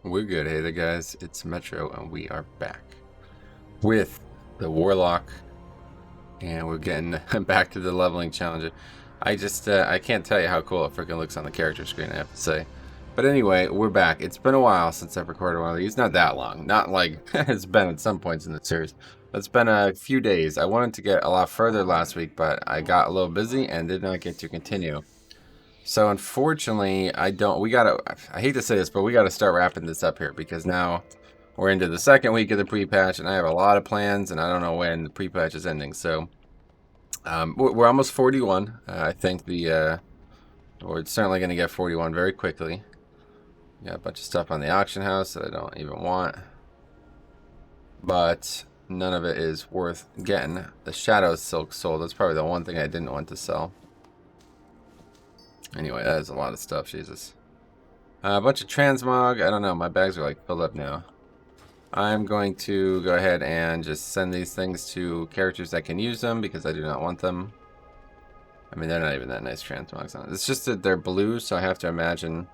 We're good. Hey there, guys. It's Metro, and we are back with the Warlock, and we're getting back to the leveling challenge. I can't tell you how cool it freaking looks on the character screen, I have to say. But anyway, we're back. It's been a while since I've recorded one of these. Not that long. Not like it's been at some points in the series. It's been a few days. I wanted to get a lot further last week, but I got a little busy and did not get to continue. So unfortunately, I hate to say this, but we gotta start wrapping this up here because now we're into the second week of the pre-patch and I have a lot of plans and I don't know when the pre-patch is ending. So we're almost 41. I think we're certainly gonna get 41 very quickly. Got a bunch of stuff on the auction house that I don't even want, but none of it is worth getting. The Shadow Silk sold. That's probably the one thing I didn't want to sell. Anyway, that is a lot of stuff, Jesus. A bunch of transmog. I don't know, my bags are like filled up now. I'm going to go ahead and just send these things to characters that can use them because I do not want them. I mean, they're not even that nice transmogs on it. It's just that they're blue, so I have to imagine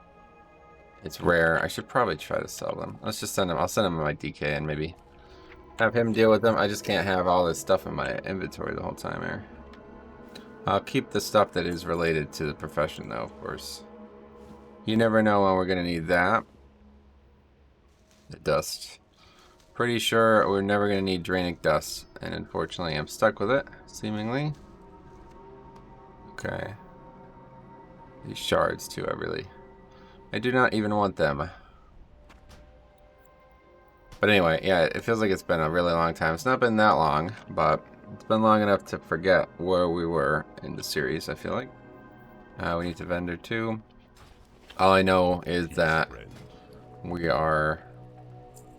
it's rare. I should probably try to sell them. Let's just send them. I'll send them my DK and maybe have him deal with them. I just can't have all this stuff in my inventory the whole time here. I'll keep the stuff that is related to the profession, though, of course. You never know when we're going to need that. The dust. Pretty sure we're never going to need Drainic Dust. And unfortunately, I'm stuck with it, seemingly. Okay. These shards, too, I do not even want them. But anyway, yeah, it feels like it's been a really long time. It's not been that long, but it's been long enough to forget where we were in the series, I feel like. We need to vendor too. All I know is that we are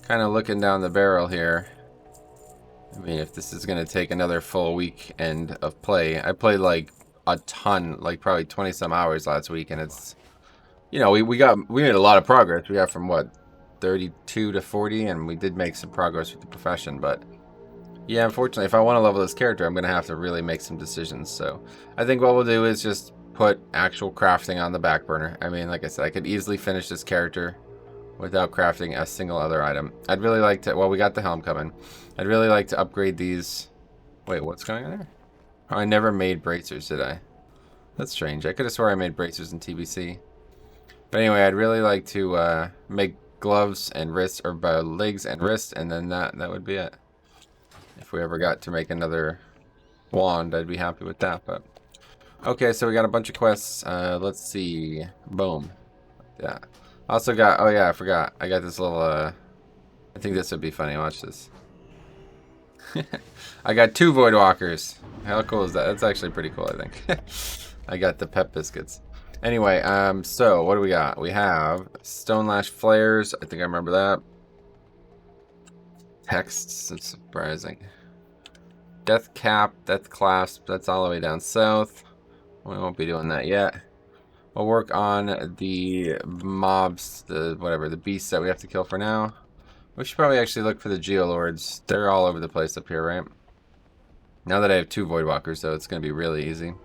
kind of looking down the barrel here. I mean, if this is going to take another full weekend of play. I played like a ton, like probably 20 some hours last week, and it's, you know, we made a lot of progress. We got from what, 32 to 40, and we did make some progress with the profession, but yeah, unfortunately, if I want to level this character, I'm going to have to really make some decisions. So I think what we'll do is just put actual crafting on the back burner. I mean, like I said, I could easily finish this character without crafting a single other item. I'd really like to, well, we got the helm coming. I'd really like to upgrade these. Wait, what's going on there? Oh, I never made bracers, did I? That's strange. I could have swore I made bracers in TBC. But anyway, I'd really like to make gloves and wrists, or legs and wrists, and then that would be it. If we ever got to make another wand, I'd be happy with that. But okay, so we got a bunch of quests. Let's see. Boom. Yeah. Also got, oh yeah, I forgot. I got this little, I think this would be funny. Watch this. I got 2 Voidwalkers. How cool is that? That's actually pretty cool, I think. I got the pep biscuits. Anyway, so what do we got? We have Stonelash Flares. I think I remember that. Texts, it's surprising. Death Cap, Death Clasp, that's all the way down south. We won't be doing that yet. We'll work on the mobs, the beasts that we have to kill for now. We should probably actually look for the Geolords. They're all over the place up here, right? Now that I have 2 Voidwalkers, though, it's going to be really easy.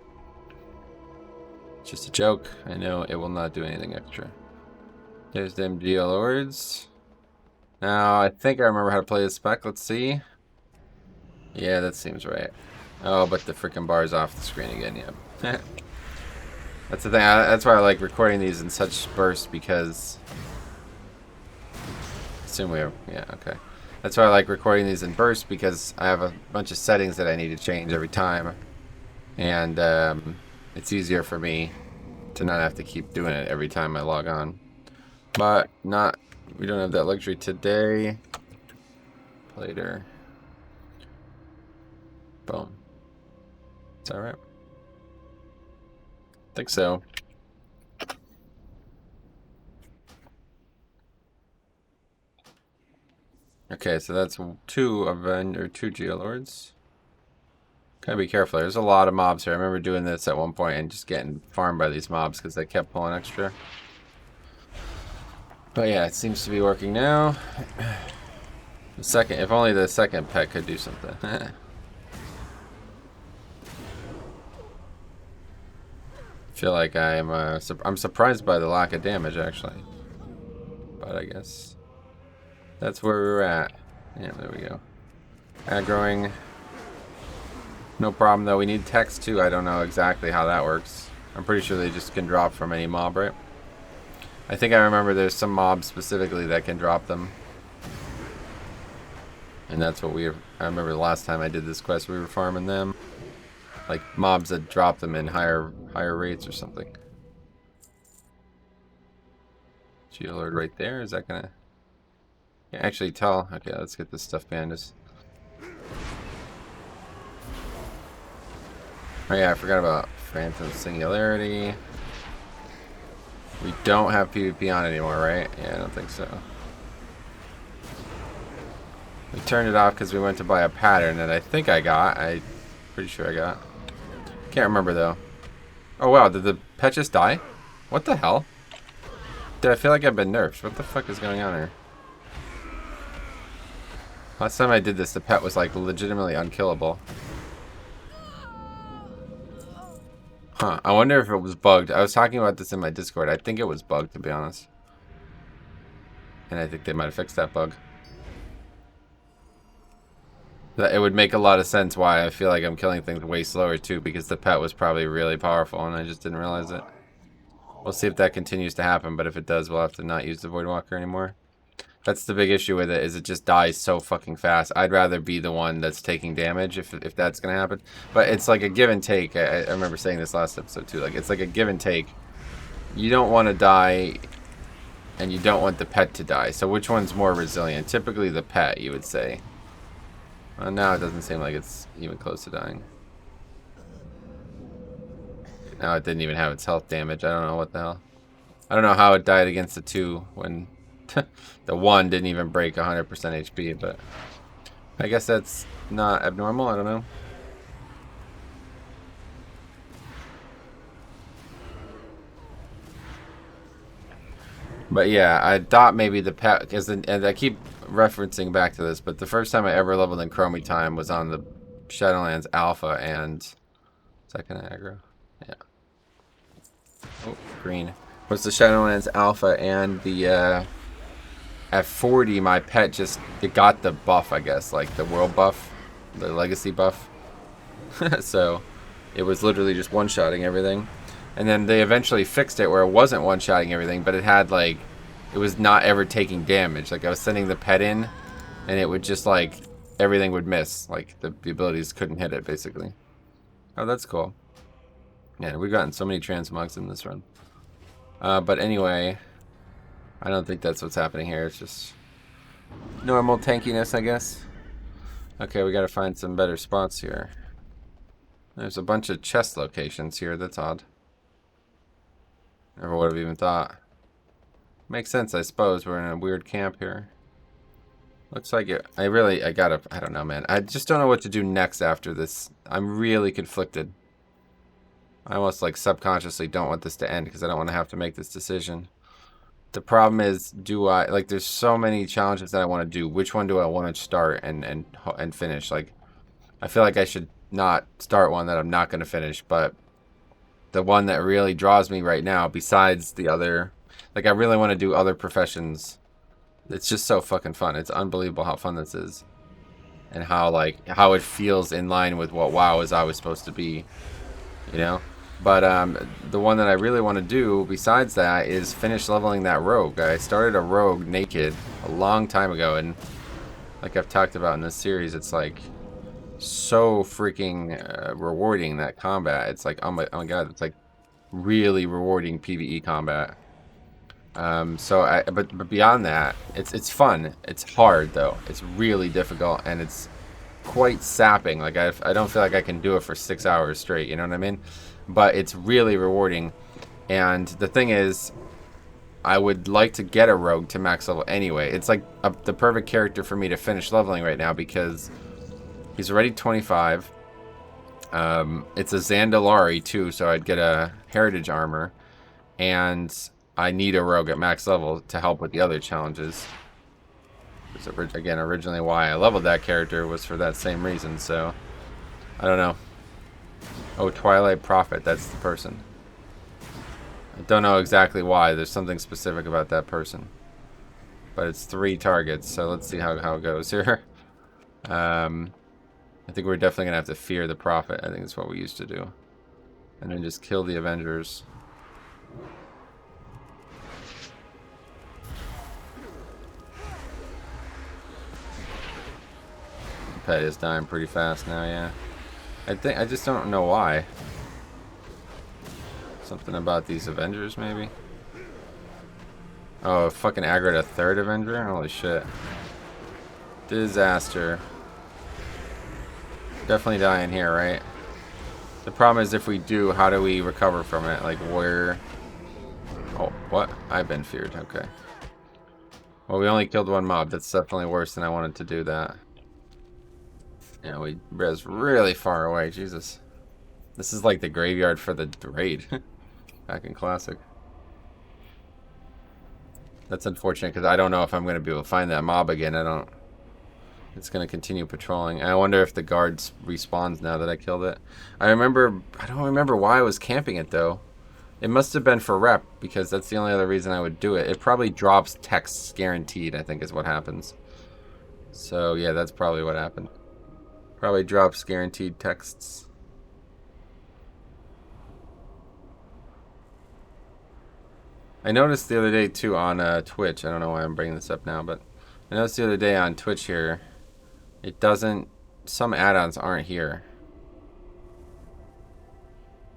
It's just a joke. I know it will not do anything extra. There's them Geolords. Now, I think I remember how to play this spec. Let's see. Yeah, that seems right. Oh, but the freaking bar's off the screen again, yeah. That's the thing. That's why I like recording these in such bursts, because... Assume we are... Yeah, okay. That's why I like recording these in bursts, because I have a bunch of settings that I need to change every time. And it's easier for me to not have to keep doing it every time I log on. But not... We don't have that luxury today. Later. Boom. Is that right? I think so. Okay, so that's 2 Geolords. Gotta be careful. There's a lot of mobs here. I remember doing this at one point and just getting farmed by these mobs because they kept pulling extra. But yeah, it seems to be working now. The second, if only the second pet could do something. feel like I'm surprised by the lack of damage, actually. but I guess that's where we were at. Yeah, there we go. Aggroing. No problem though. We need text too. I don't know exactly how that works. I'm pretty sure they just can drop from any mob, right? I think I remember there's some mobs specifically that can drop them. And that's what I remember the last time I did this quest, we were farming them. Like mobs that drop them in higher rates or something. Geolord right there. Is that gonna... Can't actually tell. Okay, let's get this stuff pandas. Oh yeah, I forgot about Phantom Singularity. We don't have PvP on anymore, right? Yeah, I don't think so. We turned it off because we went to buy a pattern that I think I got. I'm pretty sure I got. Can't remember though. Oh wow, did the pet just die? What the hell? Did I feel like I've been nerfed? What the fuck is going on here? Last time I did this, the pet was like legitimately unkillable. Huh, I wonder if it was bugged. I was talking about this in my Discord. I think it was bugged, to be honest. And I think they might have fixed that bug. It would make a lot of sense why I feel like I'm killing things way slower too, because the pet was probably really powerful and I just didn't realize it. We'll see if that continues to happen, but if it does, we'll have to not use the Voidwalker anymore. That's the big issue with it, is it just dies so fucking fast. I'd rather be the one that's taking damage if that's gonna happen. But it's like a give and take. I remember saying this last episode too. Like, it's like a give and take. You don't want to die, and you don't want the pet to die. So which one's more resilient? Typically the pet, you would say. Well, now it doesn't seem like it's even close to dying. Now it didn't even have its health damage. I don't know what the hell. I don't know how it died against the 2 when the 1 didn't even break 100% HP, but I guess that's not abnormal. I don't know. But yeah, I thought maybe the pet, because, and I keep referencing back to this, but the first time I ever leveled in Chromie Time was on the Shadowlands Alpha and second aggro. Yeah. Oh, green. Was the Shadowlands Alpha, and the at 40 my pet just, it got the buff, I guess, like the world buff, the legacy buff. So it was literally just one-shotting everything. And then they eventually fixed it where it wasn't one-shotting everything, but it had like, it was not ever taking damage. Like I was sending the pet in, and it would just like, everything would miss. Like the abilities couldn't hit it, basically. Oh, that's cool. Yeah, we've gotten so many transmogs in this run. But anyway, I don't think that's what's happening here. It's just normal tankiness, I guess. Okay, we gotta find some better spots here. There's a bunch of chest locations here. That's odd. Never would have even thought. Makes sense, I suppose. We're in a weird camp here. Looks like it. I don't know, man. I just don't know what to do next after this. I'm really conflicted. I almost like subconsciously don't want this to end because I don't want to have to make this decision. The problem is, there's so many challenges that I want to do. Which one do I want to start and finish? Like, I feel like I should not start one that I'm not going to finish, but the one that really draws me right now, besides the other, like I really want to do other professions. It's just so fucking fun. It's unbelievable how fun this is, and how it feels in line with what WoW is always supposed to be, you know. But the one that I really want to do besides that is finish leveling that rogue. I started a rogue naked a long time ago, and like I've talked about in this series, it's like so freaking rewarding, that combat. It's like, oh my god, it's like really rewarding PvE combat. But beyond that, it's fun. It's hard though. It's really difficult, and it's quite sapping. Like I don't feel like I can do it for 6 hours straight. You know what I mean? But it's really rewarding. And the thing is, I would like to get a rogue to max level anyway. It's like the perfect character for me to finish leveling right now because he's already 25. It's a Zandalari too, so I'd get a heritage armor, and I need a rogue at max level to help with the other challenges. Again, originally why I leveled that character was for that same reason, so I don't know. Oh, Twilight Prophet, that's the person. I don't know exactly why. There's something specific about that person. but it's 3 targets, so let's see how it goes here. I think we're definitely gonna have to fear the Prophet. I think that's what we used to do. And then just kill the Avengers. The pet is dying pretty fast now, yeah. I just don't know why. Something about these Avengers, maybe? Oh, fucking aggroed a 3rd Avenger? Holy shit. Disaster. Definitely dying here, right? The problem is if we do, how do we recover from it? Like, where... Oh, what? I've been feared. Okay. Well, we only killed 1 mob. That's definitely worse than I wanted to do that. Yeah, we res really far away. Jesus. This is like the graveyard for the raid. Back in Classic. That's unfortunate because I don't know if I'm going to be able to find that mob again. I don't... It's going to continue patrolling. I wonder if the guards respawns now that I killed it. I don't remember why I was camping it though. It must have been for rep because that's the only other reason I would do it. It probably drops texts guaranteed, I think is what happens. So yeah, that's probably what happened. Probably drops guaranteed texts. I noticed the other day too on Twitch. I don't know why I'm bringing this up now, but I noticed the other day on Twitch here, it doesn't. Some add-ons aren't here.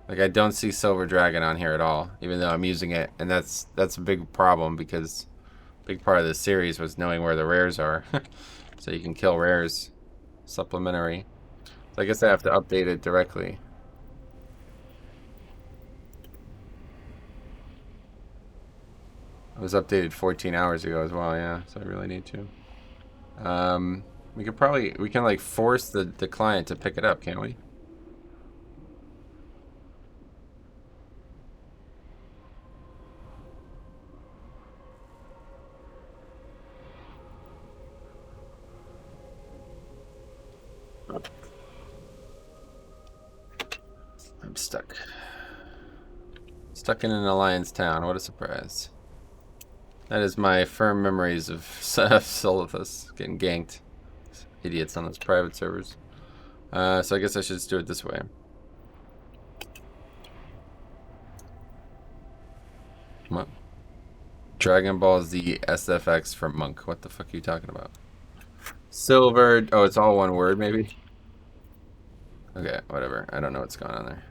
Like I don't see Silver Dragon on here at all, even though I'm using it, and that's a big problem because a big part of the series was knowing where the rares are, so you can kill rares supplementary. So I guess I have to update it directly. It was updated 14 hours ago as well, yeah, so I really need to. We can like force the client to pick it up, can't we? I'm stuck. Stuck in an alliance town, what a surprise. That is my firm memories of Solithus getting ganked. Idiots on those private servers. So I guess I should just do it this way. What? Dragon Ball Z SFX for Monk. What the fuck are you talking about? Silver. Oh, it's all one word, maybe? Okay, whatever. I don't know what's going on there.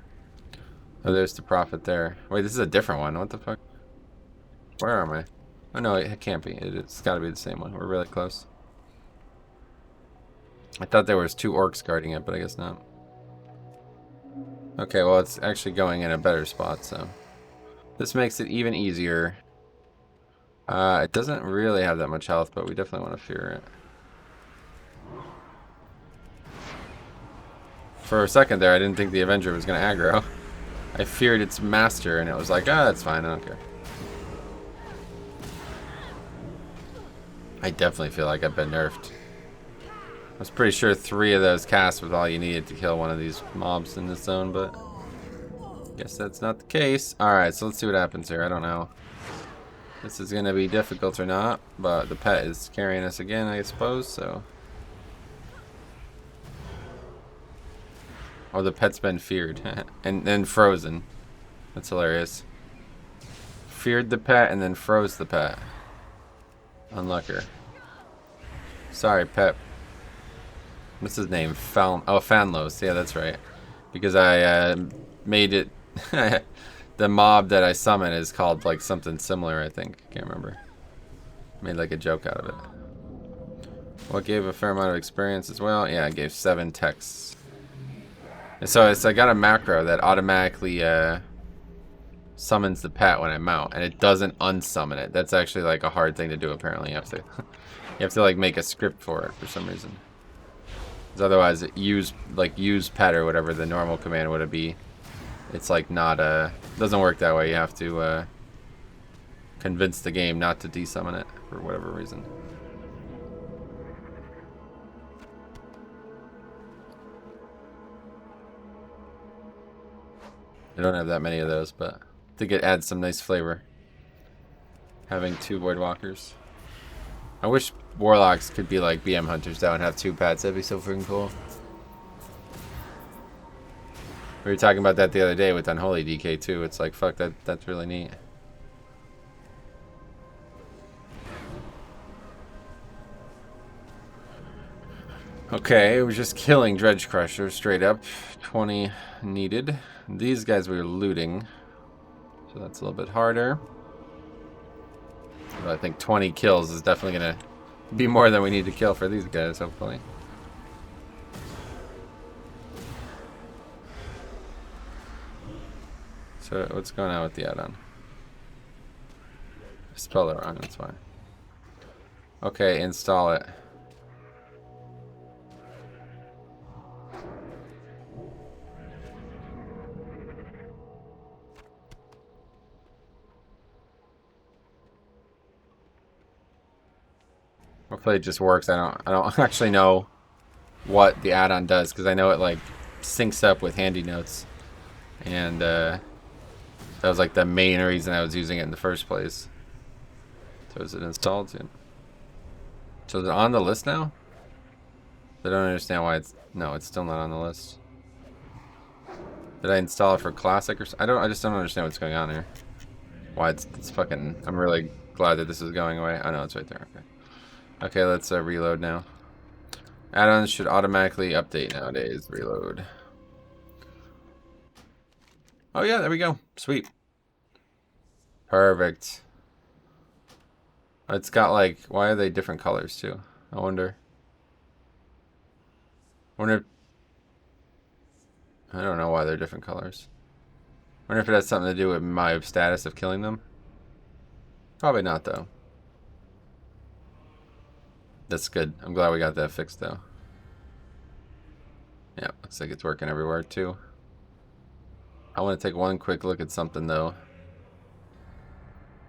Oh, there's the Prophet there. Wait, this is a different one. What the fuck? Where am I? Oh, no, it can't be. It's got to be the same one. We're really close. I thought there was 2 orcs guarding it, but I guess not. Okay, well, it's actually going in a better spot, so... This makes it even easier. It doesn't really have that much health, but we definitely want to fear it. For a second there, I didn't think the Avenger was going to aggro. I feared its master, and it was like, ah, that's fine, I don't care. I definitely feel like I've been nerfed. I was pretty sure 3 of those casts was all you needed to kill one of these mobs in this zone, but guess that's not the case. Alright, so let's see what happens here. I don't know if this is going to be difficult or not, but the pet is carrying us again, I suppose, so... Oh, the pet's been feared. and then frozen. That's hilarious. Feared the pet and then froze the pet. Unlucker. Sorry, pet. What's his name? Fanlos. Yeah, that's right. Because I made it... the mob that I summon is called like something similar, I think. Can't remember. Made like a joke out of it. What gave a fair amount of experience as well? Yeah, I gave 7 texts. And so I got a macro that automatically summons the pet when I mount, and it doesn't unsummon it. That's actually like a hard thing to do. Apparently, you have to like make a script for it for some reason. Because otherwise, use pet or whatever the normal command would be. It's like not doesn't work that way. You have to convince the game not to desummon it for whatever reason. I don't have that many of those, but I think it adds some nice flavor. Having 2 Voidwalkers. I wish Warlocks could be like BM Hunters that would have 2 pets. That'd be so freaking cool. We were talking about that the other day with Unholy DK too. It's like, fuck, that's really neat. Okay, we're just killing Dredge Crusher straight up. 20 needed. These guys we were looting, so that's a little bit harder. But I think 20 kills is definitely gonna be more than we need to kill for these guys, hopefully. So what's going on with the add-on? Spell it wrong, that's fine. Okay, install it. Hopefully it just works. I don't actually know what the add-on does, because I know it like syncs up with Handy Notes, and that was like the main reason I was using it in the first place. So is it installed soon? So is it on the list now? I don't understand why it's still not on the list. Did I install it for classic or I just don't understand what's going on here. Why it's fucking. I'm really glad that this is going away. Oh no, it's right there. Okay. Okay, let's reload now. Add-ons should automatically update nowadays. Reload. Oh yeah, there we go. Sweet. Perfect. It's got like, why are they different colors too? I wonder. I don't know why they're different colors. I wonder if it has something to do with my status of killing them. Probably not though. That's good. I'm glad we got that fixed though. Yeah, looks like it's working everywhere too. I want to take one quick look at something though.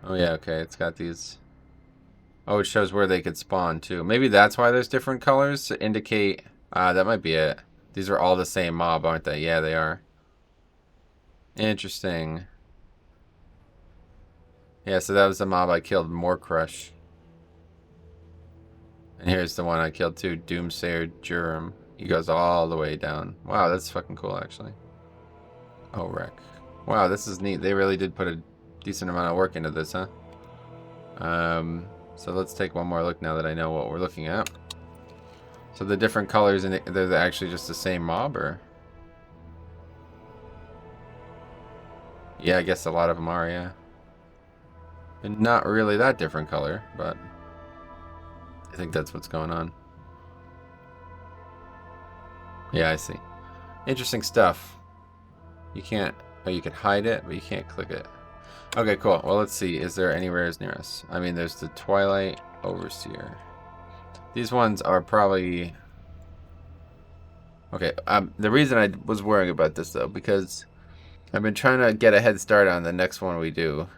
Oh yeah, okay, it's got these. Oh, it shows where they could spawn too. Maybe that's why there's different colors to indicate. That might be it. These are all the same mob, aren't they? Yeah, they are. Interesting. Yeah, so that was the mob I killed, More Crush. And here's the one I killed too, Doomsayer Jurum. He goes all the way down. Wow, that's fucking cool actually. Oh, wreck. Wow, this is neat. They really did put a decent amount of work into this, huh? So let's take one more look now that I know what we're looking at. So the different colors, they're actually just the same mob, or? Yeah, I guess a lot of them are, yeah. And not really that different color, but I think that's what's going on. Yeah, I see. Interesting stuff. You can't, oh, you can hide it, but you can't click it. Okay, cool. Well, let's see. Is there any rares near us? I mean, there's the Twilight Overseer. These ones are probably... Okay, the reason I was worrying about this, though, because I've been trying to get a head start on the next one we do.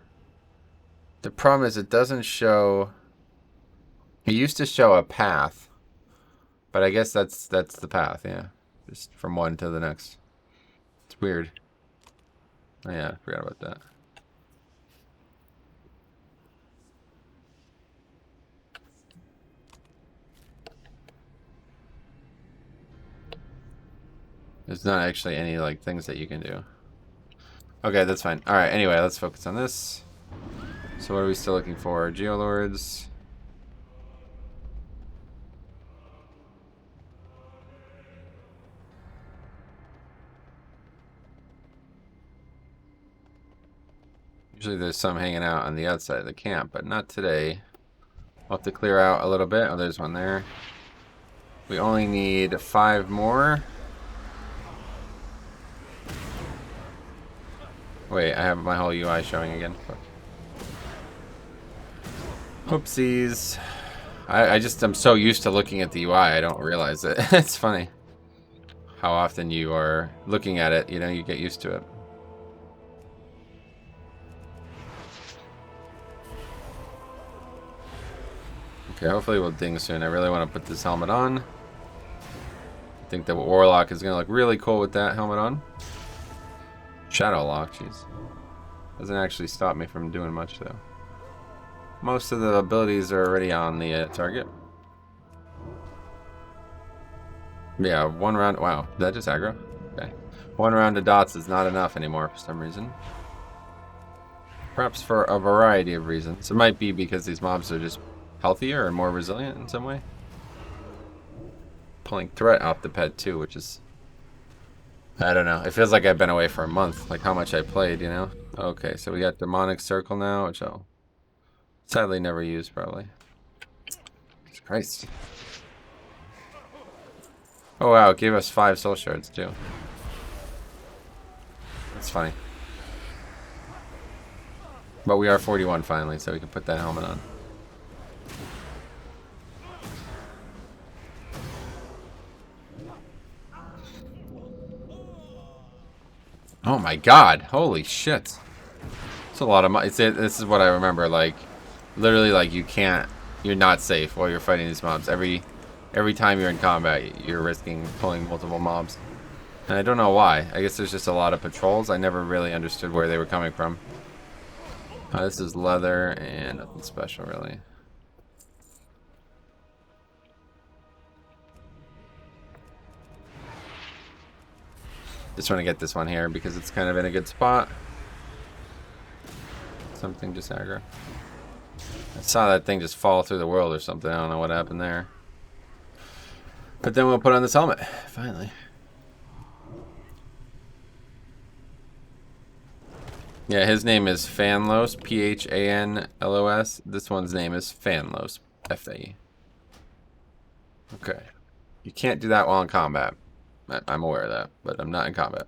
The problem is it doesn't show... It used to show a path, but I guess that's the path, yeah. Just from one to the next. It's weird. Oh yeah, I forgot about that. There's not actually any like things that you can do. Okay, that's fine. Alright, anyway, let's focus on this. So what are we still looking for? Geolords. Usually there's some hanging out on the outside of the camp, but not today. We'll have to clear out a little bit. Oh, there's one there. We only need 5 more. Wait, I have my whole UI showing again. Oopsies. I'm so used to looking at the UI, I don't realize it. It's funny how often you are looking at it, you know, you get used to it. Okay, hopefully we'll ding soon. I really want to put this helmet on. I think the Warlock is going to look really cool with that helmet on. Shadow Lock, jeez. Doesn't actually stop me from doing much, though. most of the abilities are already on the target. Yeah, one round. Wow, did that just aggro? Okay. One round of dots is not enough anymore for some reason. Perhaps for a variety of reasons. It might be because these mobs are just healthier or more resilient in some way. Pulling threat off the pet too, which is... I don't know. It feels like I've been away for a month. Like how much I played, you know? Okay, so we got Demonic Circle now, which I'll sadly never use probably. Jesus Christ. Oh wow, it gave us 5 soul shards too. That's funny. But we are 41 finally, so we can put that helmet on. Oh my god, holy shit. It's a lot of money. This is what I remember, like, literally, like, you're not safe while you're fighting these mobs. Every time you're in combat, you're risking pulling multiple mobs. And I don't know why. I guess there's just a lot of patrols. I never really understood where they were coming from. This is leather and nothing special, really. Just want to get this one here because it's kind of in a good spot. Something just aggro. I saw that thing just fall through the world or something. I don't know what happened there. But then we'll put on this helmet, finally. Yeah, his name is Fanlos, Phanlos. This one's name is Fanlos, F-A-E. Okay. You can't do that while in combat. I'm aware of that, but I'm not in combat.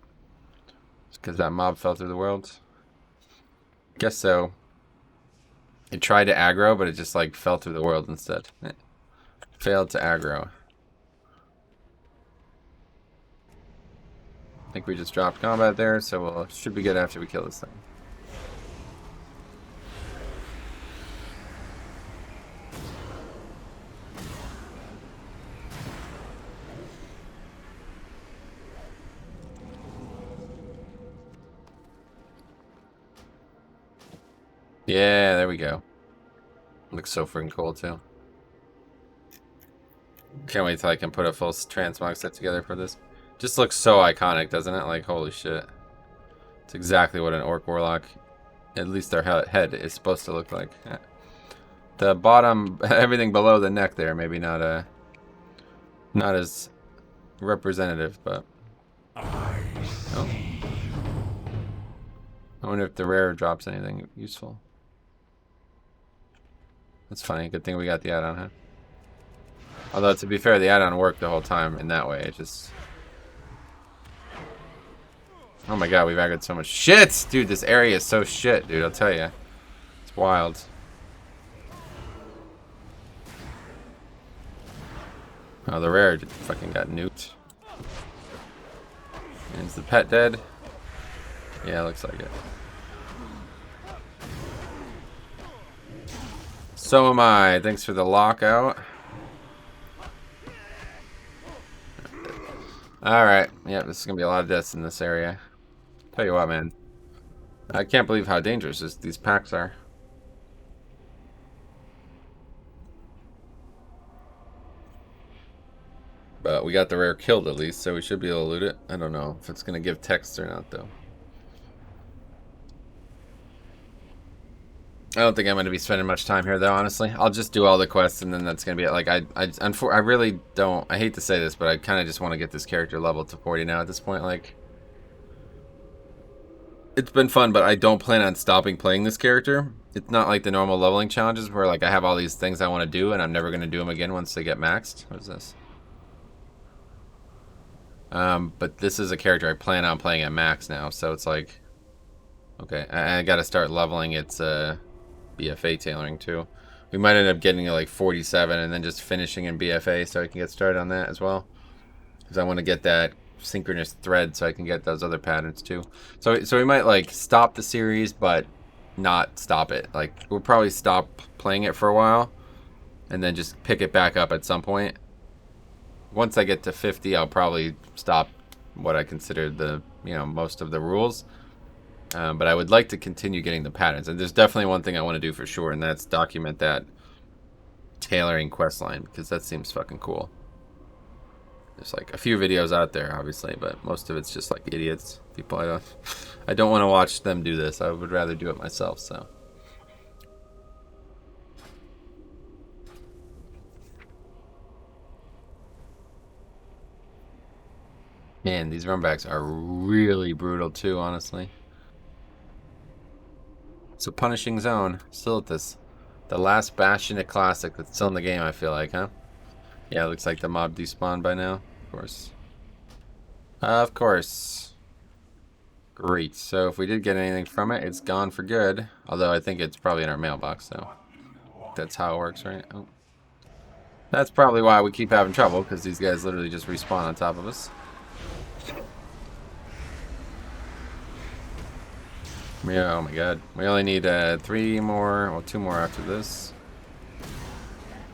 It's because that mob fell through the world. Guess so. It tried to aggro, but it just like fell through the world instead. Failed to aggro. I think we just dropped combat there, so we'll should be good after we kill this thing. Yeah, there we go. Looks so freaking cool too. Can't wait till I can put a full transmog set together for this. Just looks so iconic, doesn't it? Like, holy shit. It's exactly what an Orc Warlock, at least their head, is supposed to look like. The bottom, everything below the neck there, maybe not as representative, but... Oh. I wonder if the rare drops anything useful. That's funny. Good thing we got the add-on, huh? Although, to be fair, the add-on worked the whole time in that way. It just... Oh my god, we've aggroed so much shit! Dude, this area is so shit, dude, I'll tell you. It's wild. Oh, the rare just fucking got nuked. And is the pet dead? Yeah, looks like it. So am I. Thanks for the lockout. Alright. Yep, this is going to be a lot of deaths in this area. Tell you what, man. I can't believe how dangerous these packs are. But we got the rare killed at least, so we should be able to loot it. I don't know if it's going to give text or not, though. I don't think I'm going to be spending much time here, though, honestly. I'll just do all the quests, and then that's going to be it. Like, I really don't... I hate to say this, but I kind of just want to get this character leveled to 40 now at this point. Like, it's been fun, but I don't plan on stopping playing this character. It's not like the normal leveling challenges where, like, I have all these things I want to do, and I'm never going to do them again once they get maxed. What is this? But this is a character I plan on playing at max now, so it's like... Okay, I got to start leveling its... BFA tailoring too. We might end up getting to like 47 and then just finishing in BFA so I can get started on that as well. Because I want to get that synchronous thread so I can get those other patterns too. So we might like stop the series but not stop it. Like we'll probably stop playing it for a while and then just pick it back up at some point. Once I get to 50, I'll probably stop what I consider the, you know, most of the rules. But I would like to continue getting the patterns. And there's definitely one thing I want to do for sure, and that's document that tailoring quest line, because that seems fucking cool. There's like a few videos out there, obviously, but most of it's just like idiots. People I don't want to watch them do this. I would rather do it myself, so. Man, these runbacks are really brutal too, honestly. It's a punishing zone. Still at this. The last bastion of classic that's still in the game, I feel like, huh? Yeah, it looks like the mob despawned by now. Of course. Of course. Great. So if we did get anything from it, it's gone for good. Although I think it's probably in our mailbox, so that's how it works, right? Oh. That's probably why we keep having trouble, because these guys literally just respawn on top of us. Yeah, oh my god. We only need 3 more, or 2 more after this.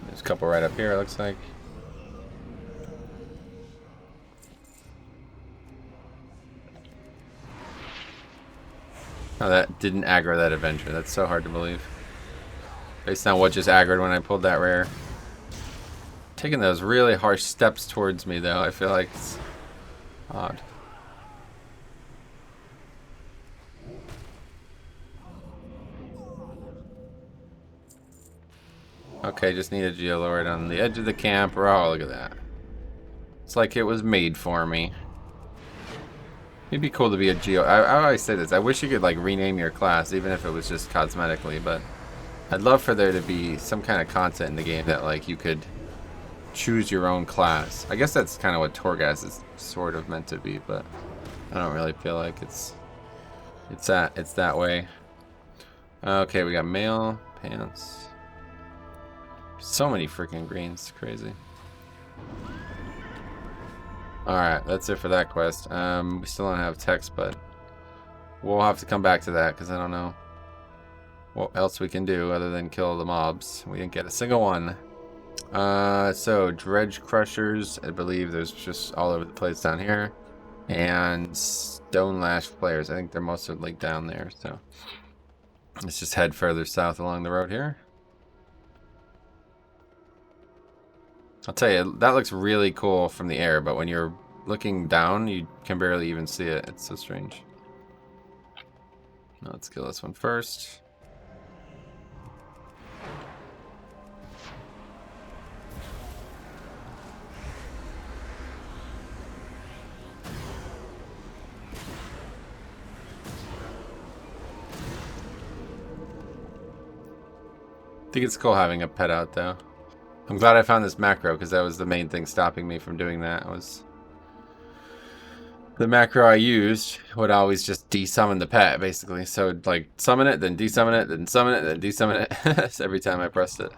There's a couple right up here, it looks like. Oh, that didn't aggro that Avenger. That's so hard to believe. Based on what just aggroed when I pulled that rare. Taking those really harsh steps towards me, though, I feel like it's odd. Okay, just need a Geolord on the edge of the camp. Oh, look at that. It's like it was made for me. It'd be cool to be a Geo. I always say this. I wish you could like rename your class, even if it was just cosmetically. But I'd love for there to be some kind of content in the game that like you could choose your own class. I guess that's kind of what Torghast is sort of meant to be, but I don't really feel like it's that way. Okay, we got mail, pants. So many freaking greens, crazy. Alright, that's it for that quest. We still don't have text, but we'll have to come back to that because I don't know what else we can do other than kill the mobs. We didn't get a single one. So Dredge Crushers, I believe there's just all over the place down here. And Stone Lash Players, I think they're mostly down there, so let's just head further south along the road here. I'll tell you, that looks really cool from the air, but when you're looking down, you can barely even see it. It's so strange. Now let's kill this one first. I think it's cool having a pet out, though. I'm glad I found this macro, because that was the main thing stopping me from doing that. Was the macro I used would always just desummon the pet, basically. So it'd, like, summon it, then desummon it, then summon it, then desummon it. Every time I pressed it.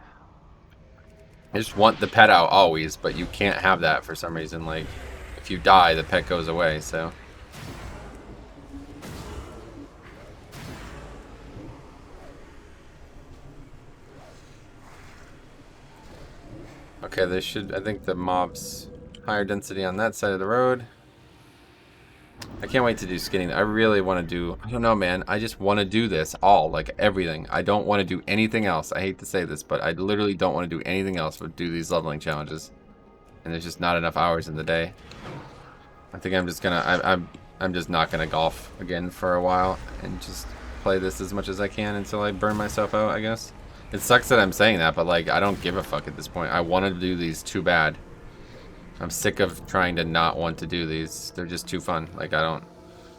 I just want the pet out always, but you can't have that for some reason. Like, if you die, the pet goes away, so... Okay, they should, I think the mobs higher density on that side of the road. I can't wait to do skinning. I really want to do, I don't know, man. I just want to do this all, like everything. I don't want to do anything else. I hate to say this, but I literally don't want to do anything else but do these leveling challenges. And there's just not enough hours in the day. I think I'm just gonna, I'm just not gonna golf again for a while and just play this as much as I can until I burn myself out, I guess. It sucks that I'm saying that, but like, I don't give a fuck at this point. I want to do these too bad. I'm sick of trying to not want to do these. They're just too fun. Like, I don't...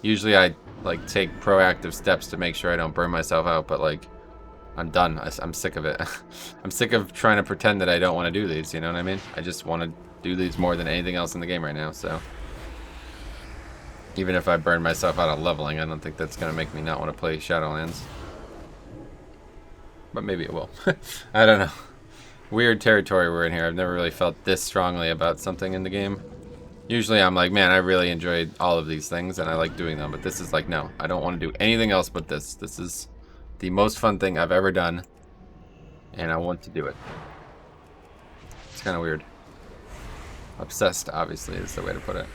Usually I, like, take proactive steps to make sure I don't burn myself out, but, like, I'm done. I'm sick of it. I'm sick of trying to pretend that I don't want to do these, you know what I mean? I just want to do these more than anything else in the game right now, so... Even if I burn myself out on leveling, I don't think that's going to make me not want to play Shadowlands. But maybe it will. I don't know. Weird territory we're in here. I've never really felt this strongly about something in the game. Usually I'm like, man, I really enjoyed all of these things and I like doing them. But this is like, no, I don't want to do anything else but this. This is the most fun thing I've ever done. And I want to do it. It's kind of weird. Obsessed, obviously, is the way to put it.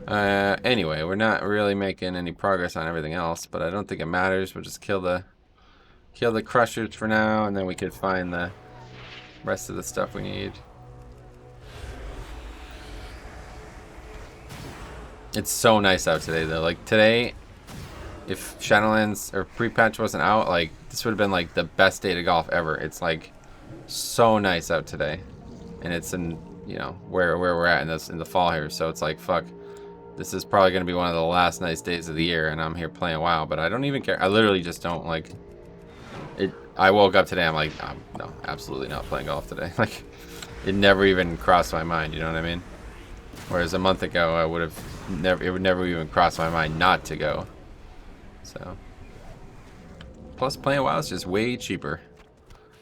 Anyway, we're not really making any progress on everything else, but I don't think it matters. We'll just kill the crushers for now, and then we can find the rest of the stuff we need. It's so nice out today, though. Like, today, if Shadowlands or pre-patch wasn't out, like, this would have been, like, the best day to golf ever. It's, like, so nice out today. And it's in, you know, where we're at in the fall here. So it's like, fuck. This is probably going to be one of the last nice days of the year, and I'm here playing WoW, but I don't even care. I literally just don't, like... I woke up today, I'm like, no, absolutely not playing golf today. Like, it never even crossed my mind, you know what I mean? Whereas a month ago, I would have never, it would never even cross my mind not to go. So, plus playing WoW is just way cheaper.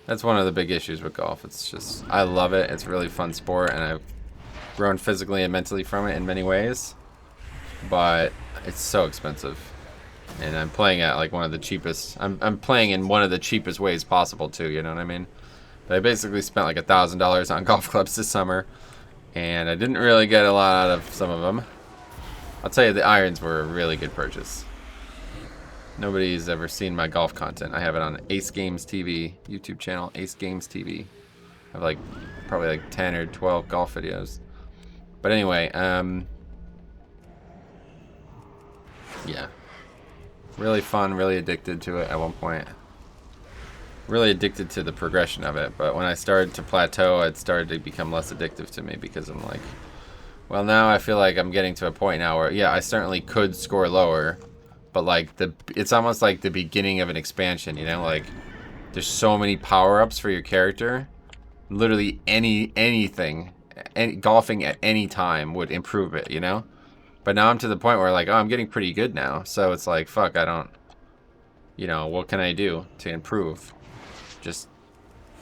That's one of the big issues with golf. It's just, I love it. It's a really fun sport, and I've grown physically and mentally from it in many ways. But it's so expensive. And I'm playing at like one of the cheapest. I'm playing in one of the cheapest ways possible too. You know what I mean? But I basically spent like $1,000 on golf clubs this summer, and I didn't really get a lot out of some of them. I'll tell you, the irons were a really good purchase. Nobody's ever seen my golf content. I have it on Ace Games TV YouTube channel. Ace Games TV. I have like probably like 10 or 12 golf videos. But anyway, yeah. Really fun, really addicted to it at one point. Really addicted to the progression of it, but when I started to plateau, it started to become less addictive to me because I'm like, well, now I feel like I'm getting to a point now where, yeah, I certainly could score lower, but like it's almost like the beginning of an expansion, you know? Like, there's so many power-ups for your character. Literally anything, golfing at any time would improve it, you know? But now I'm to the point where, like, oh, I'm getting pretty good now. So it's like, fuck, I don't, you know, what can I do to improve? Just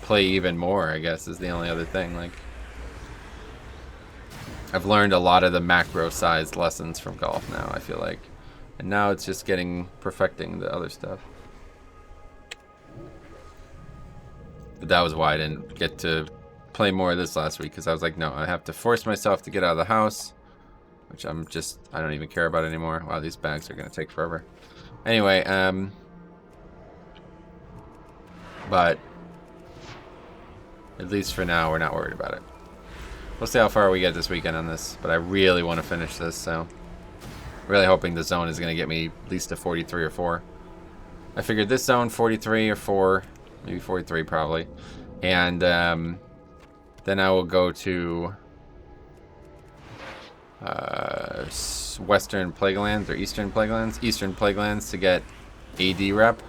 play even more, I guess, is the only other thing. Like, I've learned a lot of the macro-sized lessons from golf now, I feel like. And now it's just perfecting the other stuff. But that was why I didn't get to play more of this last week, because I was like, no, I have to force myself to get out of the house. Which I don't even care about anymore. Wow, these bags are going to take forever. Anyway, but at least for now, we're not worried about it. We'll see how far we get this weekend on this, but I really want to finish this, so really hoping the zone is going to get me at least to 43 or 4. I figured this zone, 43 or 4, maybe 43 probably, and then I will go to Western Plaguelands or Eastern Plaguelands to get AD rep.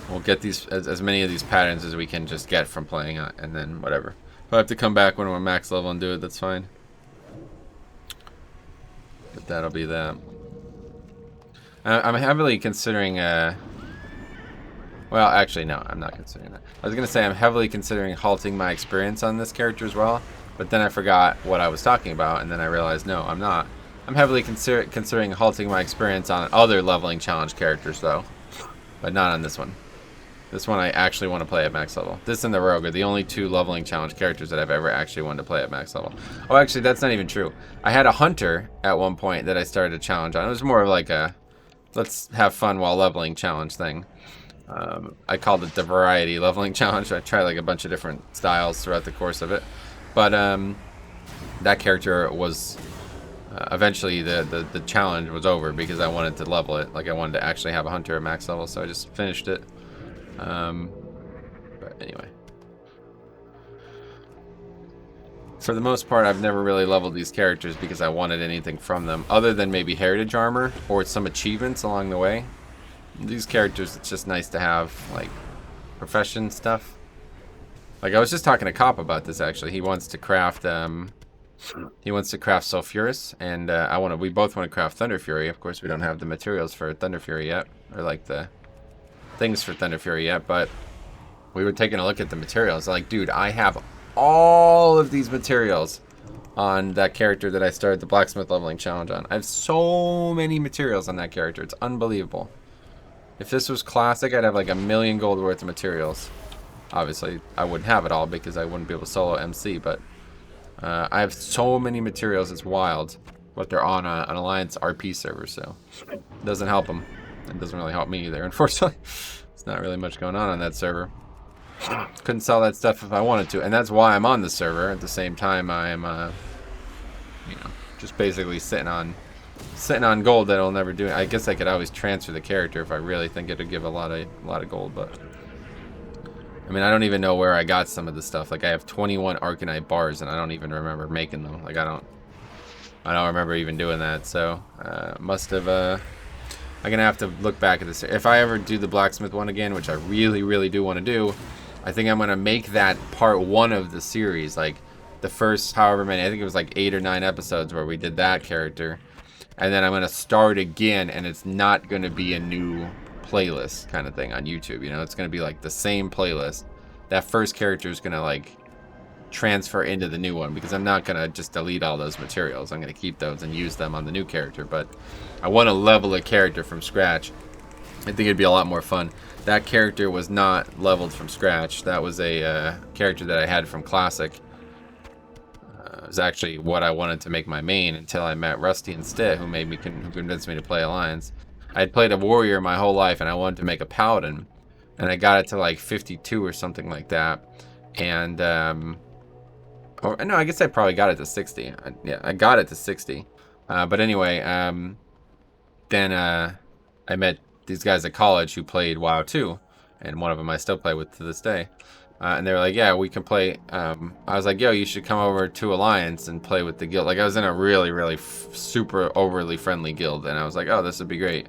We'll get these as many of these patterns as we can just get from playing it, and then whatever. If I have to come back when we're max level and do it, that's fine. But that'll be that. I'm heavily considering well, actually no, I'm not considering that. I was gonna say I'm heavily considering halting my experience on this character as well. But then I forgot what I was talking about, and then I realized, no, I'm not. I'm heavily considering halting my experience on other leveling challenge characters, though. But not on this one. This one I actually want to play at max level. This and the Rogue are the only 2 leveling challenge characters that I've ever actually wanted to play at max level. Oh, actually, that's not even true. I had a Hunter at one point that I started a challenge on. It was more of like a, let's have fun while leveling challenge thing. I called it the Variety Leveling Challenge. I tried like a bunch of different styles throughout the course of it. But that character was eventually the challenge was over because I wanted to level it. Like, I wanted to actually have a Hunter at max level, so I just finished it. But anyway, for the most part, I've never really leveled these characters because I wanted anything from them other than maybe heritage armor or some achievements along the way. These characters, it's just nice to have like profession stuff. Like, I was just talking to Cop about this, actually. He wants to craft, Sulfurous, and we both want to craft Thunder Fury. Of course, we don't have the materials for Thunder Fury yet, or like the things for Thunder Fury yet, but we were taking a look at the materials. Like, dude, I have all of these materials on that character that I started the Blacksmith Leveling Challenge on. I have so many materials on that character. It's unbelievable. If this was classic, I'd have like 1,000,000 gold worth of materials. Obviously, I wouldn't have it all because I wouldn't be able to solo MC, but I have so many materials, it's wild. But they're on an Alliance RP server, so it doesn't help them. It doesn't really help me either, unfortunately. There's not really much going on that server. Couldn't sell that stuff if I wanted to, and that's why I'm on the server. At the same time, I'm, you know, just basically sitting on gold that I'll never do. I guess I could always transfer the character if I really think it'd give a lot of gold, but I mean, I don't even know where I got some of the stuff. Like, I have 21 Arcanite bars, and I don't even remember making them. Like, I don't remember even doing that. So must have. I'm gonna have to look back at this. If I ever do the blacksmith one again, which I really, really do want to do, I think I'm gonna make that part 1 of the series. Like the first however many, I think it was like 8 or 9 episodes where we did that character, and then I'm gonna start again, and it's not gonna be a new playlist kind of thing on YouTube. You know, it's gonna be like the same playlist. That first character is gonna like transfer into the new one, because I'm not gonna just delete all those materials. I'm gonna keep those and use them on the new character, but I want to level a character from scratch. I think it'd be a lot more fun. That character was not leveled from scratch. That was a character that I had from Classic. It was actually what I wanted to make my main until I met Rusty and Stitt, who convinced me to play Alliance. I had played a warrior my whole life, and I wanted to make a paladin, and I got it to like 52 or something like that, and or no, I guess I probably got it to 60. Yeah, I got it to 60. But anyway, then I met these guys at college who played WoW too, and one of them I still play with to this day. And they were like, yeah, we can play. I was like, yo, you should come over to Alliance and play with the guild. Like, I was in a really, really super overly friendly guild, and I was like, oh, this would be great.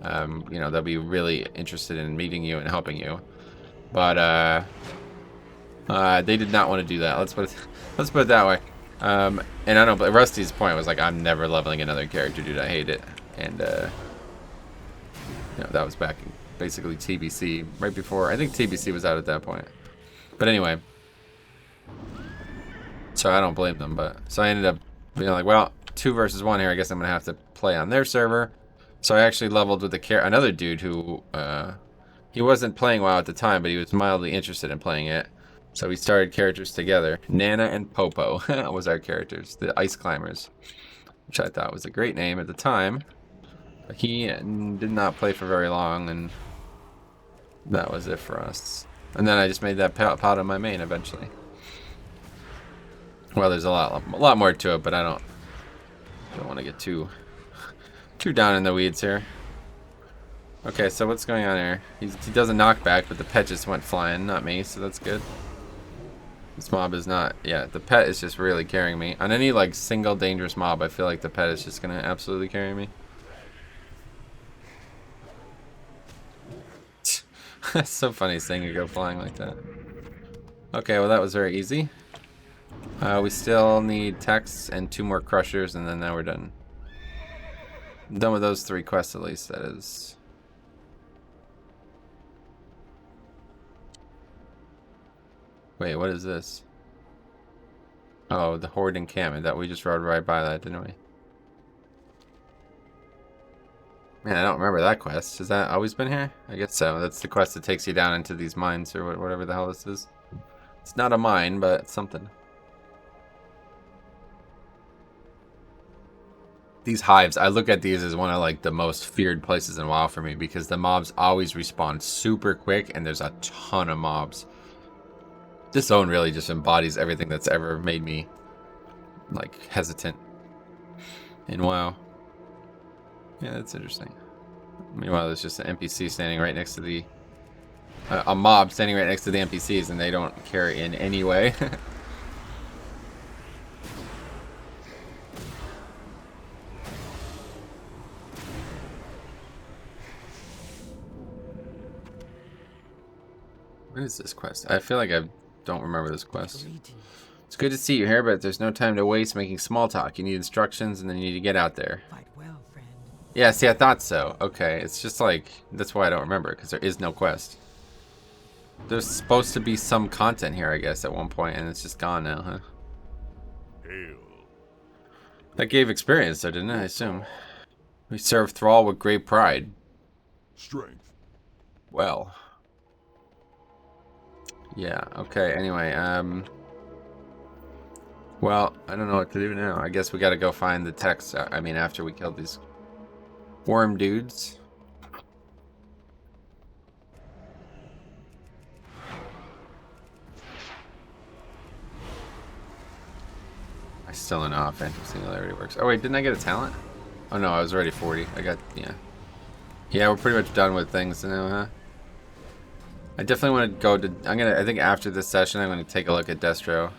You know, they'll be really interested in meeting you and helping you. But they did not want to do that. Let's put it that way. And I don't know, but Rusty's point was like, I'm never leveling another character, dude. I hate it. And you know, that was back in basically TBC, right before, I think TBC was out at that point. But anyway, so I don't blame them. But so I ended up being like, well, 2 versus 1 here. I guess I'm gonna have to play on their server. So I actually leveled with another dude who he wasn't playing WoW at the time, but he was mildly interested in playing it. So we started characters together. Nana and Popo was our characters, the Ice Climbers, which I thought was a great name at the time. But he did not play for very long, and that was it for us. And then I just made that pot of my main eventually. Well, there's a lot more to it, but I don't want to get too down in the weeds here. Okay, so what's going on here? He does a knockback, but the pet just went flying, not me, so that's good. This mob is not, yeah, the pet is just really carrying me. On any like single dangerous mob, I feel like the pet is just gonna absolutely carry me. It's so funny seeing you go flying like that. Okay, well that was very easy. We still need texts and 2 more crushers, and then now we're done. I'm done with those 3 quests at least, that is. Wait, what is this? Oh, the Horde encampment. That we just rode right by that, didn't we? Man, I don't remember that quest. Has that always been here? I guess so. That's the quest that takes you down into these mines or whatever the hell this is. It's not a mine, but it's something. These hives, I look at these as one of like the most feared places in WoW for me, because the mobs always respawn super quick and there's a ton of mobs. This zone really just embodies everything that's ever made me like hesitant in WoW. Yeah, that's interesting. Meanwhile, there's just an NPC standing right next to the a mob standing right next to the NPCs, and they don't care in any way. What is this quest? I feel like I don't remember this quest. It's good to see you here, but there's no time to waste making small talk. You need instructions, and then you need to get out there. Fight well, friend. Yeah, see, I thought so. Okay, it's just like, that's why I don't remember, because there is no quest. There's supposed to be some content here, I guess, at one point, and it's just gone now, huh? Hail. That gave experience, though, didn't it? I assume. We serve Thrall with great pride. Strength. Well. Yeah, okay, anyway, Well, I don't know what to do now. I guess we gotta go find the text. I mean, after we killed these worm dudes. I still don't know how Phantom Singularity works. Oh wait, didn't I get a talent? Oh no, I was already 40. I got, yeah. Yeah, we're pretty much done with things now, huh? I definitely want to go to, I think after this session, I'm going to take a look at Destro.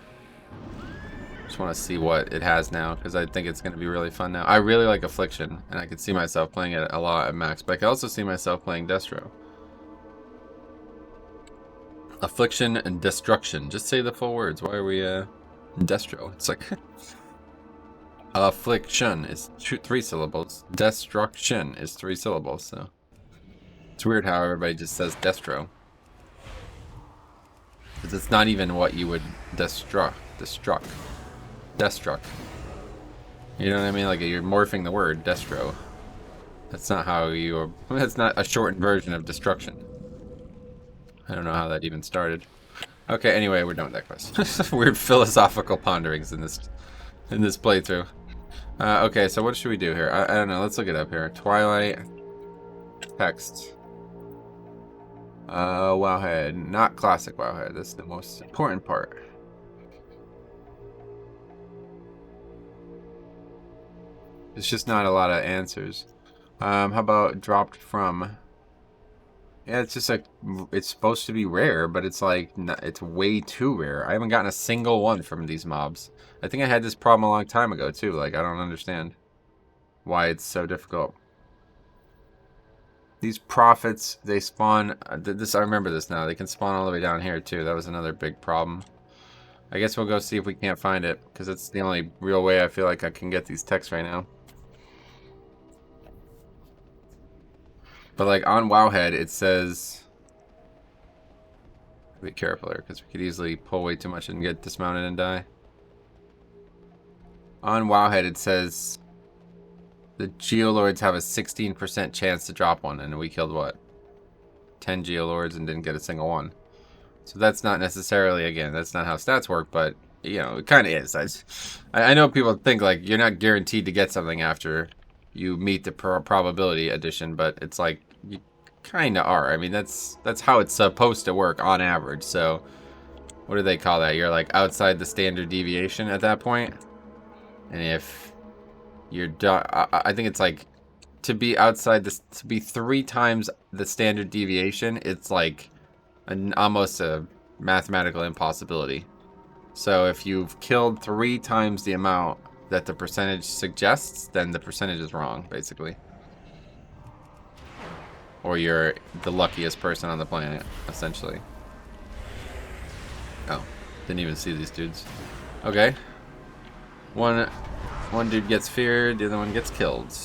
Just want to see what it has now, because I think it's going to be really fun now. I really like Affliction, and I could see myself playing it a lot at max, but I could also see myself playing Destro. Affliction and Destruction. Just say the full words. Why are we, Destro? It's like... Affliction is 3 syllables. Destruction is 3 syllables, so... It's weird how everybody just says Destro. Because it's not even what you would destruct. You know what I mean? Like, you're morphing the word, Destro. That's not how you... That's not a shortened version of destruction. I don't know how that even started. Okay, anyway, we're done with that quest. Weird philosophical ponderings in this playthrough. Okay, so what should we do here? I don't know. Let's look it up here. Twilight text. Wowhead. Not classic Wowhead. That's the most important part. It's just not a lot of answers. How about dropped from... Yeah, it's just like, it's supposed to be rare, but it's like, it's way too rare. I haven't gotten a single one from these mobs. I think I had this problem a long time ago, too. Like, I don't understand why it's so difficult. These prophets, they spawn, I remember this now. They can spawn all the way down here, too. That was another big problem. I guess we'll go see if we can't find it, because it's the only real way I feel like I can get these texts right now. But like on Wowhead, it says, be careful there, because we could easily pull way too much and get dismounted and die. On Wowhead, it says the Geolords have a 16% chance to drop one, and we killed what? 10 Geolords and didn't get a single one. So that's not necessarily, again, that's not how stats work, but you know, it kind of is. I know people think like you're not guaranteed to get something after you meet the probability addition, but it's like you kind of are. I mean, that's how it's supposed to work on average. So what do they call that? You're like outside the standard deviation at that point. And if you're done, I think it's like to be outside this, to be 3 times the standard deviation, it's like almost a mathematical impossibility. So if you've killed 3 times the amount that the percentage suggests, then the percentage is wrong, basically. Or you're the luckiest person on the planet, essentially. Oh, didn't even see these dudes. Okay. One dude gets feared, the other one gets killed.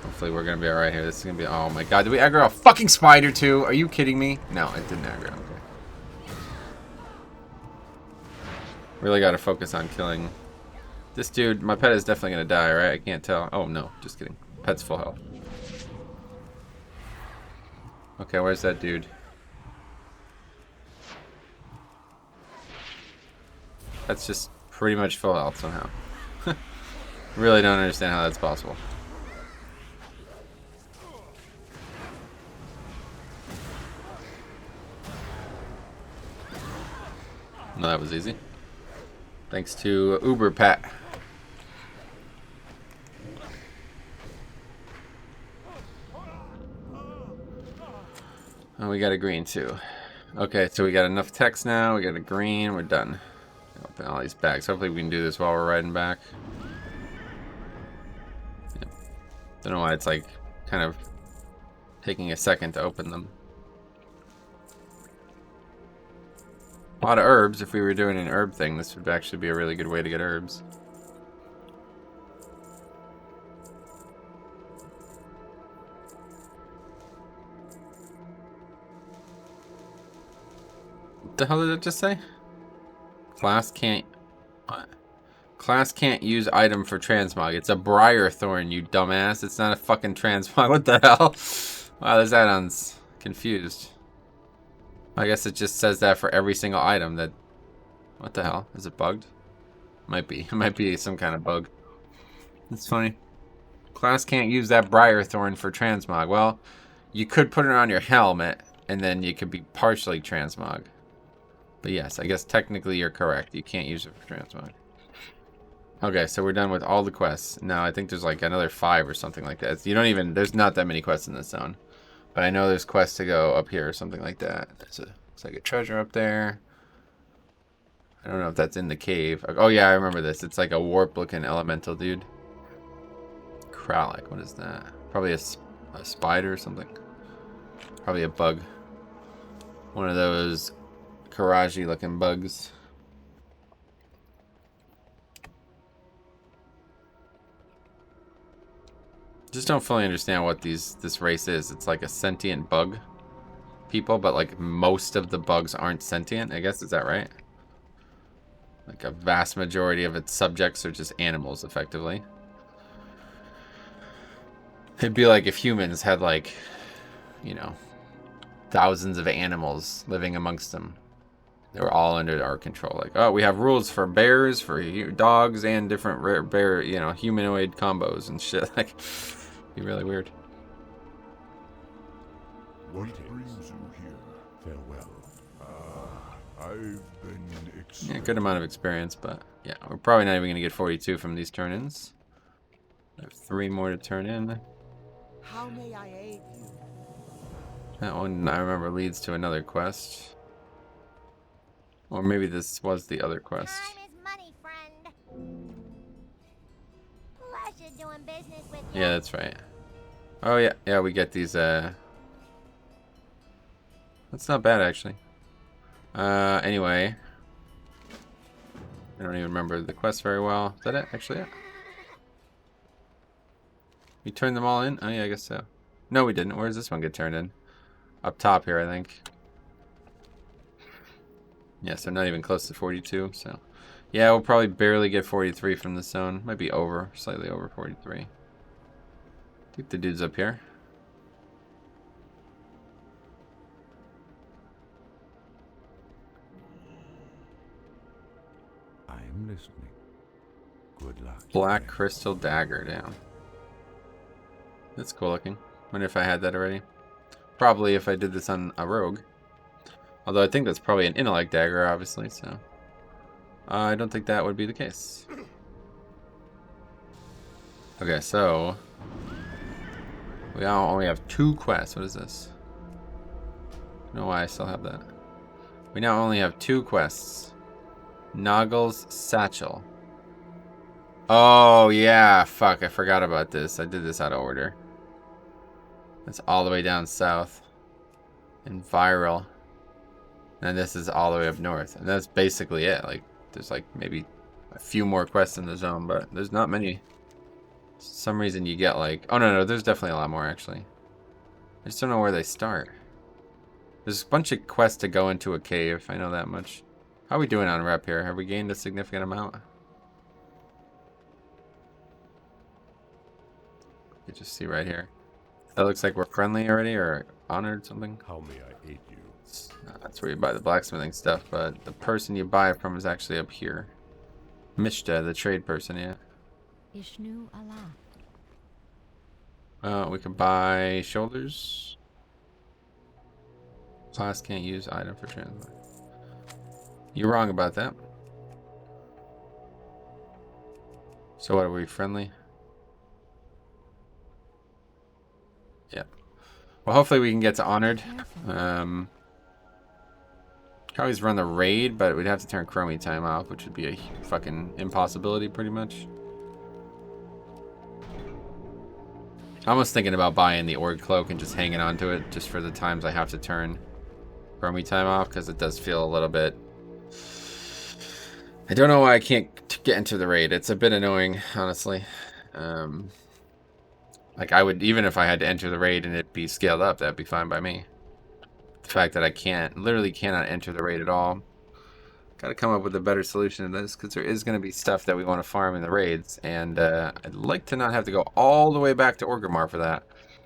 Hopefully we're gonna be alright here. This is gonna be, oh my god, did we aggro a fucking spider too? Are you kidding me? No, it didn't aggro, okay. Really gotta focus on killing this dude. My pet is definitely gonna die, right? I can't tell. Oh no, just kidding. Pet's full health. Okay, where's that dude? That's just pretty much full health somehow. Really don't understand how that's possible. No, that was easy. Thanks to Uber Pat. Oh, we got a green too. Okay, so we got enough text now. We got a green. We're done. Open all these bags. Hopefully we can do this while we're riding back. Yeah. Don't know why it's like kind of taking a second to open them. A lot of herbs. If we were doing an herb thing, this would actually be a really good way to get herbs. What the hell did it just say? Class can't... What? Class can't use item for transmog. It's a briar thorn, you dumbass. It's not a fucking transmog. What the hell? Wow, this add-on's confused. I guess it just says that for every single item that What the hell? Is it bugged? Might be. It might be some kind of bug. That's funny. Class can't use that briar thorn for transmog. Well, you could put it on your helmet, and then you could be partially transmog. But yes, I guess technically you're correct. You can't use it for transmog. Okay, so we're done with all the quests. Now, I think there's like another 5 or something like that. You don't even... There's not that many quests in this zone. But I know there's quests to go up here or something like that. It's like a treasure up there. I don't know if that's in the cave. Oh, yeah, I remember this. It's like a warp-looking elemental dude. Kralik, what is that? Probably a spider or something. Probably a bug. One of those Karaji-looking bugs. Just don't fully understand what this race is. It's like a sentient bug people, but like most of the bugs aren't sentient, I guess. Is that right? Like a vast majority of its subjects are just animals, effectively. It'd be like if humans had like, you know, thousands of animals living amongst them. They were all under our control. Like, oh, we have rules for bears, for dogs, and different rare bear, you know, humanoid combos and shit. Like, be really weird. What brings you here? Farewell. I've been Yeah, good amount of experience, but yeah, we're probably not even going to get 42 from these turn-ins. I have 3 more to turn in. How may I aid you? That one, I remember, leads to another quest. Or maybe this was the other quest. Time is money, friend. Pleasure doing business with you. Yeah, that's right. Oh, yeah. Yeah, we get these, That's not bad, actually. Anyway. I don't even remember the quest very well. Is that it? Actually, yeah. We turned them all in? Oh, yeah, I guess so. No, we didn't. Where does this one get turned in? Up top here, I think. Yeah, so not even close to 42, so... Yeah, we'll probably barely get 43 from this zone. Might be over, slightly over 43. I think the dude's up here. I am listening. Good luck. Black crystal dagger down. That's cool looking. Wonder if I had that already. Probably if I did this on a rogue. Although I think that's probably an intellect dagger, obviously, so... I don't think that would be the case. Okay, so... We now only have 2 quests. What is this? I don't know why I still have that. We now only have 2 quests. Noggle's Satchel. Oh, yeah. Fuck, I forgot about this. I did this out of order. That's all the way down south. And Viral. And this is all the way up north. And that's basically it. Like, there's like maybe a few more quests in the zone, but there's not many. For some reason you get like... Oh, no, there's definitely a lot more, actually. I just don't know where they start. There's a bunch of quests to go into a cave. I know that much. How are we doing on rep here? Have we gained a significant amount? You just see right here. That looks like we're friendly already or honored something. How may I aid you? That's where you buy the blacksmithing stuff, but the person you buy it from is actually up here. Mishta, the trade person, yeah. Ishnu Allah. We can buy shoulders. Class can't use item for transport. You're wrong about that. So what, are we friendly? Yeah. Well, hopefully we can get to honored. Could always run the raid, but we'd have to turn chromie time off, which would be a fucking impossibility, pretty much. I'm almost thinking about buying the Org Cloak and just hanging on to it, just for the times I have to turn chromie time off, because it does feel a little bit... I don't know why I can't get into the raid. It's a bit annoying, honestly. Like, I would, even if I had to enter the raid and it be scaled up, that'd be fine by me. The fact that I literally cannot enter the raid at all. Gotta come up with a better solution to this, because there is going to be stuff that we want to farm in the raids, and I'd like to not have to go all the way back to Orgrimmar for that.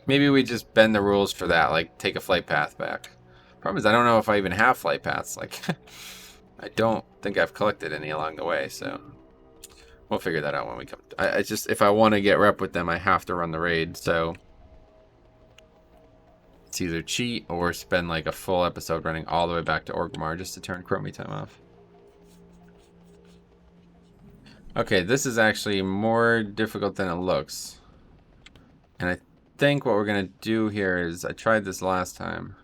Maybe we just bend the rules for that, like take a flight path back. Problem is, I don't know if I even have flight paths. Like, I don't think I've collected any along the way, so we'll figure that out when we come. I just, if I want to get rep with them, I have to run the raid, so it's either cheat or spend like a full episode running all the way back to Orgrimmar just to turn Chromie time off. Okay, this is actually more difficult than it looks. And I think what we're going to do here is, I tried this last time.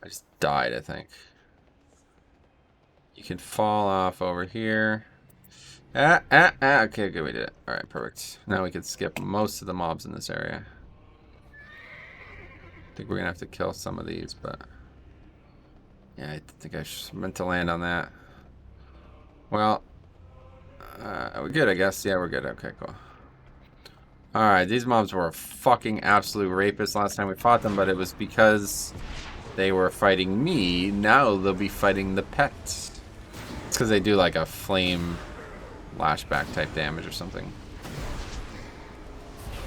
I just died, I think. You can fall off over here. Okay, good, we did it. Alright, perfect. Now we can skip most of the mobs in this area. I think we're going to have to kill some of these, but... yeah, I think I meant to land on that. Well... are we good, I guess? Yeah, we're good. Okay, cool. Alright, these mobs were a fucking absolute rapist last time we fought them, but it was because they were fighting me. Now they'll be fighting the pets. It's because they do like a flame lashback type damage or something.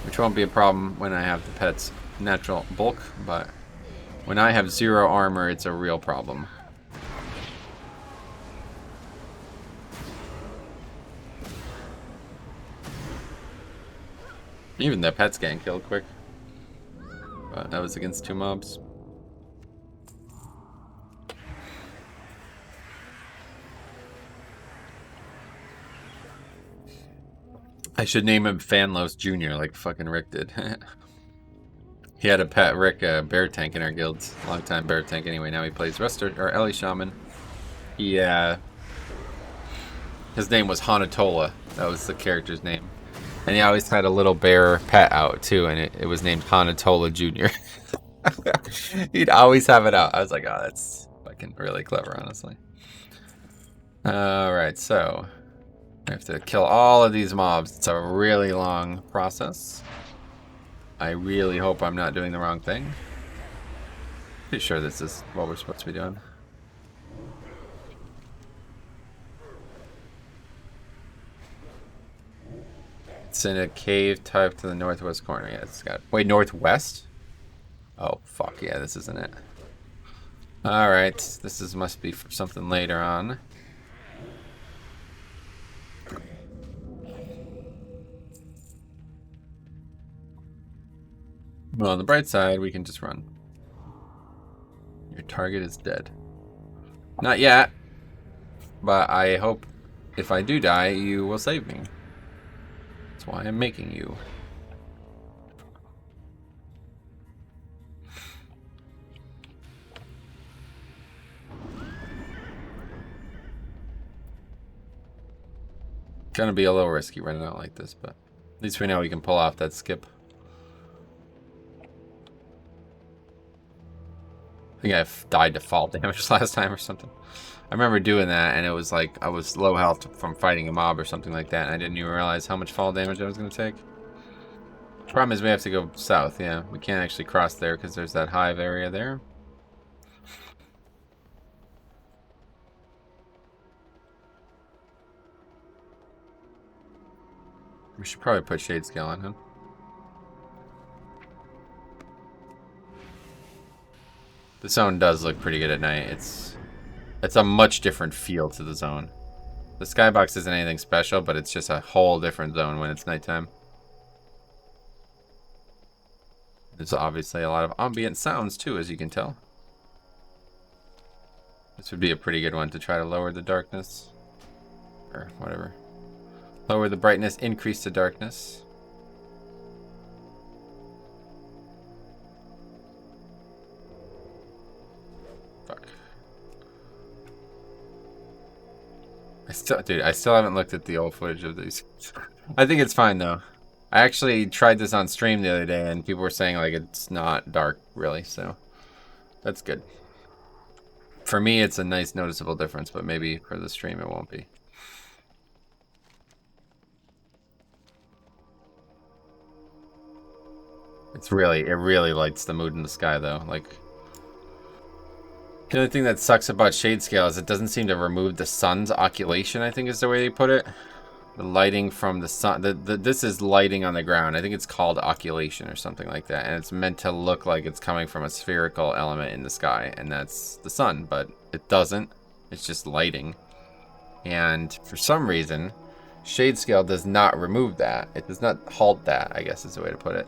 Which won't be a problem when I have the pet's natural bulk, but when I have 0 armor, it's a real problem. Even the pet's getting killed quick. But that was against 2 mobs. I should name him Fanlos Jr. like fucking Rick did. He had a pet, Rick, bear tank in our guild. Long time bear tank anyway. Now he plays Rester or Ellie Shaman. He his name was Hanatola. That was the character's name. And he always had a little bear pet out too, and it was named Hanatola Jr. He'd always have it out. I was like, oh, that's fucking really clever, honestly. Alright, so I have to kill all of these mobs. It's a really long process. I really hope I'm not doing the wrong thing. Pretty sure this is what we're supposed to be doing. It's in a cave type to the northwest corner. Yeah, it's got... wait, northwest? Oh, fuck. Yeah, this isn't it. Alright, this is must be for something later on. Well, on the bright side, we can just run. Your target is dead. Not yet. But I hope if I do die, you will save me. That's why I'm making you. Gonna be a little risky running out like this, but at least we know we can pull off that skip. I think I died to fall damage last time or something. I remember doing that, and it was like I was low health from fighting a mob or something like that, and I didn't even realize how much fall damage I was going to take. The problem is we have to go south, yeah. We can't actually cross there because there's that hive area there. We should probably put shade scale on him. The zone does look pretty good at night. It's a much different feel to the zone. The skybox isn't anything special, but it's just a whole different zone when it's nighttime. There's obviously a lot of ambient sounds too, as you can tell. This would be a pretty good one to try to lower the darkness. Or whatever. Lower the brightness, increase the darkness. Fuck. Dude, I still haven't looked at the old footage of these. I think it's fine though. I actually tried this on stream the other day and people were saying like it's not dark really, so that's good. For me it's a nice noticeable difference, but maybe for the stream it won't be. It really lights the mood in the sky though. Like, the only thing that sucks about shade scale is it doesn't seem to remove the sun's occultation, I think is the way they put it. The lighting from the sun, this is lighting on the ground. I think it's called occultation or something like that. And it's meant to look like it's coming from a spherical element in the sky, and that's the sun, but it doesn't. It's just lighting. And for some reason, shade scale does not remove that. It does not halt that, I guess is the way to put it.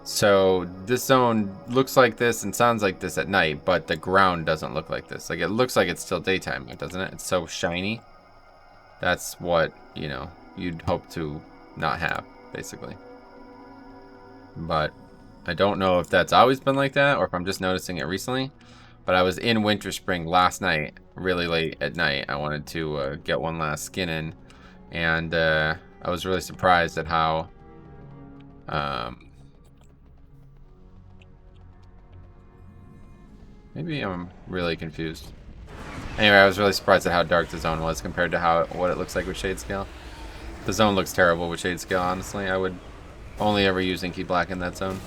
So this zone looks like this and sounds like this at night, but the ground doesn't look like this. Like, it looks like it's still daytime, doesn't it? It's so shiny. That's what, you know, you'd hope to not have, basically. But I don't know if that's always been like that or if I'm just noticing it recently. But I was in Winter Spring last night, really late at night. I wanted to get one last skin in. And I was really surprised at how... maybe I'm really confused. Anyway, I was really surprised at how dark the zone was compared to what it looks like with shade scale. The zone looks terrible with shade scale, honestly. I would only ever use inky black in that zone.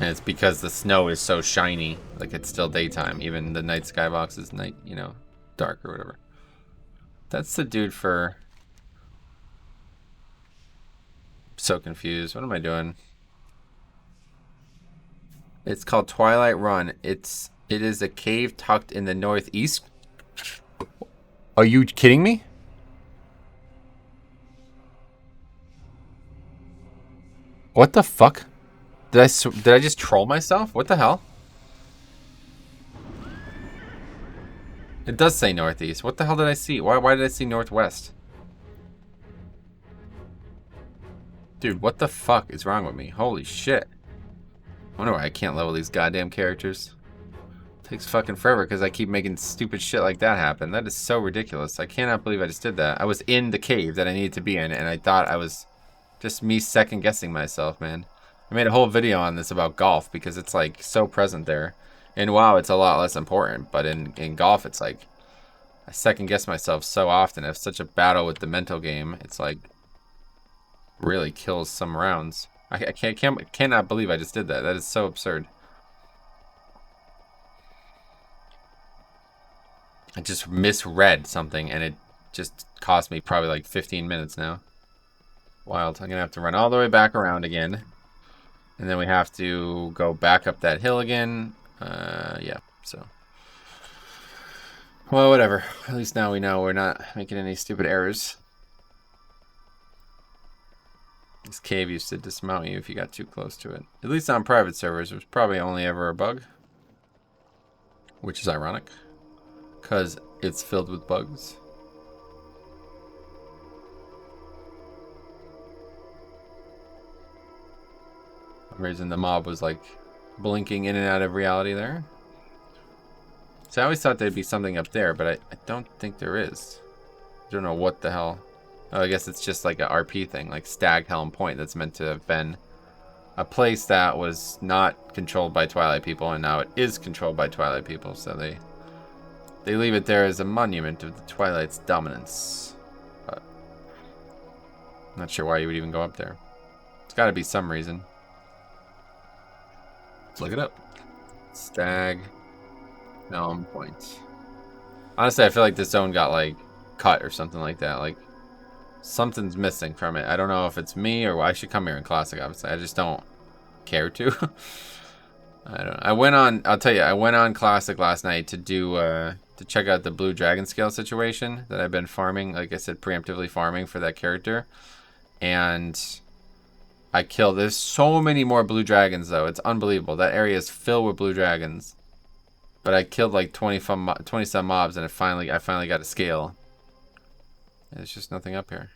And it's because the snow is so shiny, like it's still daytime. Even the night skybox is night, you know, dark or whatever. That's the dude for... I'm so confused. What am I doing? It's called Twilight Run. It is a cave tucked in the northeast. Are you kidding me? What the fuck? Did I just troll myself? What the hell? It does say northeast. What the hell did I see? Why did I see northwest? Dude, what the fuck is wrong with me? Holy shit. I wonder why I can't level these goddamn characters. It takes fucking forever because I keep making stupid shit like that happen. That is so ridiculous. I cannot believe I just did that. I was in the cave that I needed to be in, and I thought I was just me second guessing myself, man. I made a whole video on this about golf because it's like so present there. And WoW, it's a lot less important, but in golf, it's like I second guess myself so often. I have such a battle with the mental game. It's like really kills some rounds. I cannot believe I just did that. That is so absurd. I just misread something and it just cost me probably like 15 minutes now. Wild. I'm gonna have to run all the way back around again. And then we have to go back up that hill again. Yeah, so. Well, whatever. At least now we know we're not making any stupid errors. This cave used to dismount you if you got too close to it. At least on private servers, it was probably only ever a bug. Which is ironic. Because it's filled with bugs. For some reason the mob was like blinking in and out of reality there. So I always thought there'd be something up there, but I don't think there is. I don't know what the hell. Oh, I guess it's just like a RP thing, like Stag Helm Point, that's meant to have been a place that was not controlled by Twilight people, and now it is controlled by Twilight people, so they leave it there as a monument of the Twilight's dominance. But I'm not sure why you would even go up there. It's got to be some reason. Let's look it up. Stag Helm Point. Honestly, I feel like this zone got like cut or something like that. Like something's missing from it. I don't know if it's me or I should come here in Classic, obviously. I just don't care to. I don't know. I went on, I'll tell you, I went on Classic last night to do, to check out the Blue Dragon Scale situation that I've been farming, like I said, preemptively farming for that character. And I killed, there's so many more Blue Dragons though. It's unbelievable. That area is filled with Blue Dragons. But I killed like 20 some mobs and I finally got a scale. There's just nothing up here.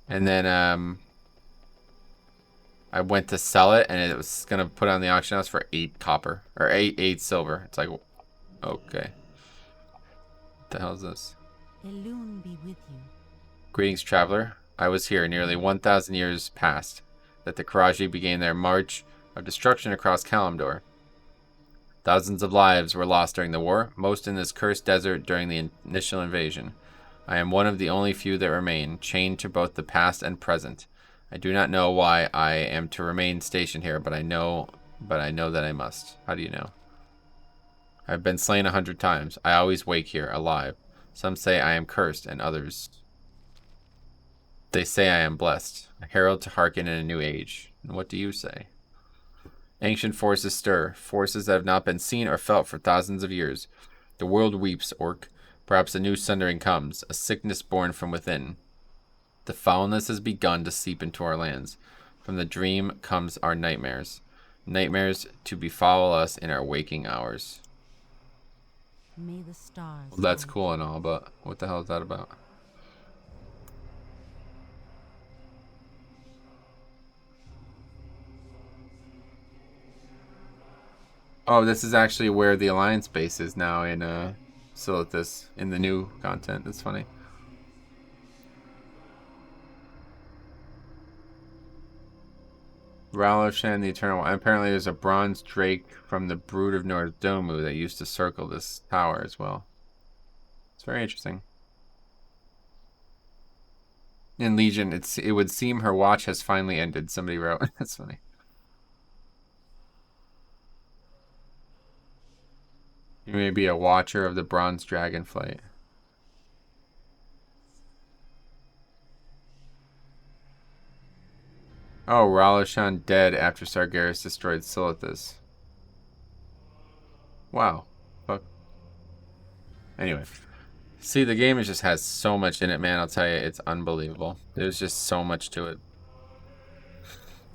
And then I went to sell it and it was gonna put on the auction house for 8 copper or 8 silver. It's like, okay, what the hell is this? The loon be with you. Greetings, traveler. I was here nearly 1,000 years past that the Karaji began their march of destruction across Kalimdor. Thousands of lives were lost during the war, most in this cursed desert during the initial invasion. I am one of the only few that remain, chained to both the past and present. I do not know why I am to remain stationed here, but I know that I must. How do you know? I've been slain 100 times. I always wake here, alive. Some say I am cursed, and others, they say I am blessed. A herald to hearken in a new age. And what do you say? Ancient forces stir, forces that have not been seen or felt for thousands of years. The world weeps, Orc. Perhaps a new sundering comes, a sickness born from within. The foulness has begun to seep into our lands. From the dream comes our nightmares. Nightmares to befoul us in our waking hours. May the stars. Well, that's guide cool and all, but what the hell is that about? Oh, this is actually where the Alliance base is now in Silithus, in the new content. That's funny. Raloshan the Eternal. Apparently there's a bronze drake from the Brood of North Domu that used to circle this tower as well. It's very interesting. In Legion, it would seem her watch has finally ended, somebody wrote. That's funny. You may be a watcher of the bronze dragon flight. Oh, Raloshan dead after Sargeras destroyed Silithus. Wow. Fuck. Anyway. See, the game just has so much in it, man. I'll tell you, it's unbelievable. There's just so much to it.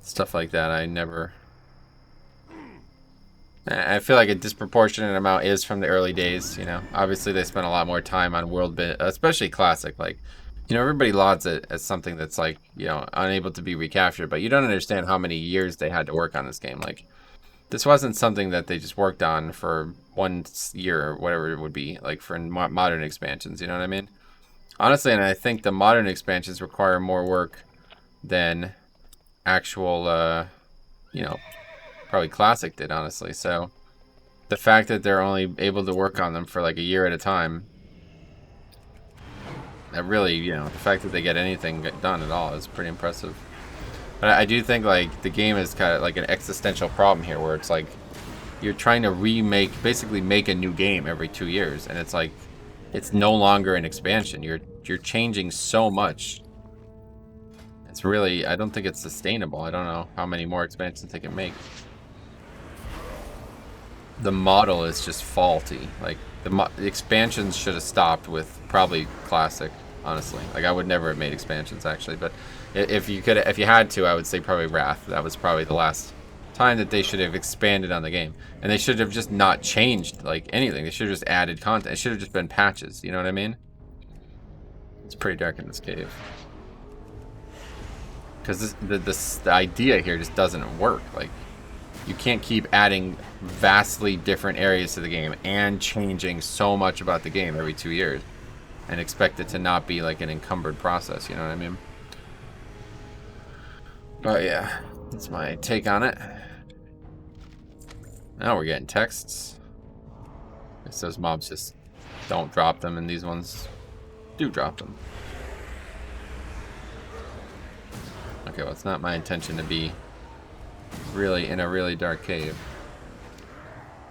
Stuff like that, I feel like a disproportionate amount is from the early days, you know. Obviously, they spent a lot more time on world bit, especially classic. Like, you know, everybody lauds it as something that's like, you know, unable to be recaptured, but you don't understand how many years they had to work on this game. Like, this wasn't something that they just worked on for 1 year or whatever it would be, like for modern expansions, you know what I mean? Honestly, and I think the modern expansions require more work than actual, you know, probably classic did, honestly. So the fact that they're only able to work on them for like a year at a time, that really, you know, the fact that they get anything done at all is pretty impressive. But I do think like the game is kind of like an existential problem here, where it's like you're trying to basically make a new game every 2 years, and it's like it's no longer an expansion. You're changing so much. It's really, I don't think it's sustainable. I don't know how many more expansions they can make. The model is just faulty. Like the expansions should have stopped with probably classic, honestly. Like I would never have made expansions actually, but if you had to, I would say probably Wrath. That was probably the last time that they should have expanded on the game, and they should have just not changed like anything. They should have just added content. It should have just been patches. You know what I mean? It's pretty dark in this cave because the idea here just doesn't work. Like, you can't keep adding vastly different areas to the game and changing so much about the game every 2 years and expect it to not be like an encumbered process, you know what I mean? But yeah, that's my take on it. Now we're getting texts. I guess those mobs just don't drop them, and these ones do drop them. Okay, well, it's not my intention to be really in a really dark cave.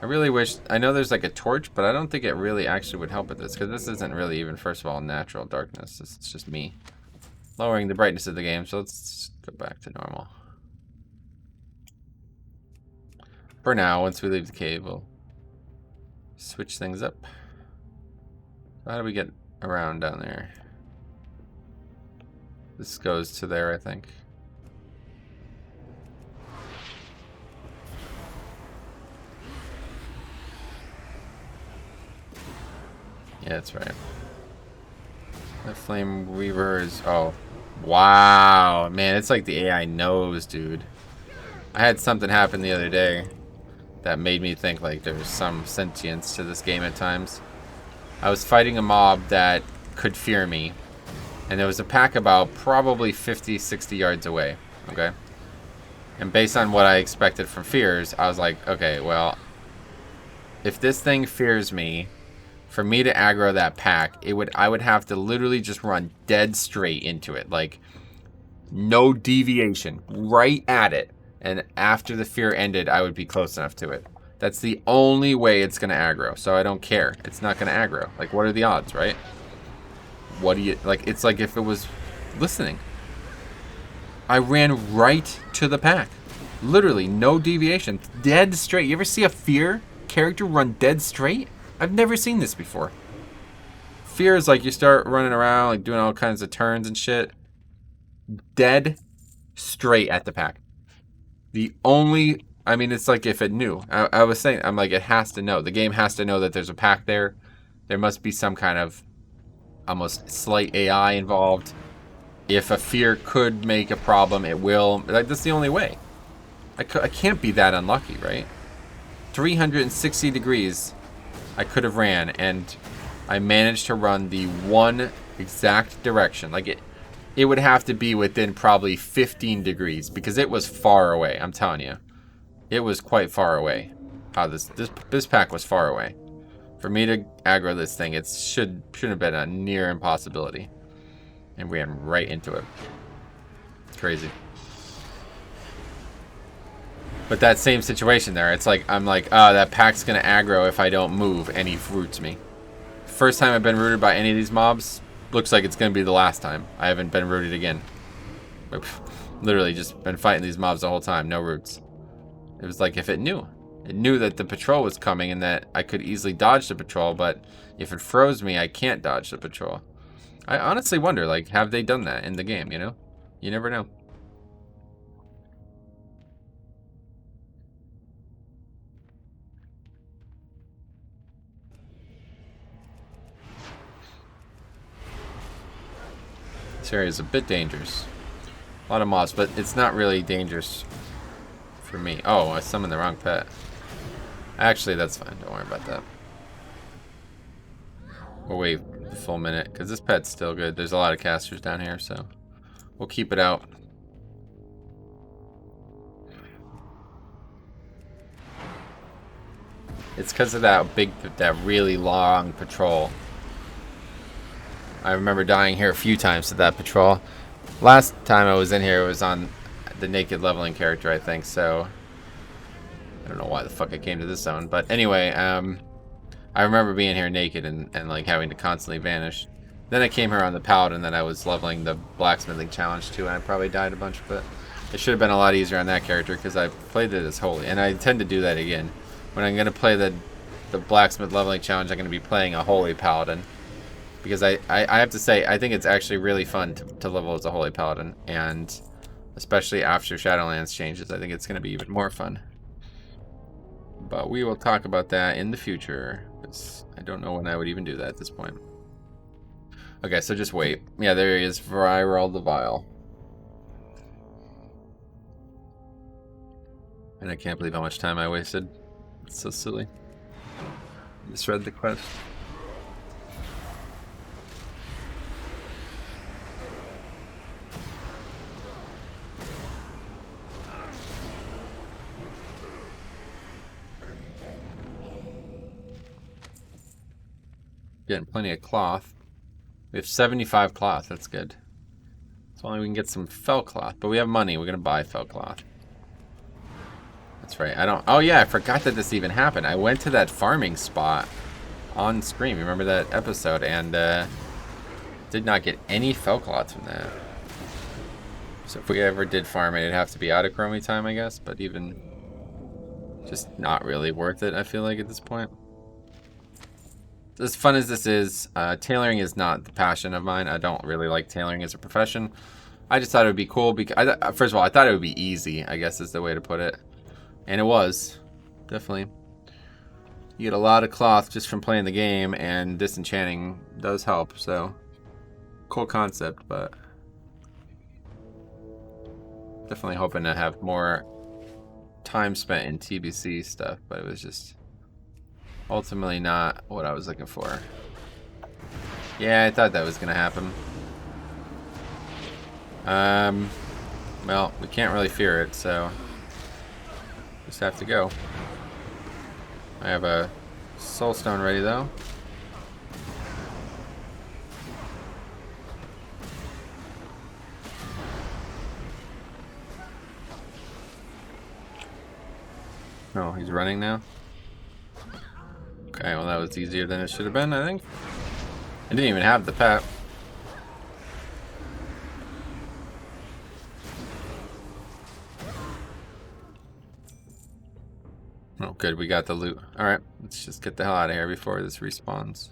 I really wish, I know there's like a torch, but I don't think it really actually would help with this, because this isn't really even, first of all, natural darkness. It's just me lowering the brightness of the game, so let's go back to normal. For now, once we leave the cave, we'll switch things up. So how do we get around down there? This goes to there, I think. Yeah, that's right. The Flame Weaver is... Oh. Wow. Man, it's like the AI knows, dude. I had something happen the other day that made me think like there was some sentience to this game at times. I was fighting a mob that could fear me, and there was a pack about probably 50, 60 yards away, okay? And based on what I expected from fears, I was like, okay, well, if this thing fears me, for me to aggro that pack, I would have to literally just run dead straight into it, like no deviation, right at it. And after the fear ended, I would be close enough to it. That's the only way it's going to aggro, so I don't care. It's not going to aggro. Like, what are the odds, right? What do you... Like, it's like if it was listening. I ran right to the pack. Literally no deviation. Dead straight. You ever see a Fear character run dead straight? I've never seen this before. Fear is like you start running around, like doing all kinds of turns and shit. Dead straight at the pack. The only, I mean, it's like if it knew. I was saying, I'm like, it has to know. The game has to know that there's a pack there. There must be some kind of almost slight AI involved. If a Fear could make a problem, it will. Like, that's the only way. I can't be that unlucky, right? 360 degrees I could have ran, and I managed to run the one exact direction. Like, it would have to be within probably 15 degrees, because it was far away, I'm telling you. It was quite far away. How this pack was far away. For me to aggro this thing, it shouldn't have been a near impossibility. And we ran right into it. It's crazy. But that same situation there, it's like, I'm like, oh, that pack's gonna aggro if I don't move, and he roots me. First time I've been rooted by any of these mobs, looks like it's gonna be the last time. I haven't been rooted again. Literally just been fighting these mobs the whole time, no roots. It was like if it knew. It knew that the patrol was coming and that I could easily dodge the patrol, but if it froze me, I can't dodge the patrol. I honestly wonder, like, have they done that in the game, you know? You never know. This area is a bit dangerous. A lot of mobs, but it's not really dangerous for me. Oh, I summoned the wrong pet. Actually, that's fine. Don't worry about that. We'll wait a full minute, because this pet's still good. There's a lot of casters down here, so we'll keep it out. It's because of that really long patrol. I remember dying here a few times to that patrol. Last time I was in here, it was on the Naked Leveling character, I think, so I don't know why the fuck I came to this zone. But anyway, I remember being here naked and like having to constantly vanish. Then I came here on the Paladin, and then I was leveling the Blacksmithing challenge too, and I probably died a bunch, but it should have been a lot easier on that character because I played it as holy, and I intend to do that again. When I'm going to play the Blacksmith Leveling challenge, I'm going to be playing a holy Paladin. Because I have to say, I think it's actually really fun to level as a Holy Paladin. And especially after Shadowlands changes, I think it's going to be even more fun. But we will talk about that in the future. Because I don't know when I would even do that at this point. Okay, so just wait. Yeah, there he is. Viral the Vile. And I can't believe how much time I wasted. It's so silly. Misread the quest. Getting plenty of cloth. We have 75 cloth. That's good. So only we can get some fell cloth. But we have money. We're gonna buy fell cloth. That's right. I don't. Oh yeah, I forgot that this even happened. I went to that farming spot on screen. Remember that episode? And did not get any fell cloth from that. So if we ever did farm it, it'd have to be out of Chromie time, I guess. But even just not really worth it. I feel like at this point. As fun as this is, tailoring is not the passion of mine. I don't really like tailoring as a profession. I just thought it would be cool because, first of all, I thought it would be easy, I guess is the way to put it. And it was. Definitely. You get a lot of cloth just from playing the game, and disenchanting does help, so. Cool concept, but. Definitely hoping to have more time spent in TBC stuff, but it was just. Ultimately not what I was looking for. Yeah, I thought that was gonna happen. Well, we can't really fear it, so just have to go. I have a soulstone ready though. Oh, he's running now? Okay, well that was easier than it should have been, I think. I didn't even have the pet. Oh, good. We got the loot. Alright, let's just get the hell out of here before this respawns.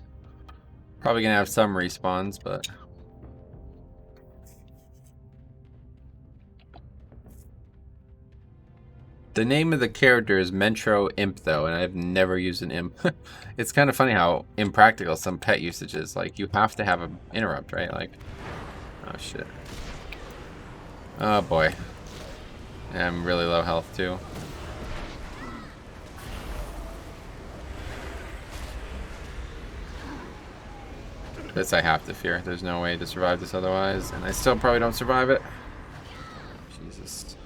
Probably gonna have some respawns, but... The name of the character is Mentro Imp, though, and I've never used an imp. It's kind of funny how impractical some pet usage is. Like, you have to have an interrupt, right? Like, oh shit. Oh boy. Yeah, I'm really low health, too. This I have to fear. There's no way to survive this otherwise, and I still probably don't survive it. Jesus.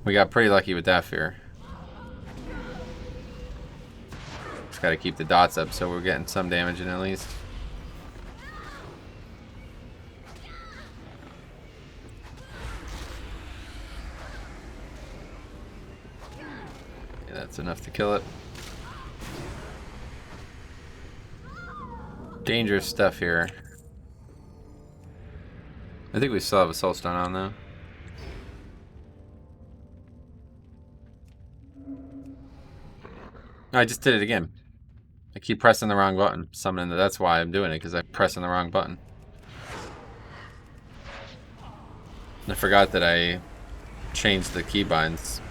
We got pretty lucky with that fear. Just gotta keep the dots up so we're getting some damage in at least. Yeah, that's enough to kill it. Dangerous stuff here. I think we still have a soul stone on though. I just did it again. I keep pressing the wrong button. Summoning. That's why I'm doing it, because I'm pressing the wrong button. I forgot that I changed the keybinds.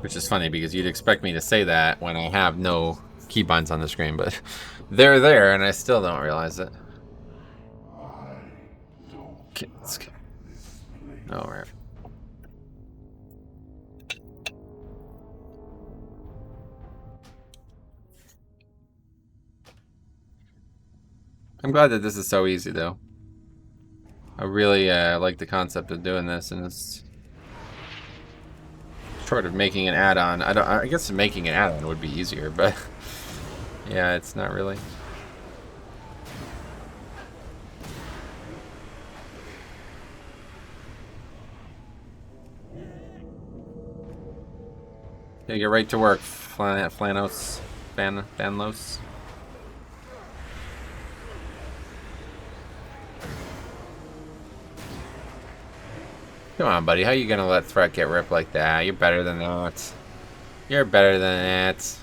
Which is funny, because you'd expect me to say that when I have no keybinds on the screen, but they're there, and I still don't realize it. Oh, right. I'm glad that this is so easy, though. I really like the concept of doing this, and it's short of making an add-on. I guess making an add-on would be easier, but yeah, it's not really. Yeah, get right to work, Flanlos. Come on, buddy. How you gonna let Threat get ripped like that? You're better than that. You're better than that.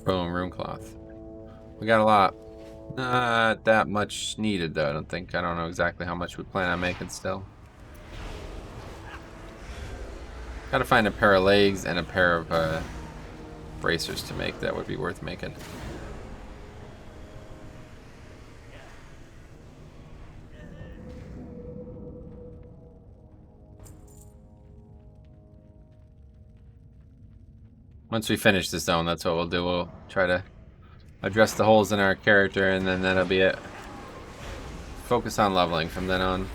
Boom, room cloth. We got a lot. Not that much needed, though, I don't think. I don't know exactly how much we plan on making still. Gotta find a pair of legs and a pair of bracers to make. That would be worth making. Once we finish this zone, that's what we'll do. We'll try to address the holes in our character, and then that'll be it. Focus on leveling from then on.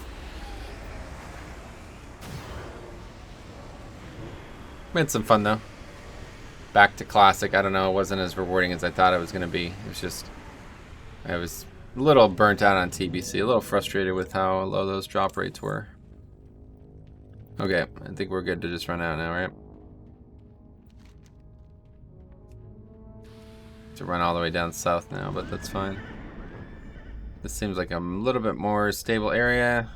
We had some fun though. Back to classic. I don't know, it wasn't as rewarding as I thought it was going to be. It was just, I was a little burnt out on TBC, a little frustrated with how low those drop rates were. Okay, I think we're good to just run out now, right? To run all the way down south now, but that's fine. This seems like a little bit more stable area.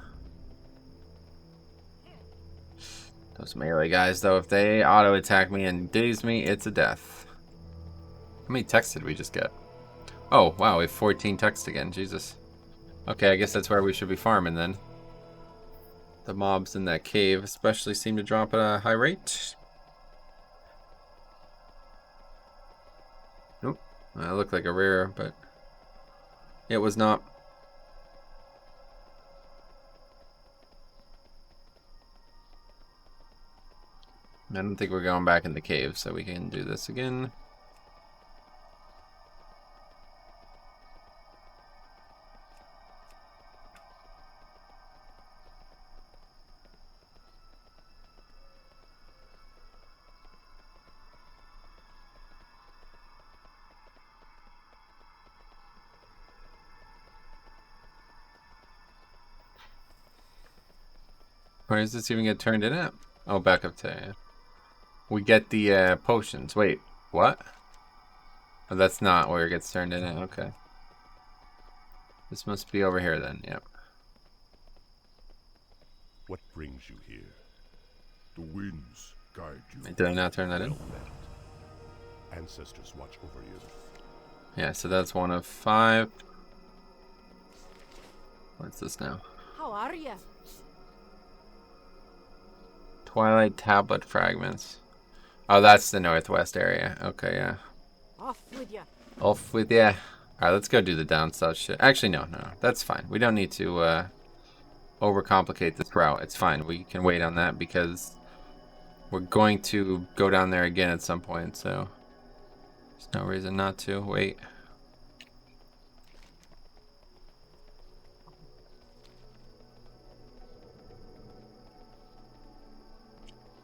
Those melee guys, though, if they auto attack me and daze me, it's a death. How many texts did we just get? Oh, wow, we have 14 texts again. Jesus. Okay, I guess that's where we should be farming then. The mobs in that cave especially seem to drop at a high rate. Nope. That looked like a rare, but it was not. I don't think we're going back in the cave, so we can do this again. Where does this even get turned in at? Oh, back up to... We get the potions. Wait, what? Oh, that's not where it gets turned in. Okay. This must be over here then. Yep. What brings you here? The winds guide you. Did I not turn that in? Well met. Ancestors watch over you. Yeah, so that's 1 of 5. What's this now? How are you? Twilight tablet fragments. Oh, that's the northwest area. Okay, yeah. Off with you. Off with ya. Alright, let's go do the down south shit. Actually, no. That's fine. We don't need to overcomplicate this route. It's fine. We can wait on that because we're going to go down there again at some point, so there's no reason not to. Wait.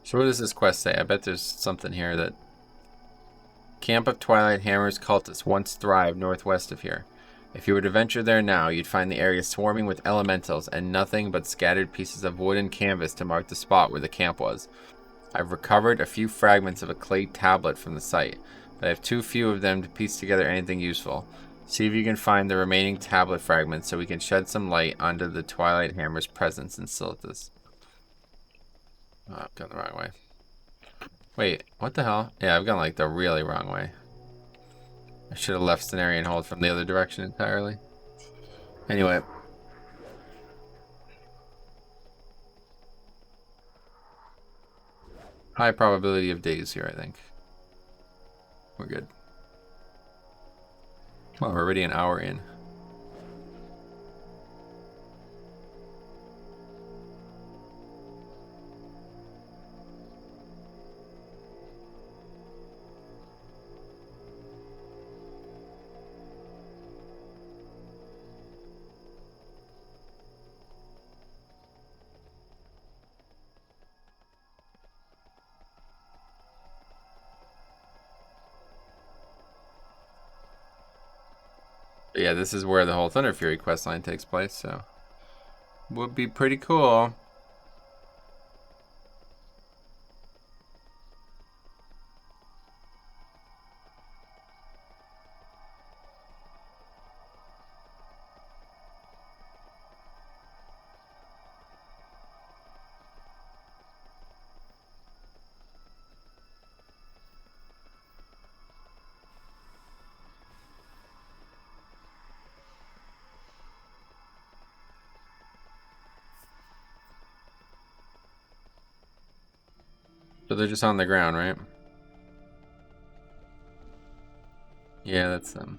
So what does this quest say? I bet there's something here that... Camp of Twilight Hammer's cultists once thrived northwest of here. If you were to venture there now, you'd find the area swarming with elementals and nothing but scattered pieces of wood and canvas to mark the spot where the camp was. I've recovered a few fragments of a clay tablet from the site, but I have too few of them to piece together anything useful. See if you can find the remaining tablet fragments so we can shed some light onto the Twilight Hammer's presence in Silitus. Oh, I've gone the wrong way. Wait, what the hell? Yeah, I've gone like the really wrong way. I should have left Cenarian Hold from the other direction entirely. Anyway. High probability of days here, I think. We're good. Well, we're already an hour in. But yeah, this is where the whole Thunder Fury questline takes place, so would be pretty cool. So they're just on the ground, right? Yeah, that's them.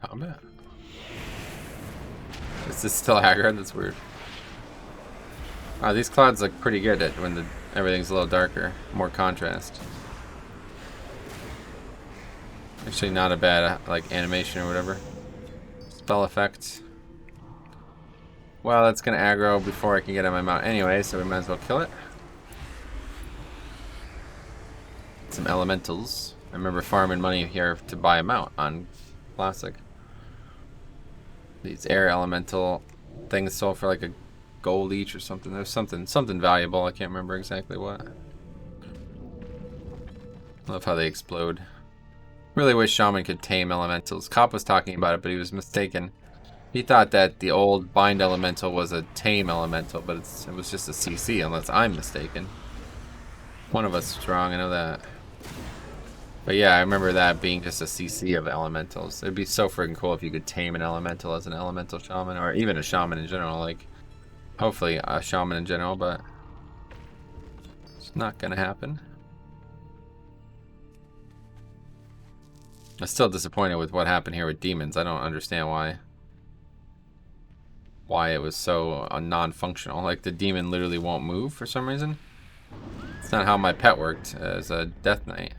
Combat. Is this still aggro? That's weird. Wow, these clouds look pretty good at when everything's a little darker. More contrast. Actually not a bad like animation or whatever. Spell effect. Well, that's gonna aggro before I can get on my mount anyway, so we might as well kill it. Some elementals. I remember farming money here to buy a mount on Classic. These air elemental things sold for like a gold each or something. There's something valuable. I can't remember exactly what. Love how they explode. Really wish Shaman could tame elementals. Cop was talking about it, but he was mistaken. He thought that the old bind elemental was a tame elemental, but it was just a CC, unless I'm mistaken. One of us was wrong, I know that. But yeah, I remember that being just a CC of elementals. It'd be so freaking cool if you could tame an elemental as an elemental shaman, or even a shaman in general. Like, hopefully a shaman in general, but it's not gonna happen. I'm still disappointed with what happened here with demons. I don't understand why it was so non-functional. Like, the demon literally won't move for some reason. It's not how my pet worked as a Death Knight.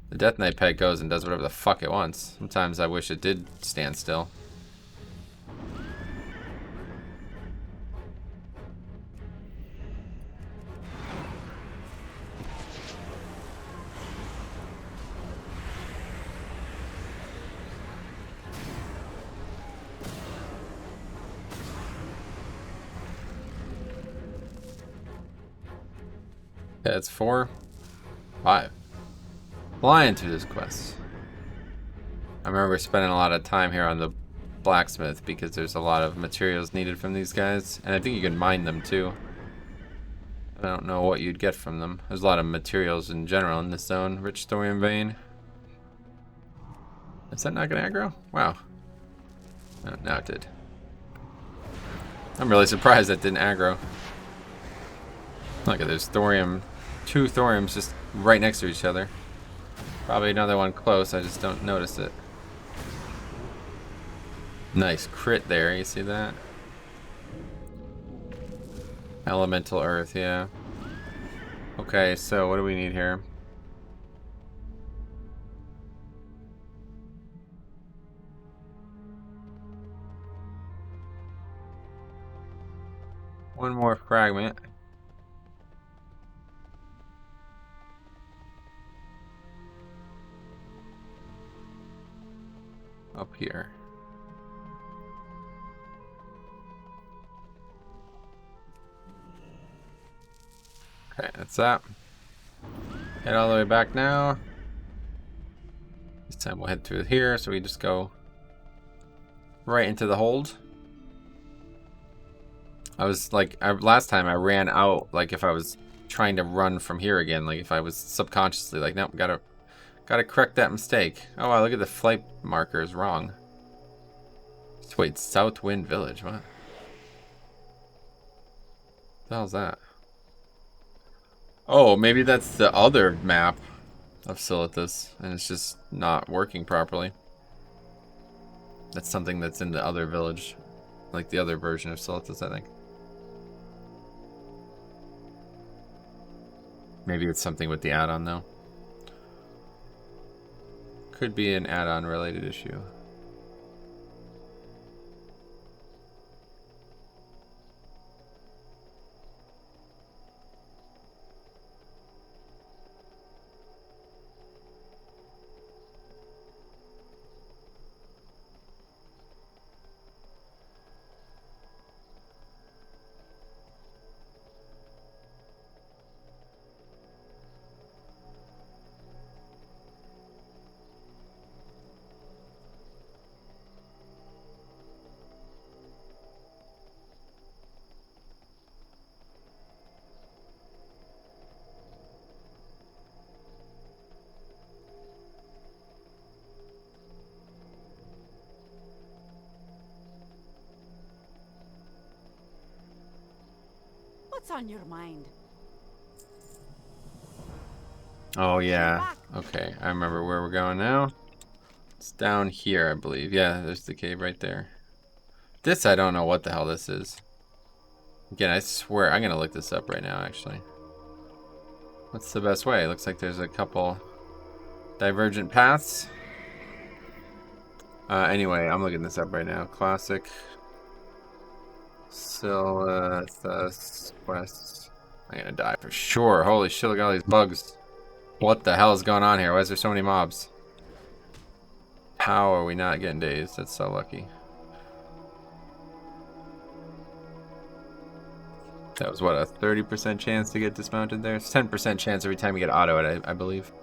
The Death Knight pet goes and does whatever the fuck it wants. Sometimes I wish it did stand still. Yeah, it's 4. 5. Flying through this quest. I remember spending a lot of time here on the blacksmith because there's a lot of materials needed from these guys. And I think you can mine them too. I don't know what you'd get from them. There's a lot of materials in general in this zone. Rich thorium vein. Is that not going to aggro? Wow. Oh, now it did. I'm really surprised that didn't aggro. Look at this thorium. 2 thoriums just right next to each other. Probably another one close, I just don't notice it. Nice crit there, you see that? Elemental earth, yeah. Okay, so what do we need here? One more fragment. Up here. Okay, that's that. Head all the way back now. This time we'll head through here, so we just go right into the hold. I was like, last time I ran out, like if I was trying to run from here again, like if I was subconsciously like, nope, gotta correct that mistake. Oh wow, look at the flight marker is wrong. Wait, Southwind Village, what? The hell's that? Oh, maybe that's the other map of Silithus, and it's just not working properly. That's something that's in the other village, like the other version of Silithus, I think. Maybe it's something with the add-on, though. Could be an add-on related issue. What's on your mind? Oh yeah, okay, I remember where we're going now. It's down here, I believe. Yeah, there's the cave right there. This, I don't know what the hell this is. Again, I swear, I'm gonna look this up right now, actually. What's the best way? It looks like there's a couple divergent paths. Anyway, I'm looking this up right now. Classic Silithus quests. I'm gonna die for sure. Holy shit, look at all these bugs. What the hell is going on here? Why is there so many mobs? How are we not getting dazed? That's so lucky. That was what, a 30% chance to get dismounted there? It's 10% chance every time you get auto it, I believe.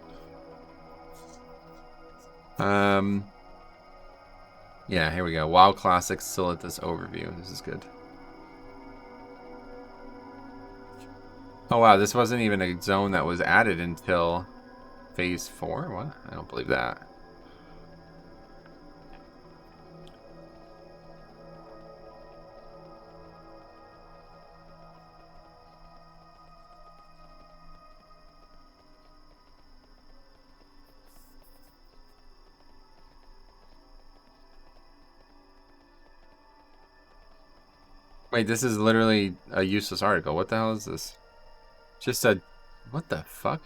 Yeah, here we go. WoW Classic Silithus overview. This is good. Oh wow, this wasn't even a zone that was added until phase 4? What? I don't believe that. Wait, this is literally a useless article. What the hell is this? Just a... What the fuck?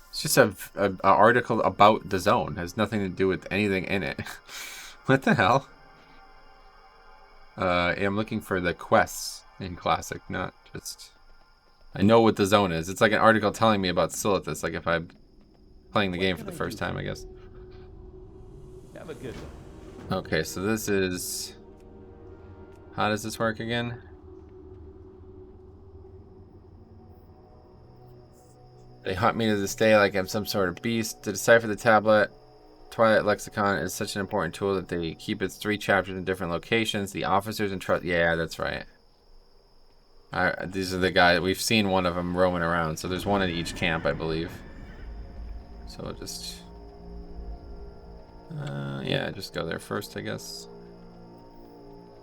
It's just a article about the zone. It has nothing to do with anything in it. What the hell? I'm looking for the quests in Classic, not just... I know what the zone is. It's like an article telling me about Silithus, like if I'm playing the game for the first time, I guess. Have a good one. Okay, so this is... How does this work again? They hunt me to this day like I'm some sort of beast. To decipher the tablet, Twilight Lexicon is such an important tool that they keep its 3 chapters in different locations. The officers in trust. Yeah, that's right. These are the guys. We've seen one of them roaming around. So there's one in each camp, I believe. So we'll just... yeah, just go there first, I guess.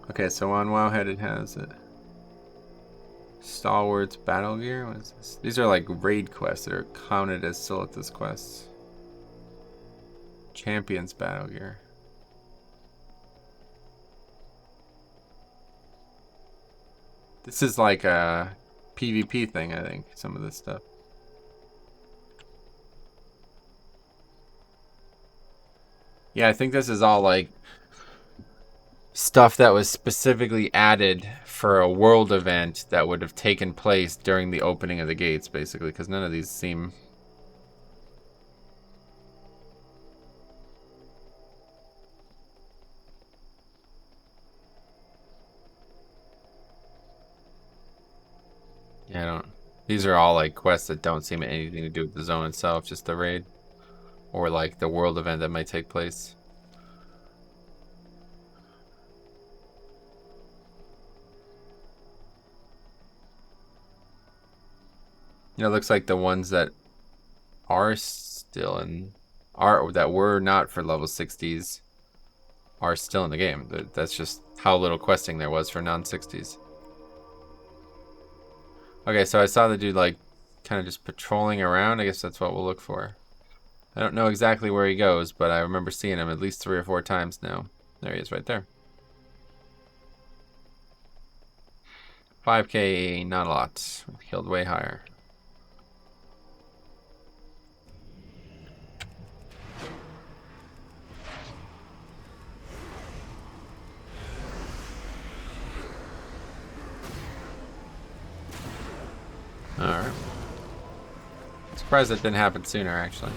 Okay, so on Wowhead it has it. Stalwarts Battle Gear? What is this? These are like raid quests that are counted as Silithus quests. Champions Battle Gear. This is like a PvP thing, I think, some of this stuff. Yeah, I think this is all like stuff that was specifically added for a world event that would have taken place during the opening of the gates, basically, because none of these seem... Yeah, I don't... These are all like quests that don't seem anything to do with the zone itself, just the raid. Or like the world event that might take place. You know, it looks like the ones that are still in... that were not for level 60s are still in the game. That's just how little questing there was for non-60s. Okay, so I saw the dude like kind of just patrolling around. I guess that's what we'll look for. I don't know exactly where he goes, but I remember seeing him at least 3 or 4 times now. There he is right there. 5k, not a lot. We've killed way higher. Alright. Surprised that didn't happen sooner, actually.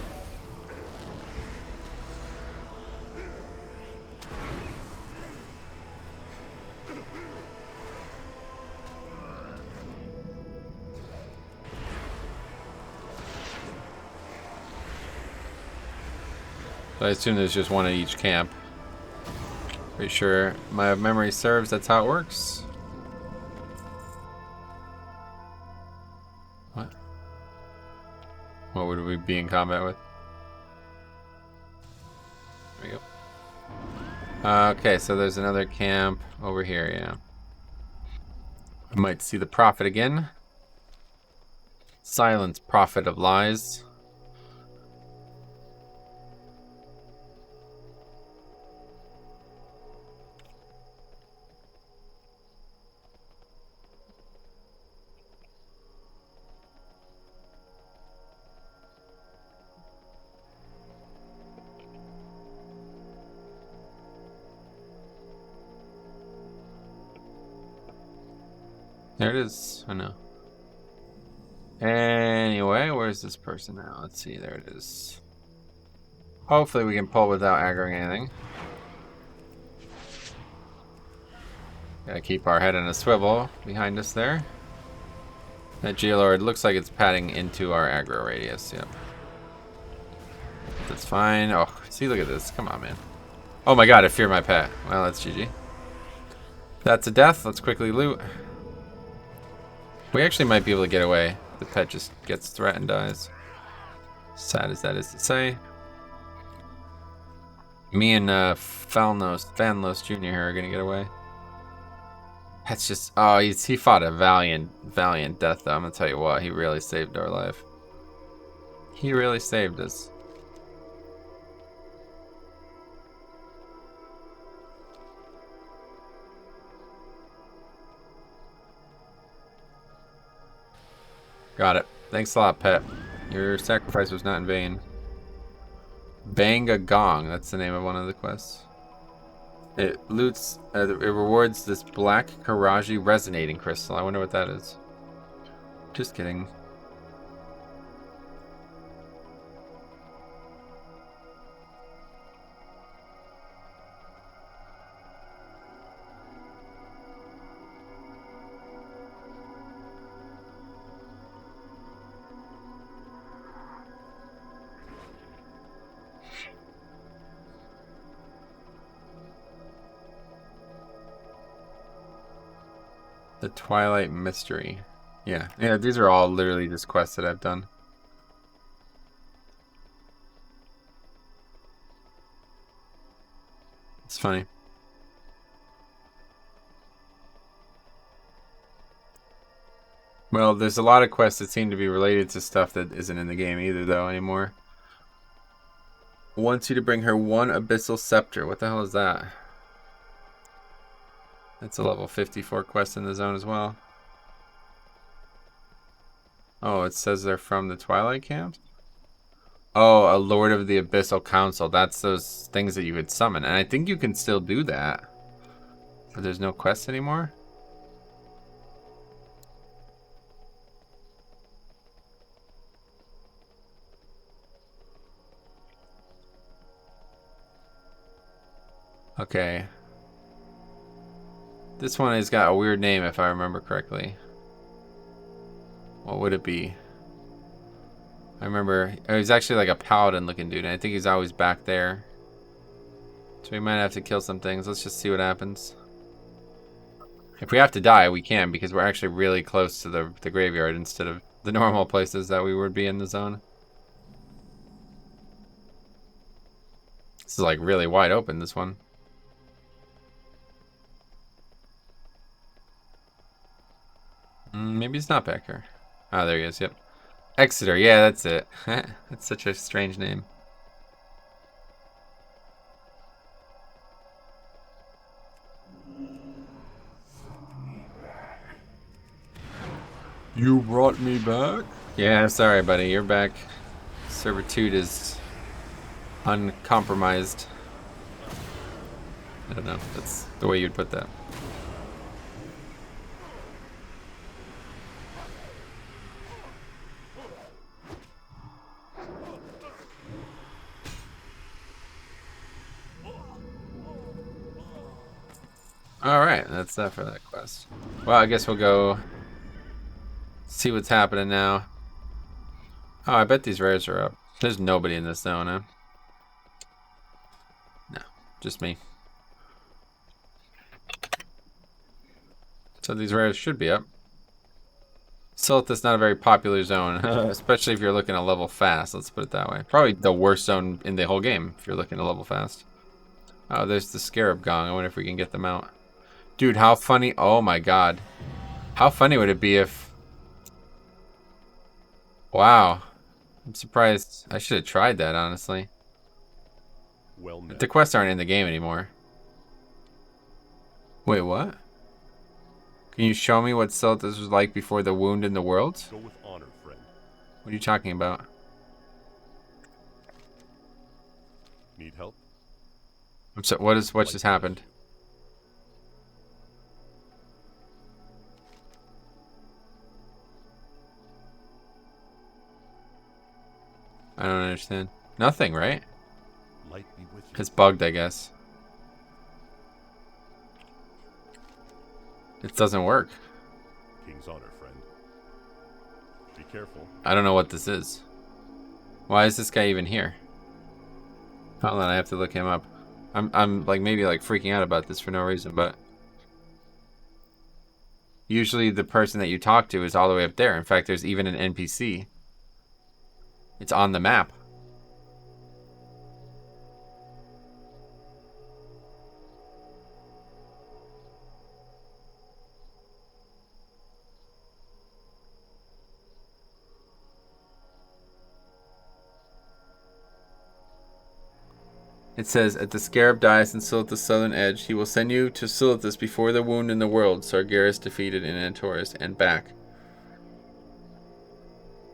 So I assume there's just one at each camp. Pretty sure my memory serves, that's how it works. What? What would we be in combat with? There we go. Okay, so there's another camp over here, yeah. I might see the prophet again. Silence, prophet of lies. There it is. I know. Anyway, where's this person now? Let's see. There it is. Hopefully we can pull without aggroing anything. Gotta keep our head in a swivel behind us there. That Geolord looks like it's padding into our aggro radius. Yep. That's fine. Oh, see, look at this. Come on, man. Oh my god, I fear my pet. Well, that's GG. That's a death. Let's quickly loot. We actually might be able to get away. The pet just gets threatened, dies. Sad as that is to say. Me and Fanlos Jr. here are gonna get away. That's just... Oh, he fought a valiant death, though. I'm gonna tell you what. He really saved our life. He really saved us. Got it. Thanks a lot, pet. Your sacrifice was not in vain. Bang a Gong. That's the name of one of the quests. It loots... it rewards this black Karaji resonating crystal. I wonder what that is. Just kidding. The Twilight Mystery. Yeah, these are all literally just quests that I've done. It's funny. Well, there's a lot of quests that seem to be related to stuff that isn't in the game either, though, anymore. Wants you to bring her one abyssal scepter. What the hell is that? That's a level 54 quest in the zone as well. Oh, it says they're from the Twilight camps? Oh, a Lord of the Abyssal Council. That's those things that you could summon. And I think you can still do that. But there's no quest anymore? Okay. This one has got a weird name if I remember correctly. What would it be? I remember he's actually like a paladin looking dude, and I think he's always back there. So we might have to kill some things. Let's just see what happens. If we have to die, we can, because we're actually really close to the graveyard instead of the normal places that we would be in the zone. This is like really wide open, this one. Maybe it's not back here. Oh, there he is, yep. Exeter, yeah, that's it. That's such a strange name. You brought me back? Yeah, sorry, buddy, you're back. Servitude is uncompromised. I don't know, that's the way you'd put that. Alright, that's that for that quest. Well, I guess we'll go see what's happening now. Oh, I bet these rares are up. There's nobody in this zone, huh? No, just me. So these rares should be up. Silith is not a very popular zone, especially if you're looking to level fast, let's put it that way. Probably the worst zone in the whole game if you're looking to level fast. Oh, there's the Scarab Gong. I wonder if we can get them out. Dude, how funny. Oh my god. How funny would it be if... Wow. I'm surprised. I should have tried that, honestly. Well met. The quests aren't in the game anymore. Wait, what? Can you show me what Silith was like before the wound in the world? Go with honor, friend. What are you talking about? Need help? I'm so, what just happened? I don't understand. Nothing, right? Light be with you. It's bugged, I guess. It doesn't work. King's honor, friend. Be careful. I don't know what this is. Why is this guy even here? Hold on, I have to look him up. I'm like maybe like freaking out about this for no reason, but usually the person that you talk to is all the way up there. In fact, there's even an NPC. It's on the map. It says, at the Scarab dies in Silith's southern edge, he will send you to Silithus before the wound in the world, Sargeras defeated in Antorus, and back.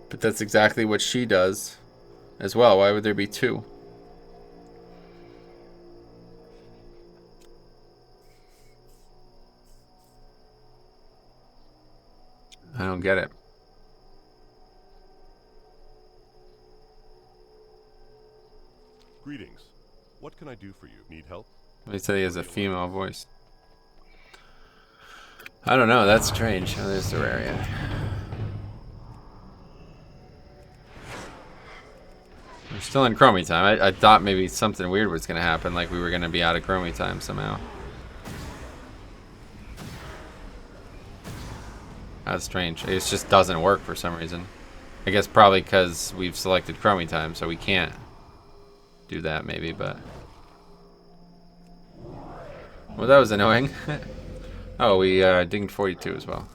But that's exactly what she does as well. Why would there be two? I don't get it. Greetings. What can I do for you? Need help? They said he has a female voice. I don't know, that's strange. Oh, there's the Terraria. We're still in Chromie time. I thought maybe something weird was going to happen, like we were going to be out of Chromie time somehow. That's strange. It just doesn't work for some reason. I guess probably because we've selected Chromie time, so we can't do that maybe, but... Well, that was annoying. Oh, we dinged 42 as well.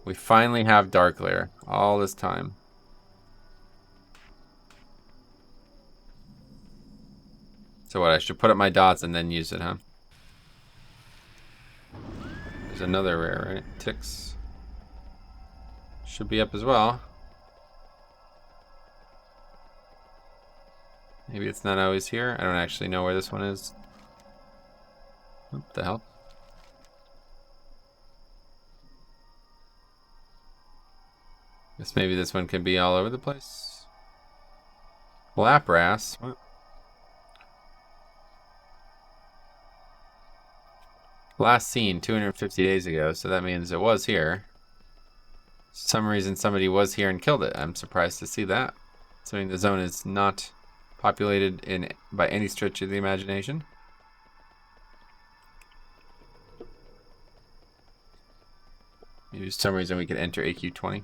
We finally have Dark Lair. All this time. So what, I should put up my dots and then use it, huh? There's another rare, right? Ticks. Should be up as well. Maybe it's not always here. I don't actually know where this one is. What the hell? Guess maybe this one can be all over the place. Lapras. What? Last seen 250 days ago, so that means it was here. For some reason somebody was here and killed it. I'm surprised to see that. Assuming the zone is not populated in by any stretch of the imagination. Maybe for some reason we could enter AQ20.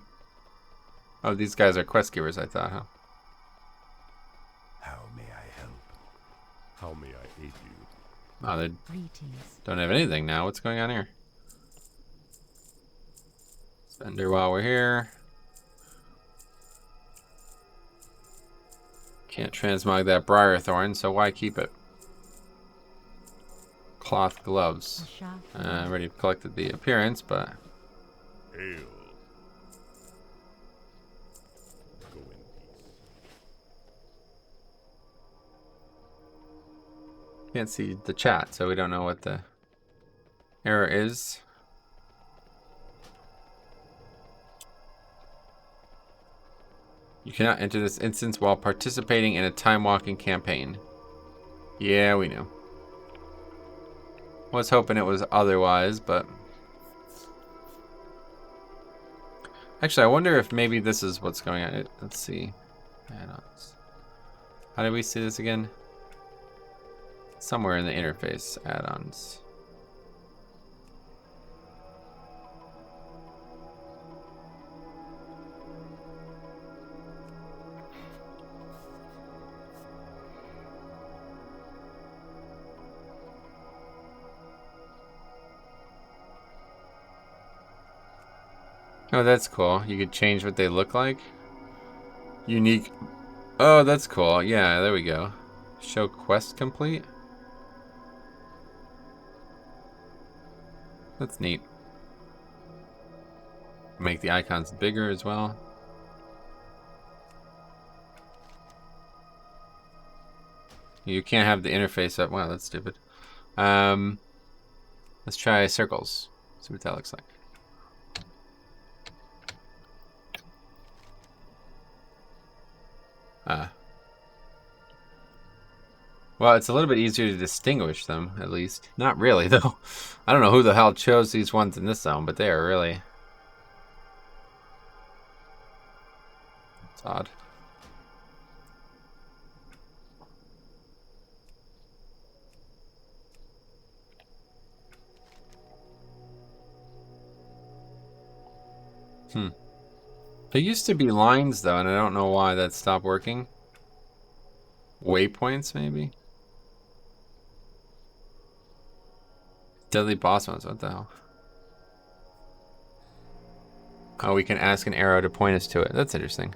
Oh, these guys are quest givers, I thought, huh? How may I help? How may I aid you? Oh, they Greetings. don't have anything now. What's going on here? Spender while we're here. Can't transmog that Briar Thorn, so why keep it? Cloth gloves. I already collected the appearance, but... Hail. Go in peace. Can't see the chat, so we don't know what the error is. You cannot enter this instance while participating in a time-walking campaign. Yeah, we knew. Was hoping it was otherwise, but... Actually, I wonder if maybe this is what's going on. Let's see. Add-ons. How did we see this again? Somewhere in the interface. Add-ons. Oh, that's cool. You could change what they look like. Unique. Oh, that's cool. Yeah, there we go. Show quest complete. That's neat. Make the icons bigger as well. You can't have the interface up. Wow, that's stupid. Let's try circles. See what that looks like. Well, it's a little bit easier to distinguish them, at least. Not really, though. I don't know who the hell chose these ones in this zone, but they are really... It's odd. There used to be lines, though, and I don't know why that stopped working. Waypoints, maybe? Deadly boss ones, what the hell? Oh, we can ask an arrow to point us to it. That's interesting.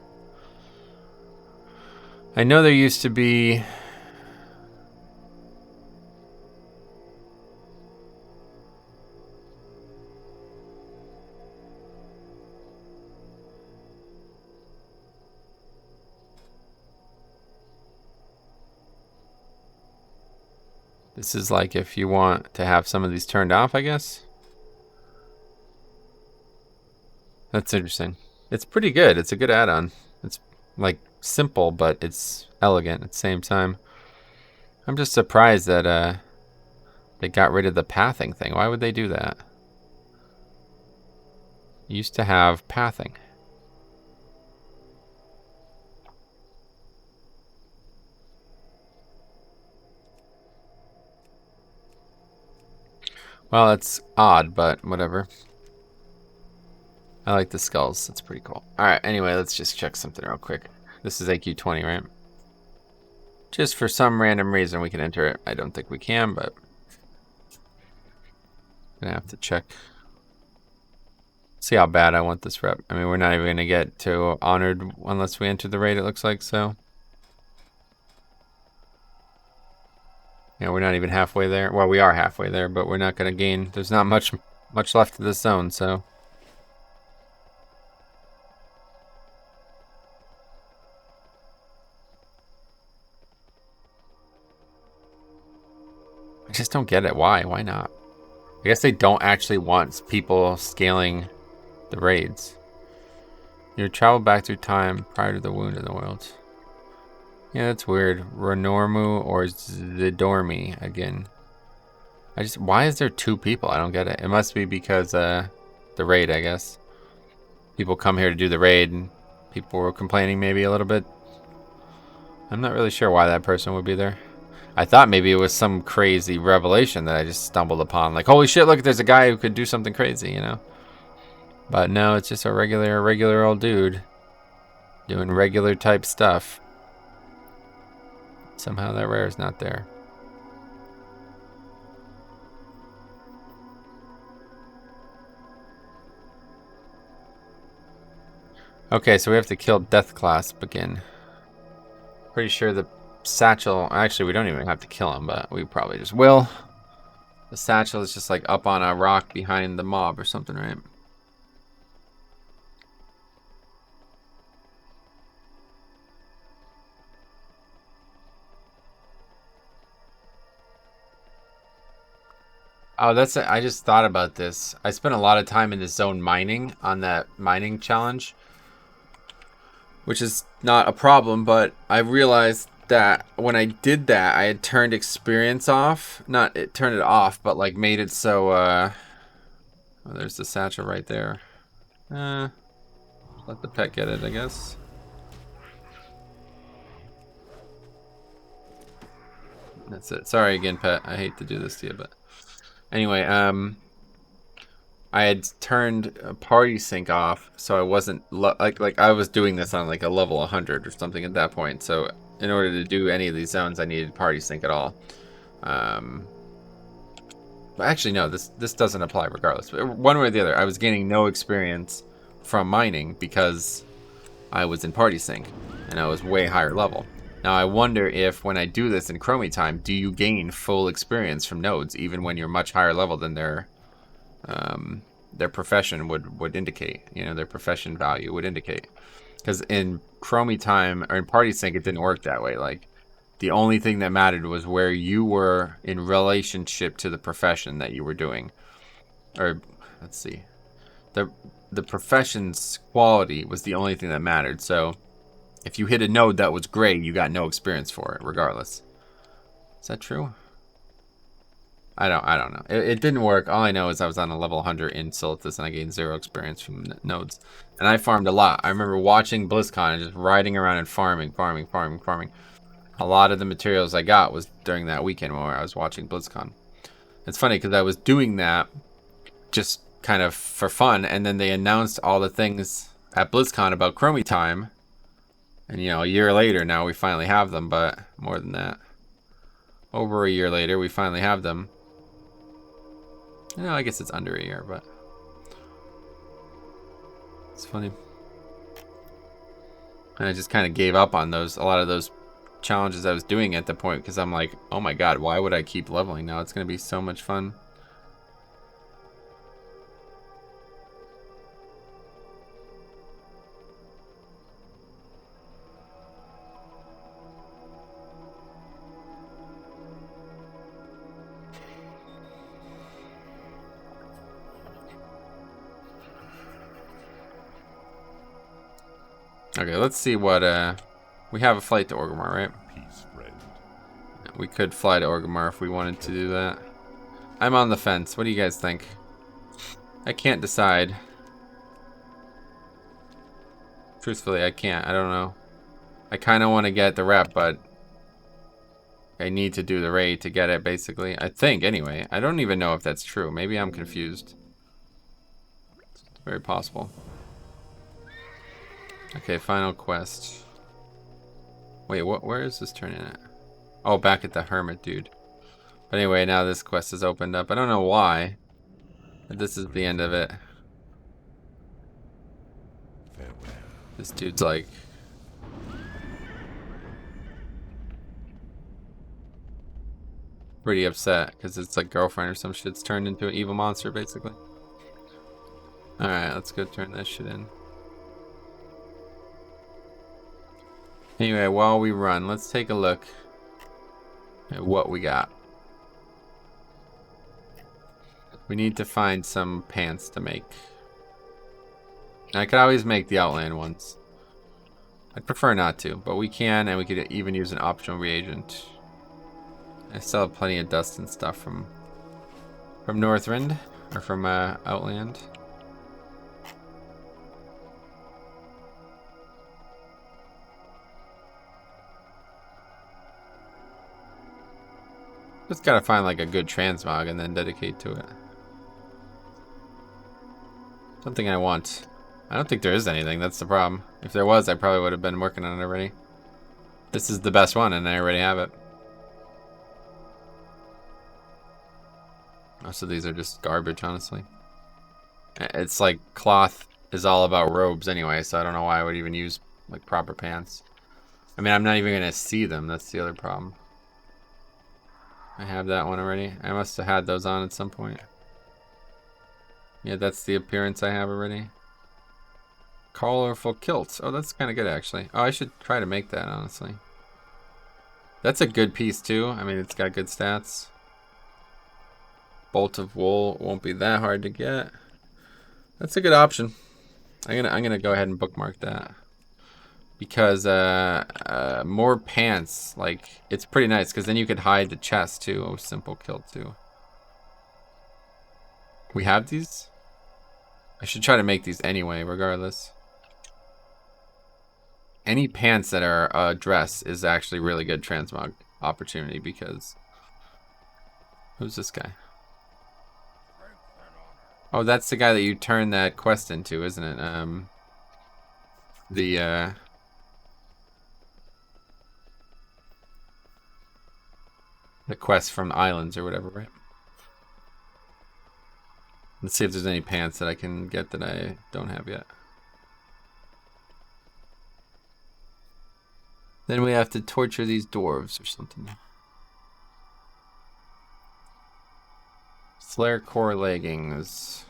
I know there used to be... This is like if you want to have some of these turned off, I guess. That's interesting. It's pretty good. It's a good add-on. It's like simple, but it's elegant at the same time. I'm just surprised that they got rid of the pathing thing. Why would they do that? Used to have pathing. Well, it's odd, but whatever. I like the skulls. That's pretty cool. Alright, anyway, let's just check something real quick. This is AQ 20, right? Just for some random reason we can enter it. I don't think we can, but gonna have to check. See how bad I want this rep. I mean, we're not even gonna get to honored unless we enter the raid, it looks like, so. Yeah, we're not even halfway there. Well, we are halfway there, but we're not gonna gain. There's not much left of this zone, so. I just don't get it. Why? Why not? I guess they don't actually want people scaling the raids. You travel back through time prior to the wound in the world. Yeah, that's weird. Renormu or Zidormi again. Why is there 2 people? I don't get it. It must be because the raid, I guess. People come here to do the raid and people were complaining maybe a little bit. I'm not really sure why that person would be there. I thought maybe it was some crazy revelation that I just stumbled upon. Like, holy shit, look, there's a guy who could do something crazy, you know? But no, it's just a regular old dude doing regular type stuff. Somehow that rare is not there. Okay, so we have to kill Deathclasp again. Pretty sure the satchel, actually we don't even have to kill him, but we probably just will. The satchel is just like up on a rock behind the mob or something, right? Oh, that's it. I just thought about this. I spent a lot of time in the zone mining on that mining challenge, which is not a problem, but I realized that when I did that, I had turned experience off. Not it turned it off, but like made it so oh, there's the satchel right there. Let the pet get it, I guess. That's it. Sorry again, pet. I hate to do this to you, but anyway, I had turned party sync off, so I wasn't like I was doing this on like a level 100 or something at that point. So in order to do any of these zones, I needed party sync at all. But actually, no, this doesn't apply regardless. One way or the other, I was gaining no experience from mining because I was in party sync and I was way higher level. Now I wonder if when I do this in Chromie time, do you gain full experience from nodes even when you're much higher level than their profession would indicate, you know, their profession value would indicate. Because in Chromie time or in party sync, it didn't work that way. Like the only thing that mattered was where you were in relationship to the profession that you were doing. Or let's see, the profession's quality was the only thing that mattered. So if you hit a node that was gray, you got no experience for it regardless. Is that true? I don't know. It didn't work. All I know is I was on a level 100 in Silithus and I gained 0 experience from nodes. And I farmed a lot. I remember watching BlizzCon and just riding around and farming. A lot of the materials I got was during that weekend where I was watching BlizzCon. It's funny because I was doing that just kind of for fun, and then they announced all the things at BlizzCon about Chromie time. And you know, a year later now we finally have them, but more than that. Over a year later we finally have them. You know, I guess it's under a year, but it's funny. And I just kind of gave up on those, a lot of those challenges I was doing at the point, because I'm like, oh my god, why would I keep leveling now? It's going to be so much fun. Okay, let's see what, we have a flight to Orgrimmar, right? Peace, friend. We could fly to Orgrimmar if we wanted to do that. I'm on the fence. What do you guys think? I can't decide. Truthfully, I can't. I don't know. I kind of want to get the rep, but I need to do the raid to get it, basically. I think, anyway. I don't even know if that's true. Maybe I'm confused. Very possible. Okay, final quest. Wait, what? Where is this turning at? Oh, back at the hermit dude. But anyway, now this quest is opened up. I don't know why, but this is the end of it. Farewell. This dude's like... pretty upset because it's like girlfriend or some shit's turned into an evil monster, basically. Alright, let's go turn that shit in. Anyway, while we run, let's take a look at what we got. We need to find some pants to make. I could always make the outland ones. I'd prefer not to, but we can, and we could even use an optional reagent. I still have plenty of dust and stuff from Northrend, or from Outland. Just gotta find like a good transmog and then dedicate to it. Something I want. I don't think there is anything, that's the problem. If there was, I probably would have been working on it already. This is the best one and I already have it. Most of these are just garbage, honestly. It's like cloth is all about robes anyway, so I don't know why I would even use like proper pants. I mean, I'm not even gonna see them, that's the other problem. I have that one already. I must have had those on at some point. Yeah, that's the appearance I have already. Colorful kilts. Oh, that's kind of good, actually. Oh, I should try to make that, honestly. That's a good piece, too. I mean, it's got good stats. Bolt of wool won't be that hard to get. That's a good option. I'm gonna go ahead and bookmark that. Because more pants, like, it's pretty nice, because then you could hide the chest, too. Oh, simple kilt, too. We have these? I should try to make these anyway, regardless. Any pants that are a dress is actually really good transmog opportunity, because... Who's this guy? Oh, that's the guy that you turn that quest into, isn't it? The quest from the islands or whatever, right? Let's see if there's any pants that I can get that I don't have yet. Then we have to torture these dwarves or something. Flare core leggings.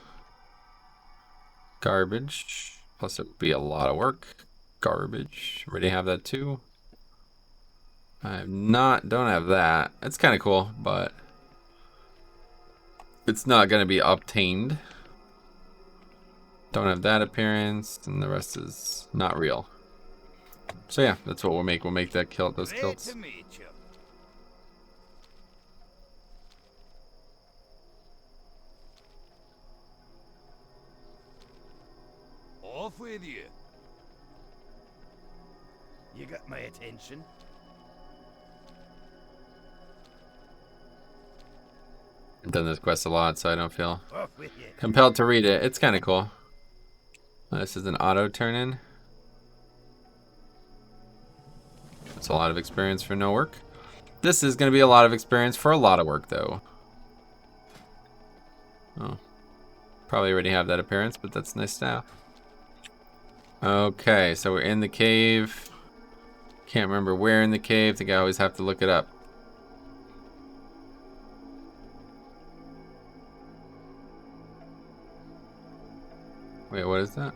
Garbage. Plus it would be a lot of work. Garbage. Already have that too. Don't have that. It's kind of cool, but it's not going to be obtained. Don't have that appearance, and the rest is not real. So yeah, that's what we'll make. We'll make that kilt, those kilts. Off with you. You got my attention. I've done this quest a lot, so I don't feel compelled to read it. It's kind of cool. This is an auto turn-in. It's a lot of experience for no work. This is going to be a lot of experience for a lot of work, though. Oh. Probably already have that appearance, but that's nice to have. Okay, so we're in the cave. Can't remember where in the cave. I think I always have to look it up. Wait, what is that?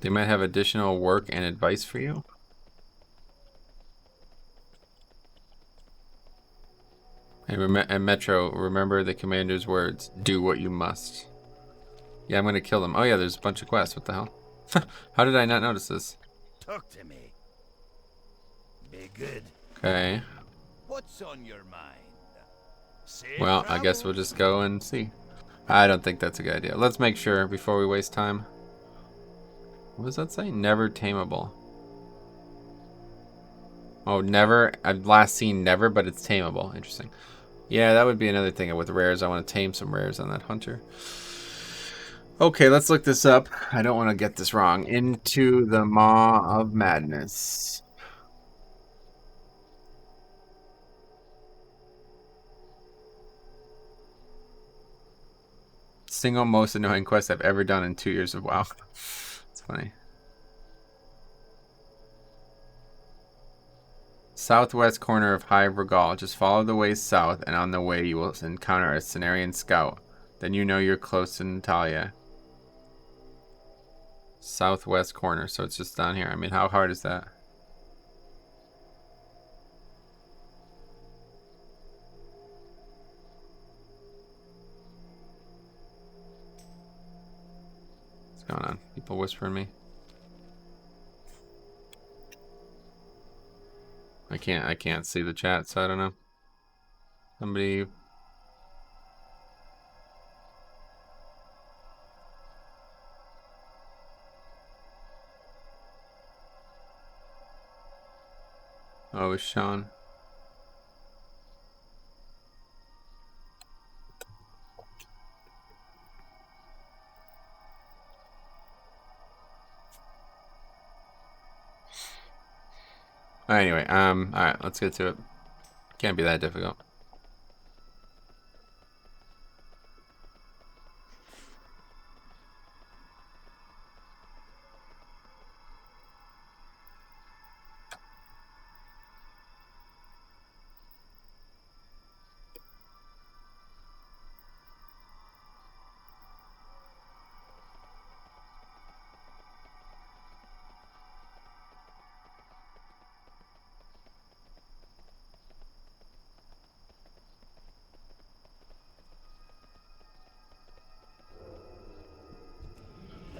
They might have additional work and advice for you. And Metro, remember the commander's words. Do what you must. Yeah, I'm gonna kill them. Oh yeah, there's a bunch of quests. What the hell? How did I not notice this? Talk to me. Be good. Okay. What's on your mind? Safe Well, I guess we'll just go and see. I don't think that's a good idea. Let's make sure before we waste time. What does that say? Never tameable. Oh, never. I've last seen never, but it's tameable. Interesting. Yeah, that would be another thing with rares. I want to tame some rares on that hunter. Okay, let's look this up. I don't want to get this wrong. Into the Maw of Madness. Single most annoying quest I've ever done in 2 years of WoW. It's funny. Southwest corner of High Regal. Just follow the way south, and on the way you will encounter a Cenarian scout. Then you know you're close to Natalia. Southwest corner, so it's just down here. I mean, how hard is that? What's going on? People whispering me. I can't see the chat, so I don't know. Somebody. Oh, it's Sean. Anyway, alright, let's get to it. Can't be that difficult.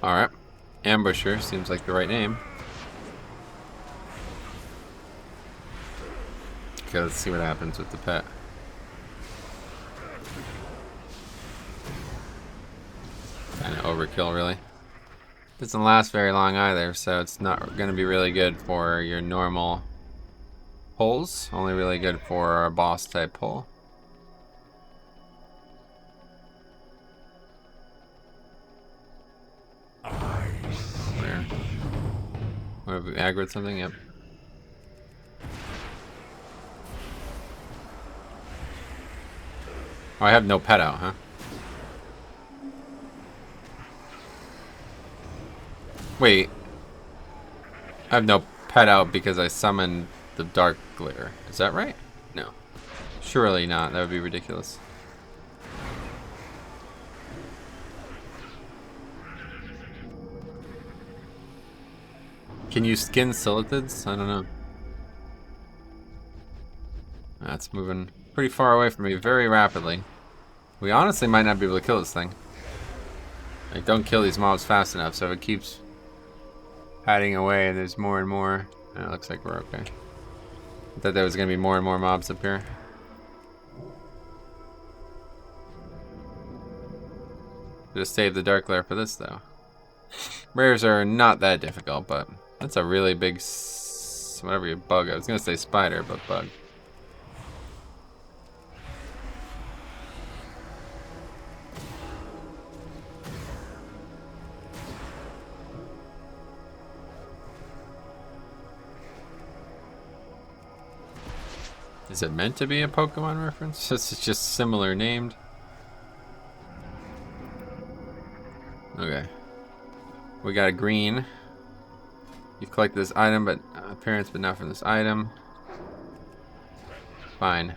Alright. Ambusher seems like the right name. Okay, let's see what happens with the pet. Kind of overkill, really. Doesn't last very long either, so it's not going to be really good for your normal pulls. Only really good for a boss type pull. Where? What, have we aggroed something? Yep. Oh, I have no pet out, huh? Wait. I have no pet out because I summoned the Dark Glitter. Is that right? No. Surely not. That would be ridiculous. Can you skin Silithids? I don't know. That's moving pretty far away from me very rapidly. We honestly might not be able to kill this thing. Like, don't kill these mobs fast enough, so if it keeps padding away and there's more and more. It looks like we're okay. I thought there was going to be more and more mobs up here. Just save the Dark Lair for this, though. Rares are not that difficult, but that's a really big, whatever your bug. I was going to say spider, but bug. Is it meant to be a Pokemon reference? It's just similar named. Okay. We got a green. You've collected this item, but appearance, but not from this item. Fine.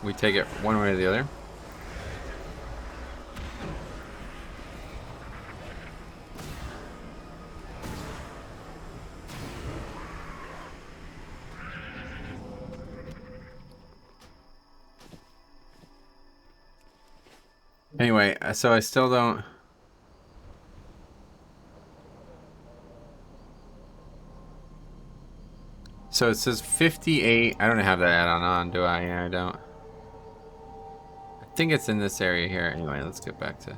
We take it one way or the other. Anyway, so I still don't... So it says 58. I don't have that add-on on, do I? Yeah, I don't. I think it's in this area here. Anyway, let's get back to...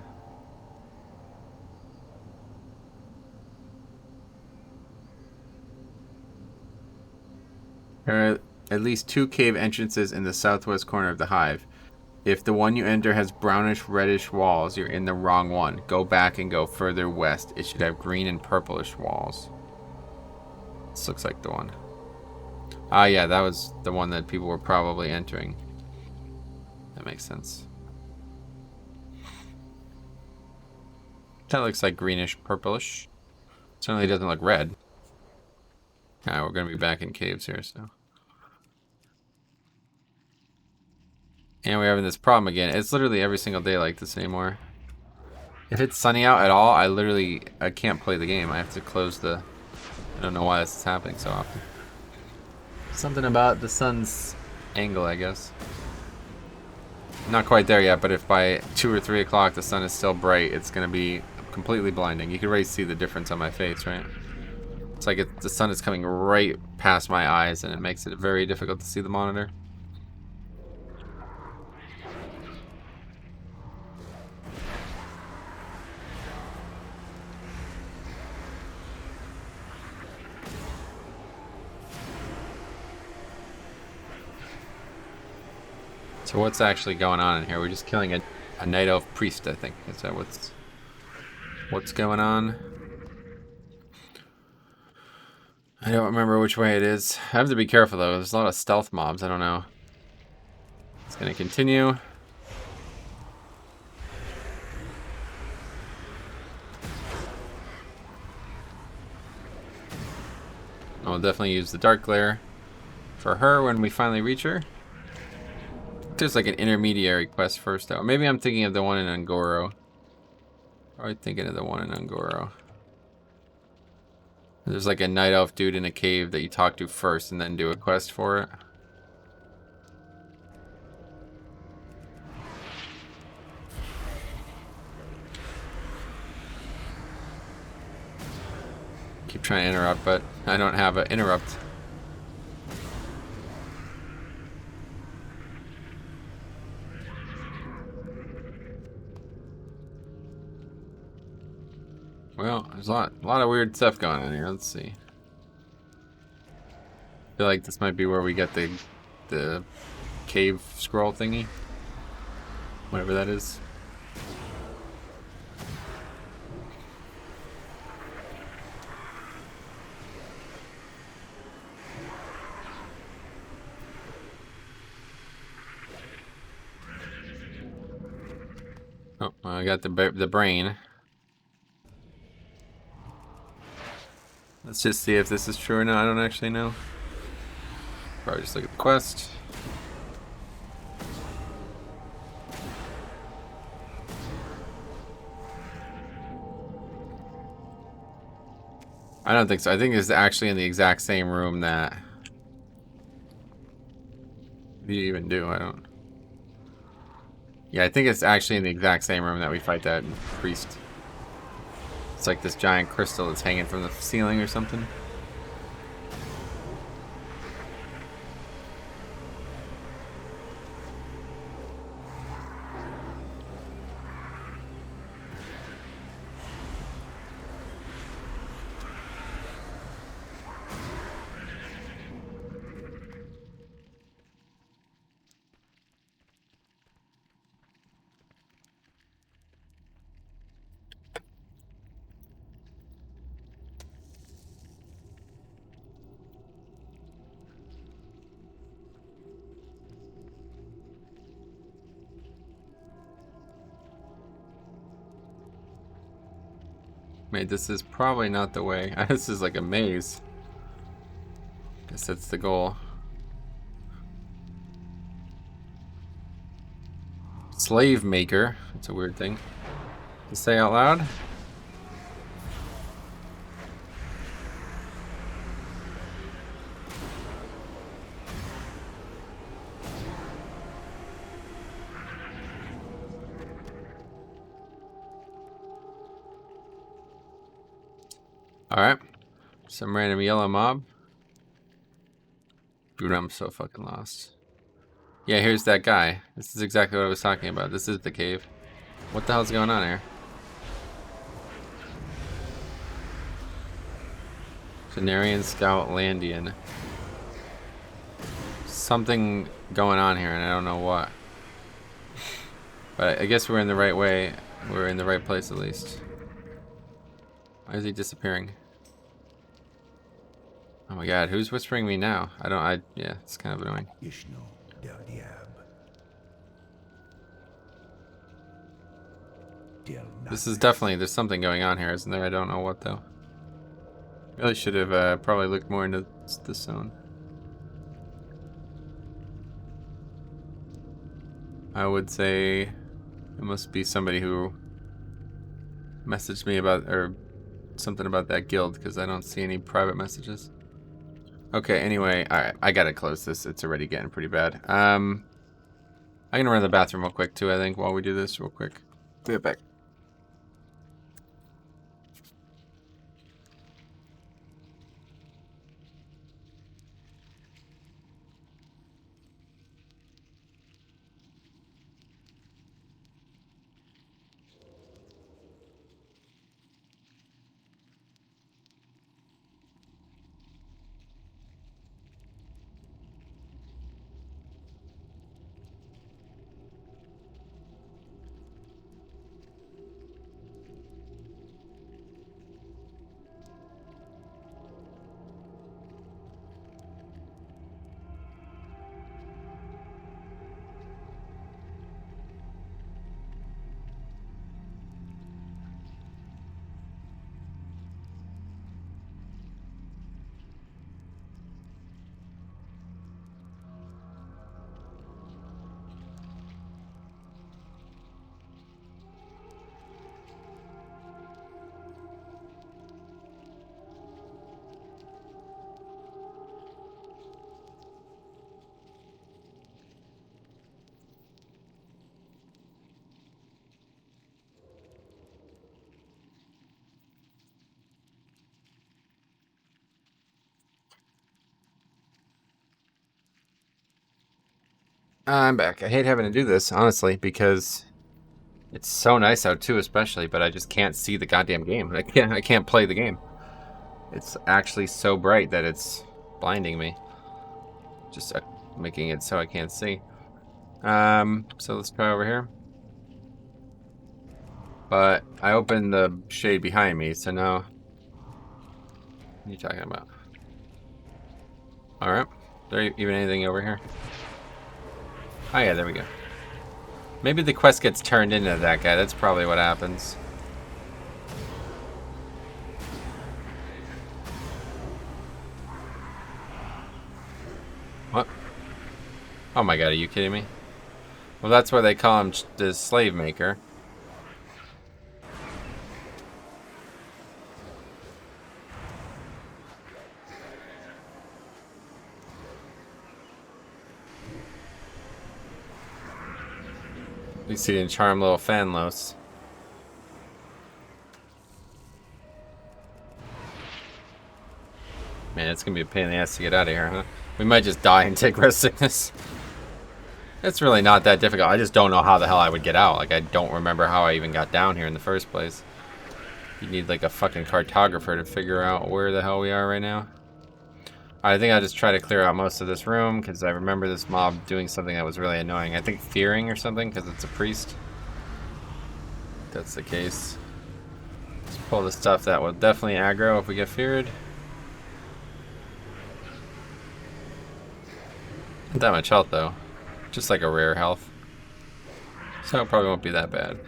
There are at least 2 cave entrances in the southwest corner of the hive. If the one you enter has brownish reddish walls, you're in the wrong one. Go back and go further west. It should have green and purplish walls. This looks like the one. Ah, yeah, that was the one that people were probably entering. That makes sense. That looks like greenish purplish. Certainly doesn't look red. Alright, we're gonna be back in caves here, so. And we're having this problem again. It's literally every single day like this anymore. If it's sunny out at all, I can't play the game. I have to close the... I don't know why this is happening so often. Something about the sun's angle, I guess. Not quite there yet, but if by 2 or 3 o'clock the sun is still bright, it's going to be completely blinding. You can already see the difference on my face, right? It's like the sun is coming right past my eyes, and it makes it very difficult to see the monitor. So what's actually going on in here? We're just killing a night elf priest, I think. Is that what's going on? I don't remember which way it is. I have to be careful though. There's a lot of stealth mobs. I don't know. It's gonna continue. I'll definitely use the dark glare for her when we finally reach her. There's like an intermediary quest first though. Maybe I'm thinking of the one in Ungoro. Probably thinking of the one in Ungoro. There's like a night elf dude in a cave that you talk to first and then do a quest for it. Keep trying to interrupt, but I don't have an interrupt. Well, there's a lot of weird stuff going on here. Let's see. I feel like this might be where we get the cave scroll thingy. Whatever that is. Oh, I got the brain. Let's just see if this is true or not. I don't actually know. Probably just look at the quest. I don't think so. I think it's actually in the exact same room that... What do you even do? I don't... Yeah, I think it's actually in the exact same room that we fight that priest. It's like this giant crystal that's hanging from the ceiling or something. Wait, this is probably not the way. This is like a maze. Guess that's the goal. Slave maker. That's a weird thing to say out loud. Alright. Some random yellow mob. Dude, I'm so fucking lost. Yeah, here's that guy. This is exactly what I was talking about. This is the cave. What the hell's going on here? Cenarian Scout Landian. Something going on here and I don't know what. But I guess we're in the right way. We're in the right place at least. Why is he disappearing? Oh my god, who's whispering me now? Yeah, it's kind of annoying. Ishno del Diab. This is definitely, there's something going on here, isn't there? I don't know what though. Really should have probably looked more into this zone. I would say it must be somebody who messaged me about, or something about that guild, because I don't see any private messages. Okay, anyway, alright, I gotta close this. It's already getting pretty bad. I'm gonna run to the bathroom real quick too, I think, while we do this real quick. Be right back. I'm back. I hate having to do this, honestly, because it's so nice out too, especially, but I just can't see the goddamn game. I can't play the game. It's actually so bright that it's blinding me. Just making it so I can't see. So let's try over here. But I opened the shade behind me, so now... What are you talking about? Alright. Is there even anything over here? Oh yeah, there we go. Maybe the quest gets turned into that guy. That's probably what happens. What? Oh my god, are you kidding me? Well, that's why they call him the slave maker. At least he didn't charm little Fanlos. Man, it's gonna be a pain in the ass to get out of here, huh? We might just die and take rest sickness. It's really not that difficult. I just don't know how the hell I would get out. Like, I don't remember how I even got down here in the first place. You need like a fucking cartographer to figure out where the hell we are right now. I think I'll just try to clear out most of this room, because I remember this mob doing something that was really annoying. I think fearing or something, because it's a priest. If that's the case. Let's pull the stuff that will definitely aggro if we get feared. Not that much health though. Just like a rare health. So it probably won't be that bad.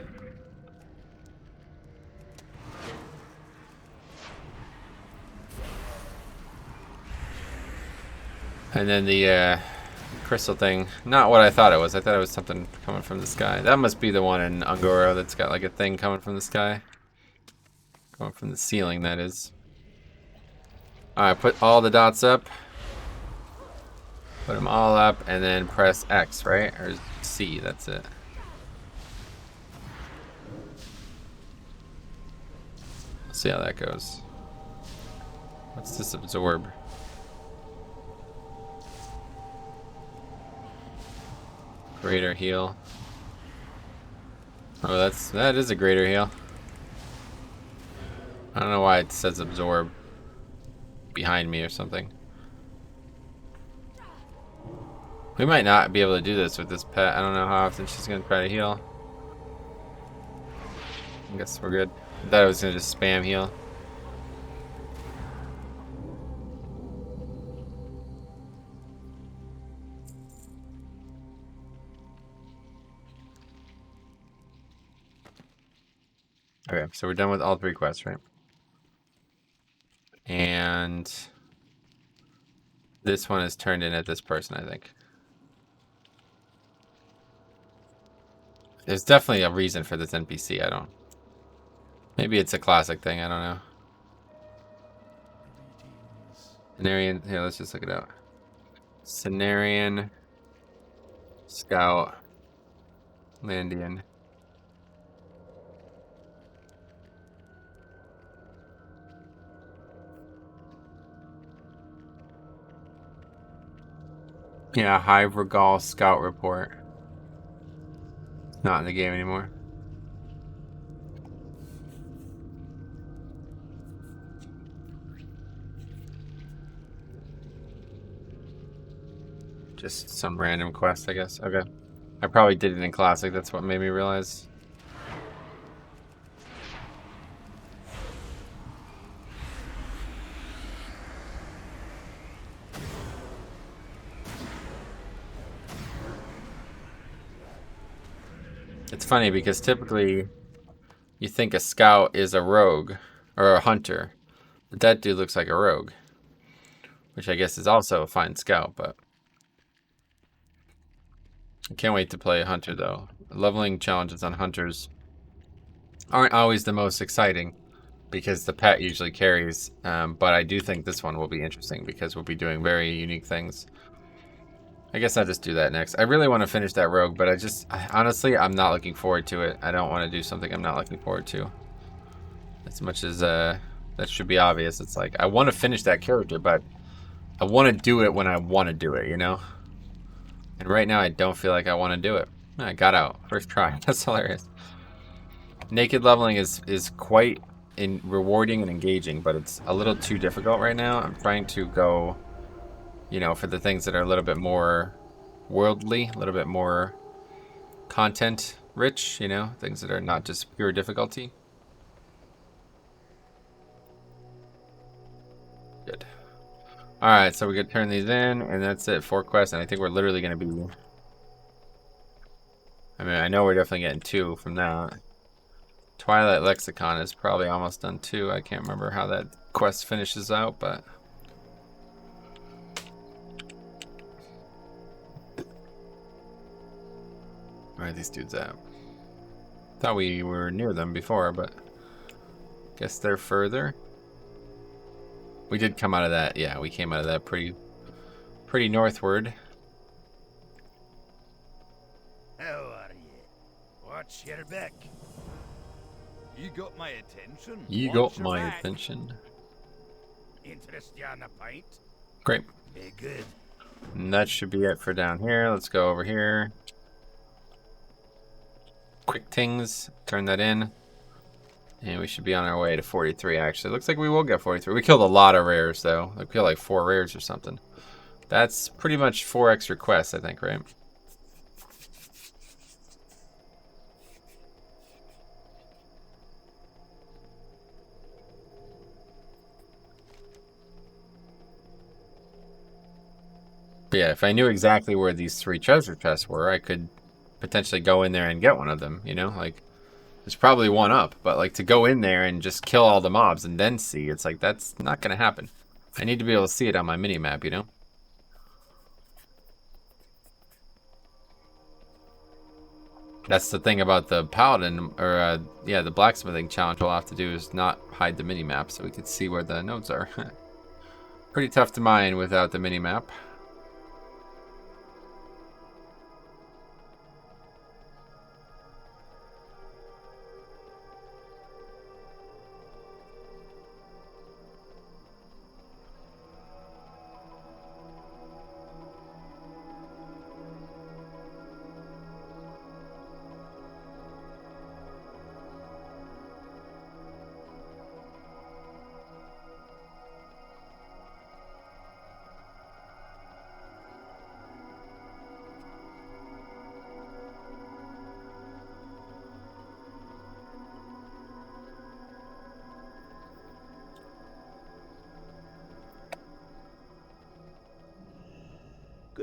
And then the crystal thing, not what I thought it was. I thought it was something coming from the sky. That must be the one in Ungoro that's got like a thing coming from the sky. Going from the ceiling, that is. Alright, put all the dots up. Put them all up and then press X, right? Or C, that's it. Let's see how that goes. What's this absorb? Greater heal. Oh, that is a greater heal. I don't know why it says absorb behind me or something. We might not be able to do this with this pet. I don't know how often she's gonna try to heal. I guess we're good. I thought I was gonna just spam heal. Okay, so we're done with all 3 quests, right? And this one is turned in at this person, I think. There's definitely a reason for this NPC, I don't... Maybe it's a classic thing, I don't know. Cenarian, here, let's just look it out. Cenarian, Scout, Landian. Yeah, Hive Regal Scout Report. Not in the game anymore. Just some random quest, I guess. Okay. I probably did it in Classic, that's what made me realize. It's funny because typically you think a scout is a rogue or a hunter, but that dude looks like a rogue, which I guess is also a fine scout, but I can't wait to play a hunter though. Leveling challenges on hunters aren't always the most exciting because the pet usually carries, but I do think this one will be interesting because we'll be doing very unique things. I guess I'll just do that next. I really want to finish that rogue, but honestly, I'm not looking forward to it. I don't want to do something I'm not looking forward to. As much as that should be obvious, it's like I want to finish that character, but I want to do it when I want to do it, you know? And right now, I don't feel like I want to do it. I got out. First try. That's hilarious. Naked leveling is quite rewarding and engaging, but it's a little too difficult right now. I'm trying to go... you know, for the things that are a little bit more worldly, a little bit more content rich, you know, things that are not just pure difficulty. Good. Alright, so we could turn these in, and that's it, 4 quests, and I think we're literally going to be... I mean, I know we're definitely getting 2 from that. Twilight Lexicon is probably almost done too. I can't remember how that quest finishes out, but... Where are these dudes at? Thought we were near them before, but guess they're further. We did come out of that. Yeah, we came out of that pretty northward. How are you? What's your back? You got my attention. You got my attention. Interest you on a pint? Great. Be good. And that should be it for down here. Let's go over here. Quick tings, turn that in, and we should be on our way to 43. Actually, looks like we will get 43. We killed a lot of rares though. We killed like 4 rares or something. That's pretty much 4 extra quests, I think, right? But yeah, if I knew exactly where these 3 treasure chests were, I could potentially go in there and get one of them, you know? Like, there's probably one up, but like to go in there and just kill all the mobs and then see, it's like, that's not gonna happen. I need to be able to see it on my mini-map, you know? That's the thing about the paladin, or yeah, the blacksmithing challenge we'll have to do is not hide the mini-map so we can see where the nodes are. Pretty tough to mine without the mini-map.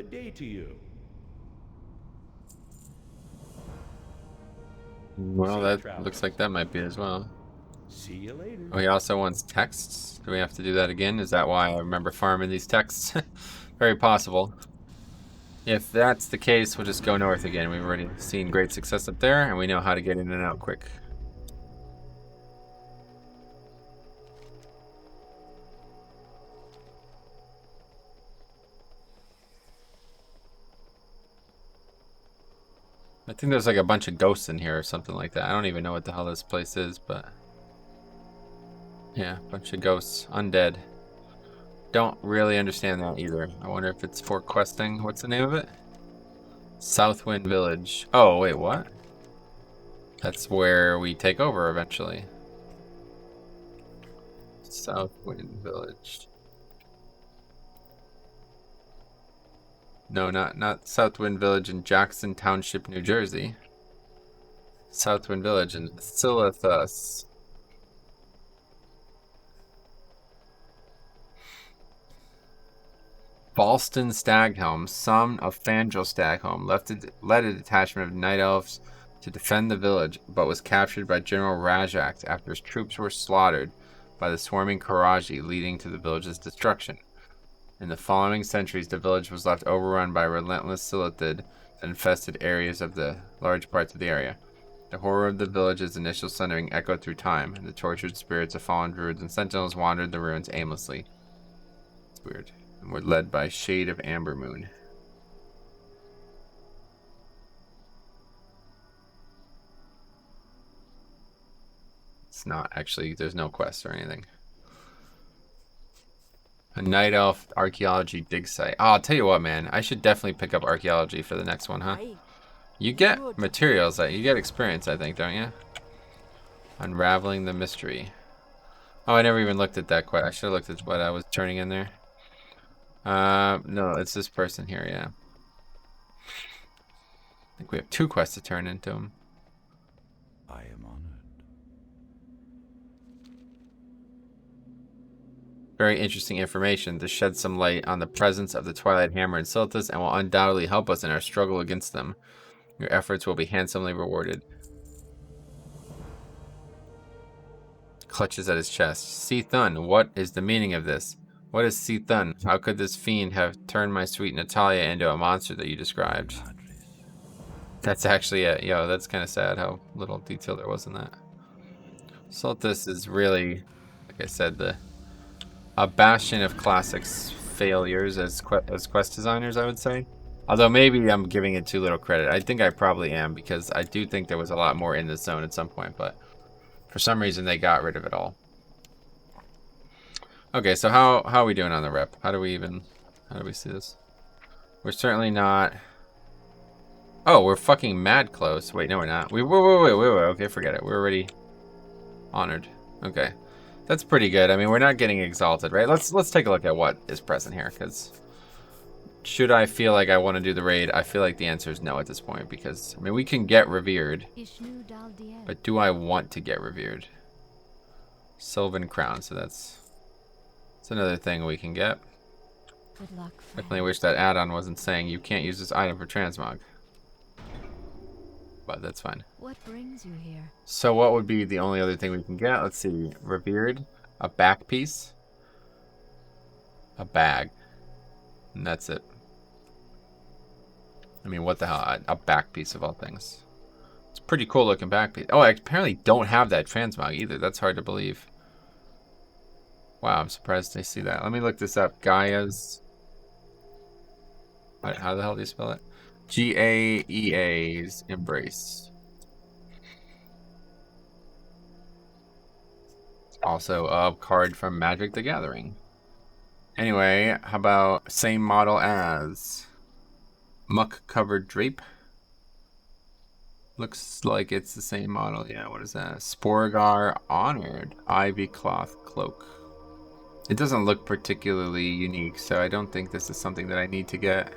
Good day to you. Well, Safe that looks like that might be as well. See you later. Oh, he also wants texts. Do we have to do that again? Is that why I remember farming these texts? Very possible. If that's the case, we'll just go north again. We've already seen great success up there, and we know how to get in and out quick. I think there's like a bunch of ghosts in here or something like that. I don't even know what the hell this place is, but... yeah, a bunch of ghosts. Undead. Don't really understand that either. I wonder if it's for questing. What's the name of it? Southwind Village. Oh, wait, what? That's where we take over eventually. Southwind Village. No, not Southwind Village in Jackson Township, New Jersey. Southwind Village in Silithus. Balston Staghelm, son of Fangel Staghelm, led a detachment of night elves to defend the village, but was captured by General Rajak after his troops were slaughtered by the swarming Karaji, leading to the village's destruction. In the following centuries, the village was left overrun by relentless Silithid that infested areas of the large parts of the area. The horror of the village's initial sundering echoed through time, and the tortured spirits of fallen druids and sentinels wandered the ruins aimlessly. It's weird. And were led by Shade of Amber Moon. It's not actually, there's no quest or anything. A night elf archaeology dig site. Oh, I'll tell you what, man. I should definitely pick up archaeology for the next one, huh? Aye. You get materials, you get experience, I think, don't you? Unraveling the mystery. Oh, I never even looked at that quest. I should have looked at what I was turning in there. No, it's this person here, yeah. I think we have 2 quests to turn into him. I am honored. Very interesting information to shed some light on the presence of the Twilight Hammer in Silithus and will undoubtedly help us in our struggle against them. Your efforts will be handsomely rewarded. Clutches at his chest. See Thun, what is the meaning of this? What is See Thun? How could this fiend have turned my sweet Natalia into a monster that you described? That's actually it. Yo, that's kind of sad how little detail there was in that. Silithus is really, like I said, a bastion of classics failures as quest designers, I would say. Although maybe I'm giving it too little credit. I think I probably am, because I do think there was a lot more in this zone at some point, but for some reason they got rid of it all. Okay, so how are we doing on the rep? How do we see this? We're certainly not... Oh, we're fucking mad close. Wait, no we're not. Wait. Okay, forget it. We're already honored. Okay. That's pretty good. I mean, we're not getting exalted, right? Let's take a look at what is present here, because should I feel like I want to do the raid? I feel like the answer is no at this point, because, I mean, we can get revered, but do I want to get revered? Sylvan Crown, so that's another thing we can get. Good luck, Definitely wish that add-on wasn't saying you can't use this item for transmog. But that's fine. What brings you here? So what would be the only other thing we can get? Let's see. Revered. A back piece. A bag. And that's it. I mean, what the hell? A back piece of all things. It's a pretty cool looking back piece. Oh, I apparently don't have that transmog either. That's hard to believe. Wow, I'm surprised I see that. Let me look this up. Gaia's... How the hell do you spell it? Gaea's Embrace. Also a card from Magic the Gathering. Anyway, how about same model as Muck Covered Drape? Looks like it's the same model. Yeah, what is that? Sporgar Honored Ivy Cloth Cloak. It doesn't look particularly unique, so I don't think this is something that I need to get.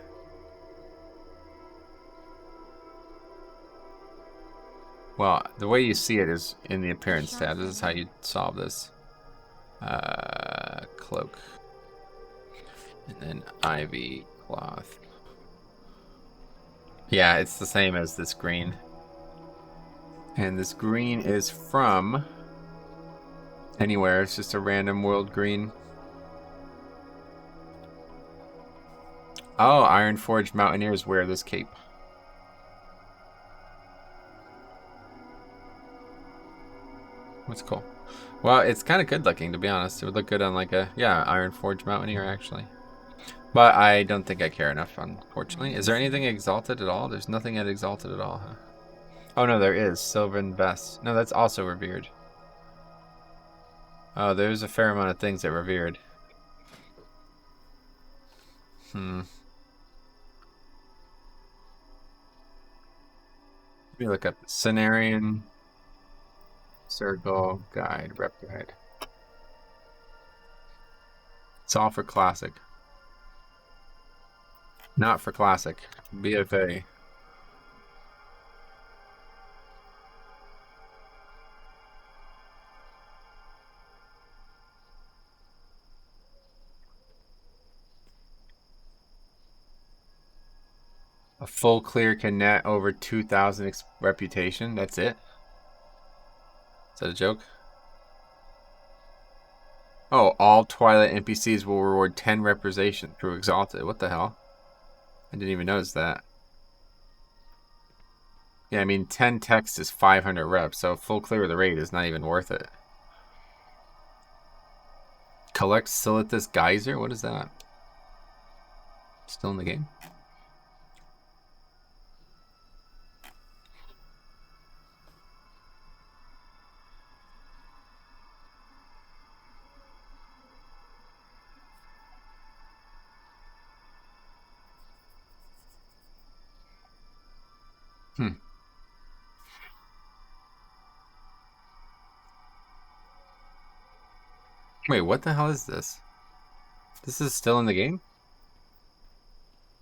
Well, the way you see it is in the appearance tab. This is how you solve this. Cloak. And then Ivy Cloth. Yeah, it's the same as this green. And this green is from anywhere. It's just a random world green. Oh, Ironforged Mountaineers wear this cape. That's cool. Well, it's kind of good looking, to be honest. It would look good on like a, yeah, Ironforged Mountaineer, actually. But I don't think I care enough, unfortunately. Is there anything exalted at all? There's nothing at exalted at all, huh? Oh, no, there is. Sylvan Vest. No, that's also revered. Oh, there's a fair amount of things that revered. Let me look up Cenarian Circle Guide, Rep Guide. It's all for Classic. Not for Classic. BFA. A full clear can net over 2,000 reputation. That's it? Is that a joke? Oh, all Twilight NPCs will reward 10 representation through Exalted. What the hell? I didn't even notice that. Yeah, I mean, 10 text is 500 reps, so full clear of the raid is not even worth it. Collect Silithus Geyser? What is that? Still in the game? Wait, what the hell is this? This is still in the game?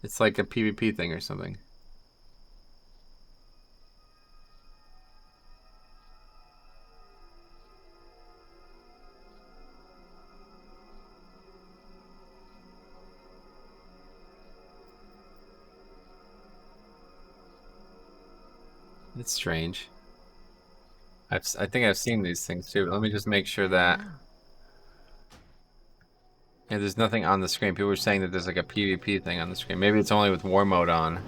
It's like a PvP thing or something. It's strange. I think I've seen these things too. Let me just make sure that... Yeah, there's nothing on the screen. People were saying that there's like a PvP thing on the screen. Maybe it's only with war mode on.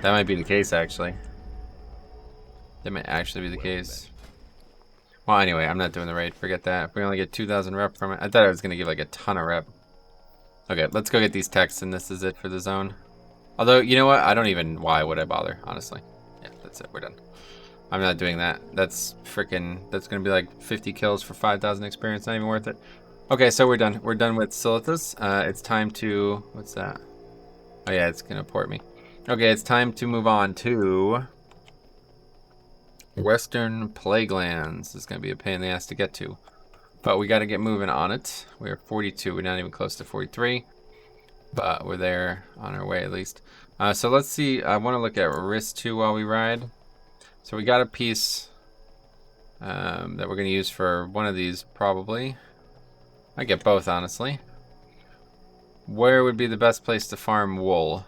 That might be the case, actually. That might actually be the case. Well, anyway, I'm not doing the raid. Forget that. If we only get 2,000 rep from it. I thought I was going to give like a ton of rep. Okay, let's go get these texts, and this is it for the zone. Although, you know what? I don't even... Why would I bother, honestly? Yeah, that's it. We're done. I'm not doing that. That's freaking... That's going to be like 50 kills for 5,000 experience. Not even worth it. Okay, so we're done. We're done with Silithus. It's time to... What's that? Oh yeah, it's going to port me. Okay, it's time to move on to... Western Plaguelands. This is going to be a pain in the ass to get to. But we got to get moving on it. We're 42. We're not even close to 43. But we're there on our way at least. So let's see. I want to look at Risk 2 while we ride. So we got a piece that we're going to use for one of these probably. I get both, honestly. Where would be the best place to farm wool?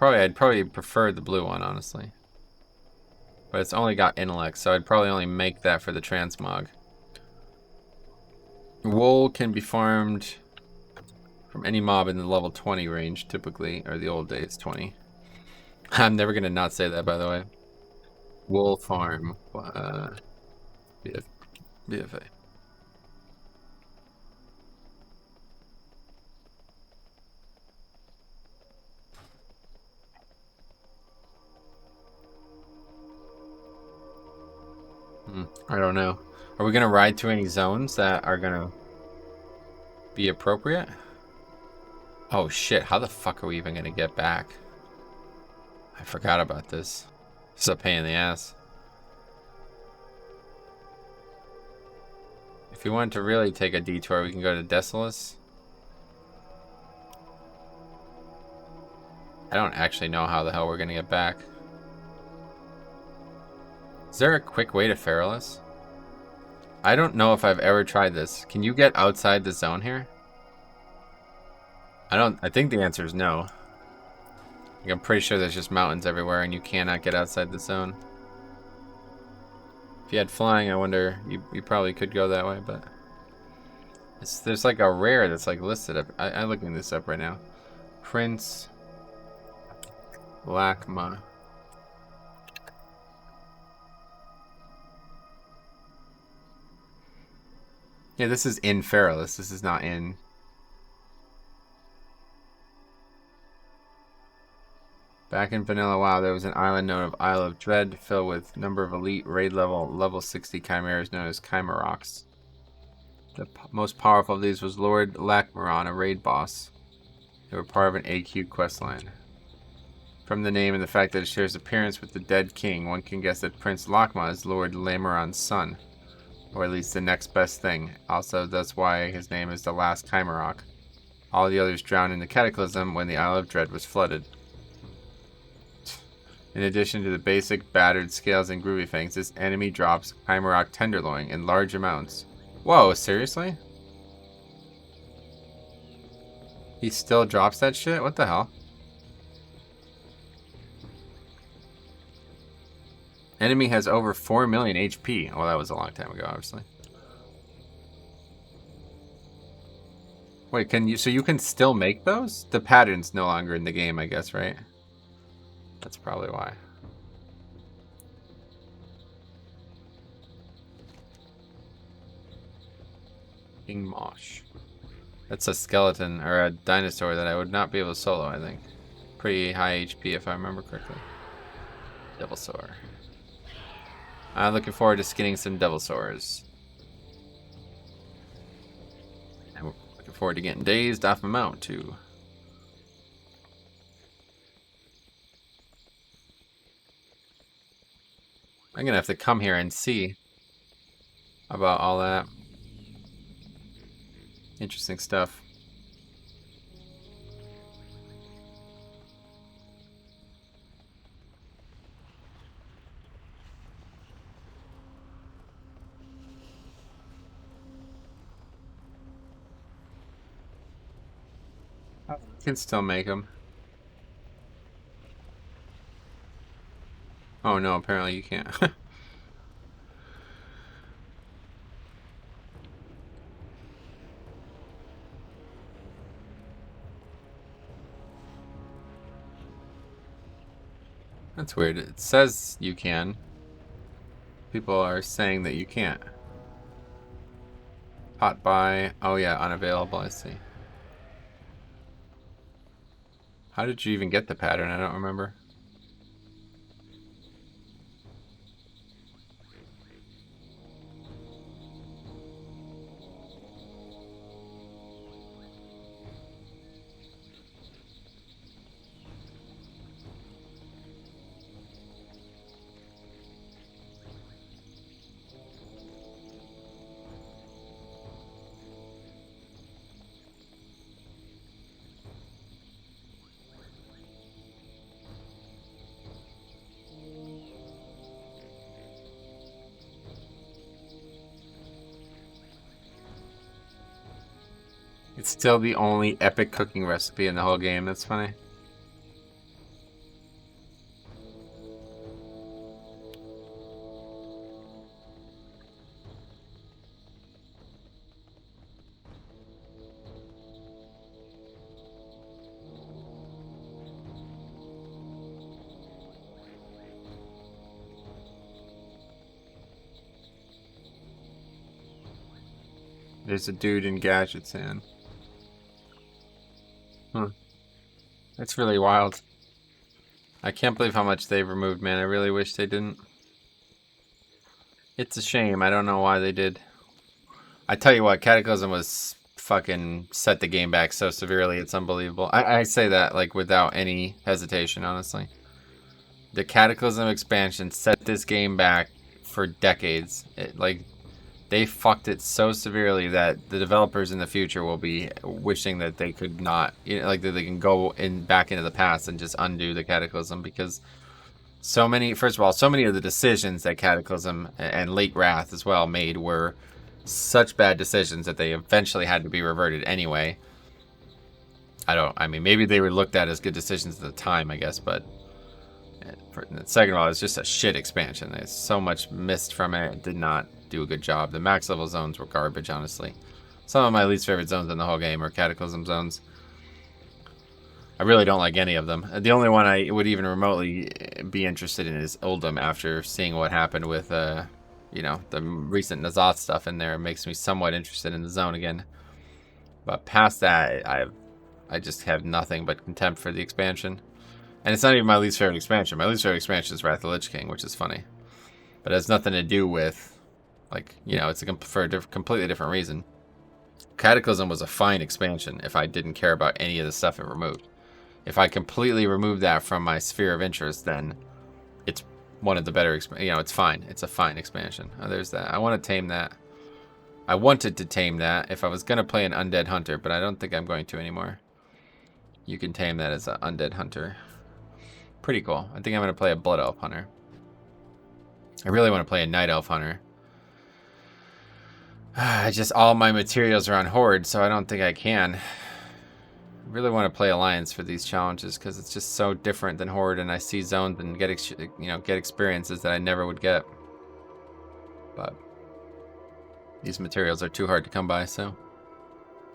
I'd probably prefer the blue one, honestly. But it's only got intellect, so I'd probably only make that for the transmog. Wool can be farmed from any mob in the level 20 range, typically, or the old days 20. I'm never gonna not say that, by the way. Wool farm, BFA. I don't know. Are we gonna ride to any zones that are gonna be appropriate? Oh shit, how the fuck are we even gonna get back? I forgot about this. This is a pain in the ass. If you want to really take a detour, we can go to Desolus. I don't actually know how the hell we're gonna get back. Is there a quick way to Feralus? I don't know if I've ever tried this. Can you get outside the zone here? I think the answer is no. Like, I'm pretty sure there's just mountains everywhere and you cannot get outside the zone. If you had flying, I wonder, you probably could go that way, but there's like a rare that's like listed up. I'm looking this up right now. Prince Lakma. Yeah, this is in Feralus. This is not in. Back in Vanilla WoW, there was an island known as Isle of Dread, filled with a number of elite raid level 60 chimeras known as Chimerox. The most powerful of these was Lord Lakmaron, a raid boss. They were part of an AQ questline. From the name and the fact that it shares appearance with the dead king, one can guess that Prince Lakma is Lord Lamaron's son. Or at least the next best thing. Also, that's why his name is the last Chimerock. All the others drowned in the Cataclysm when the Isle of Dread was flooded. In addition to the basic battered scales and groovy fangs, this enemy drops Chimerock Tenderloin in large amounts. Whoa, seriously? He still drops that shit? What the hell? Enemy has over 4 million HP. Well, that was a long time ago, obviously. Wait, so you can still make those? The pattern's no longer in the game, I guess, right? That's probably why. King Mosh. That's a skeleton, or a dinosaur that I would not be able to solo, I think. Pretty high HP if I remember correctly. Devilsaur. I'm looking forward to skinning some Devilsaurs. I'm looking forward to getting dazed off my mount, too. I'm gonna have to come here and see about all that. Interesting stuff. You can still make them. Oh no, apparently you can't. That's weird. It says you can. People are saying that you can't. Hot buy. Oh yeah, unavailable, I see. How did you even get the pattern? I don't remember. It's still the only epic cooking recipe in the whole game. That's funny. There's a dude in Gadget's hand. That's really wild. I can't believe how much they've removed, man. I really wish they didn't. It's a shame. I don't know why they did. I tell you what, Cataclysm was fucking set the game back so severely. It's unbelievable. I say that like without any hesitation, honestly. The Cataclysm expansion set this game back for decades. They fucked it so severely that the developers in the future will be wishing that they could not, that they can go back into the past and just undo the Cataclysm, because so many of the decisions that Cataclysm and late Wrath as well made were such bad decisions that they eventually had to be reverted anyway. I mean, maybe they were looked at as good decisions at the time, I guess, but second of all, it's just a shit expansion. There's so much missed from it. It did not do a good job. The max level zones were garbage, honestly. Some of my least favorite zones in the whole game are Cataclysm zones. I really don't like any of them. The only one I would even remotely be interested in is Uldum, after seeing what happened with, you know, the recent Nazoth stuff in there. It makes me somewhat interested in the zone again. But past that, I just have nothing but contempt for the expansion. And it's not even my least favorite expansion. My least favorite expansion is Wrath of the Lich King, which is funny. But it has nothing to do with, like, you know, it's for a completely different reason. Cataclysm was a fine expansion if I didn't care about any of the stuff it removed. If I completely remove that from my sphere of interest, then it's one of the better, you know, it's fine. It's a fine expansion. Oh, there's that. I want to tame that. I wanted to tame that if I was going to play an Undead Hunter, but I don't think I'm going to anymore. You can tame that as an Undead Hunter. Pretty cool. I think I'm going to play a Blood Elf Hunter. I really want to play a Night Elf Hunter. Just all my materials are on Horde, so I don't think I can. I really want to play Alliance for these challenges because it's just so different than Horde, and I see zones and get experiences that I never would get. But these materials are too hard to come by, so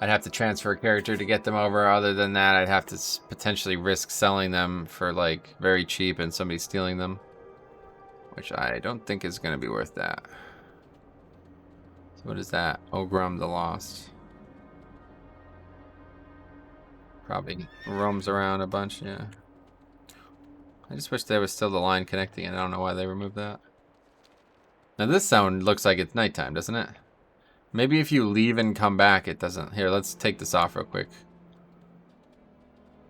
I'd have to transfer a character to get them over. Other than that, I'd have to potentially risk selling them for like very cheap and somebody stealing them, which I don't think is going to be worth that. So what is that? Orgrimmar the Lost. Probably roams around a bunch, yeah. I just wish there was still the line connecting, and I don't know why they removed that. Now this sound looks like it's nighttime, doesn't it? Maybe if you leave and come back, it doesn't. Here, let's take this off real quick.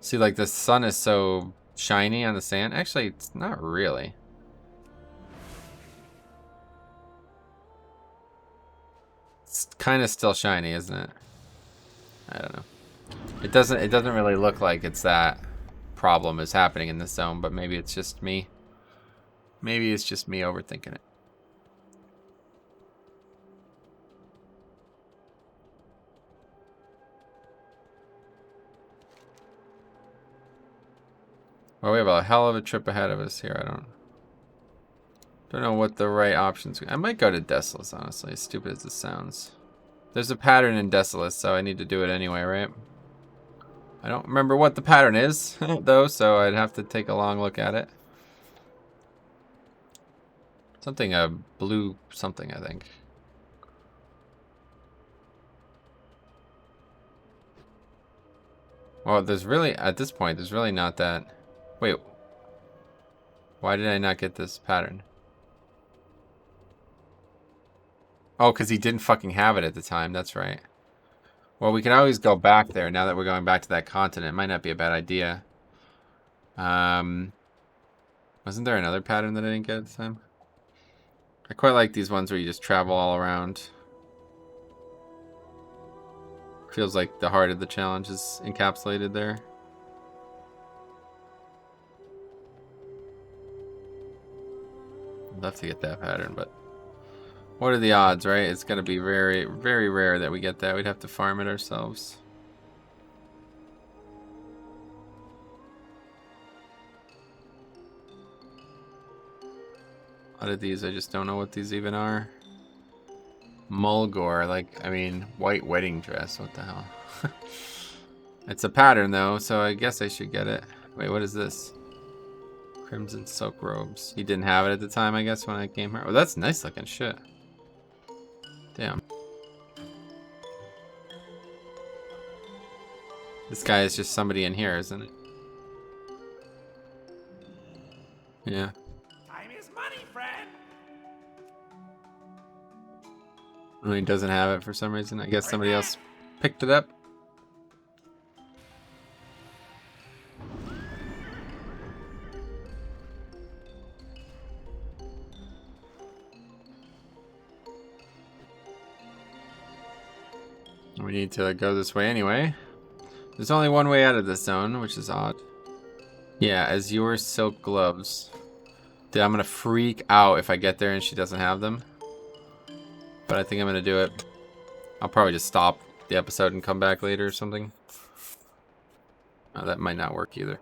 See, like, the sun is so shiny on the sand. Actually, it's not really. It's kind of still shiny, isn't it? I don't know. It doesn't really look like it's that problem is happening in this zone, but maybe it's just me. Maybe it's just me overthinking it. Well, we have a hell of a trip ahead of us here. I don't know what the right options. I might go to Desolate, honestly, as stupid as this sounds. There's a pattern in Desolate, so I need to do it anyway, right? I don't remember what the pattern is, though, so I'd have to take a long look at it. Something, a blue something, I think. Well, there's really, at this point, there's really not that. Wait. Why did I not get this pattern? Oh, because he didn't fucking have it at the time. That's right. Well, we can always go back there now that we're going back to that continent. It might not be a bad idea. Wasn't there another pattern that I didn't get at the time? I quite like these ones where you just travel all around. Feels like the heart of the challenge is encapsulated there. I'd love to get that pattern, but what are the odds, right? It's going to be very, very rare that we get that. We'd have to farm it ourselves. A lot of these, I just don't know what these even are. Mulgore, like, I mean, white wedding dress. What the hell? It's a pattern, though, so I guess I should get it. Wait, what is this? Crimson silk robes. He didn't have it at the time, I guess, when I came here. Oh, that's nice looking shit. Damn. This guy is just somebody in here, isn't it? Yeah. Time is money, friend. Oh, he doesn't have it for some reason. I guess somebody else picked it up. We need to go this way anyway. There's only one way out of this zone, which is odd. Yeah, Azure silk gloves. Dude, I'm gonna freak out if I get there and she doesn't have them. But I think I'm gonna do it. I'll probably just stop the episode and come back later or something. Oh, that might not work either.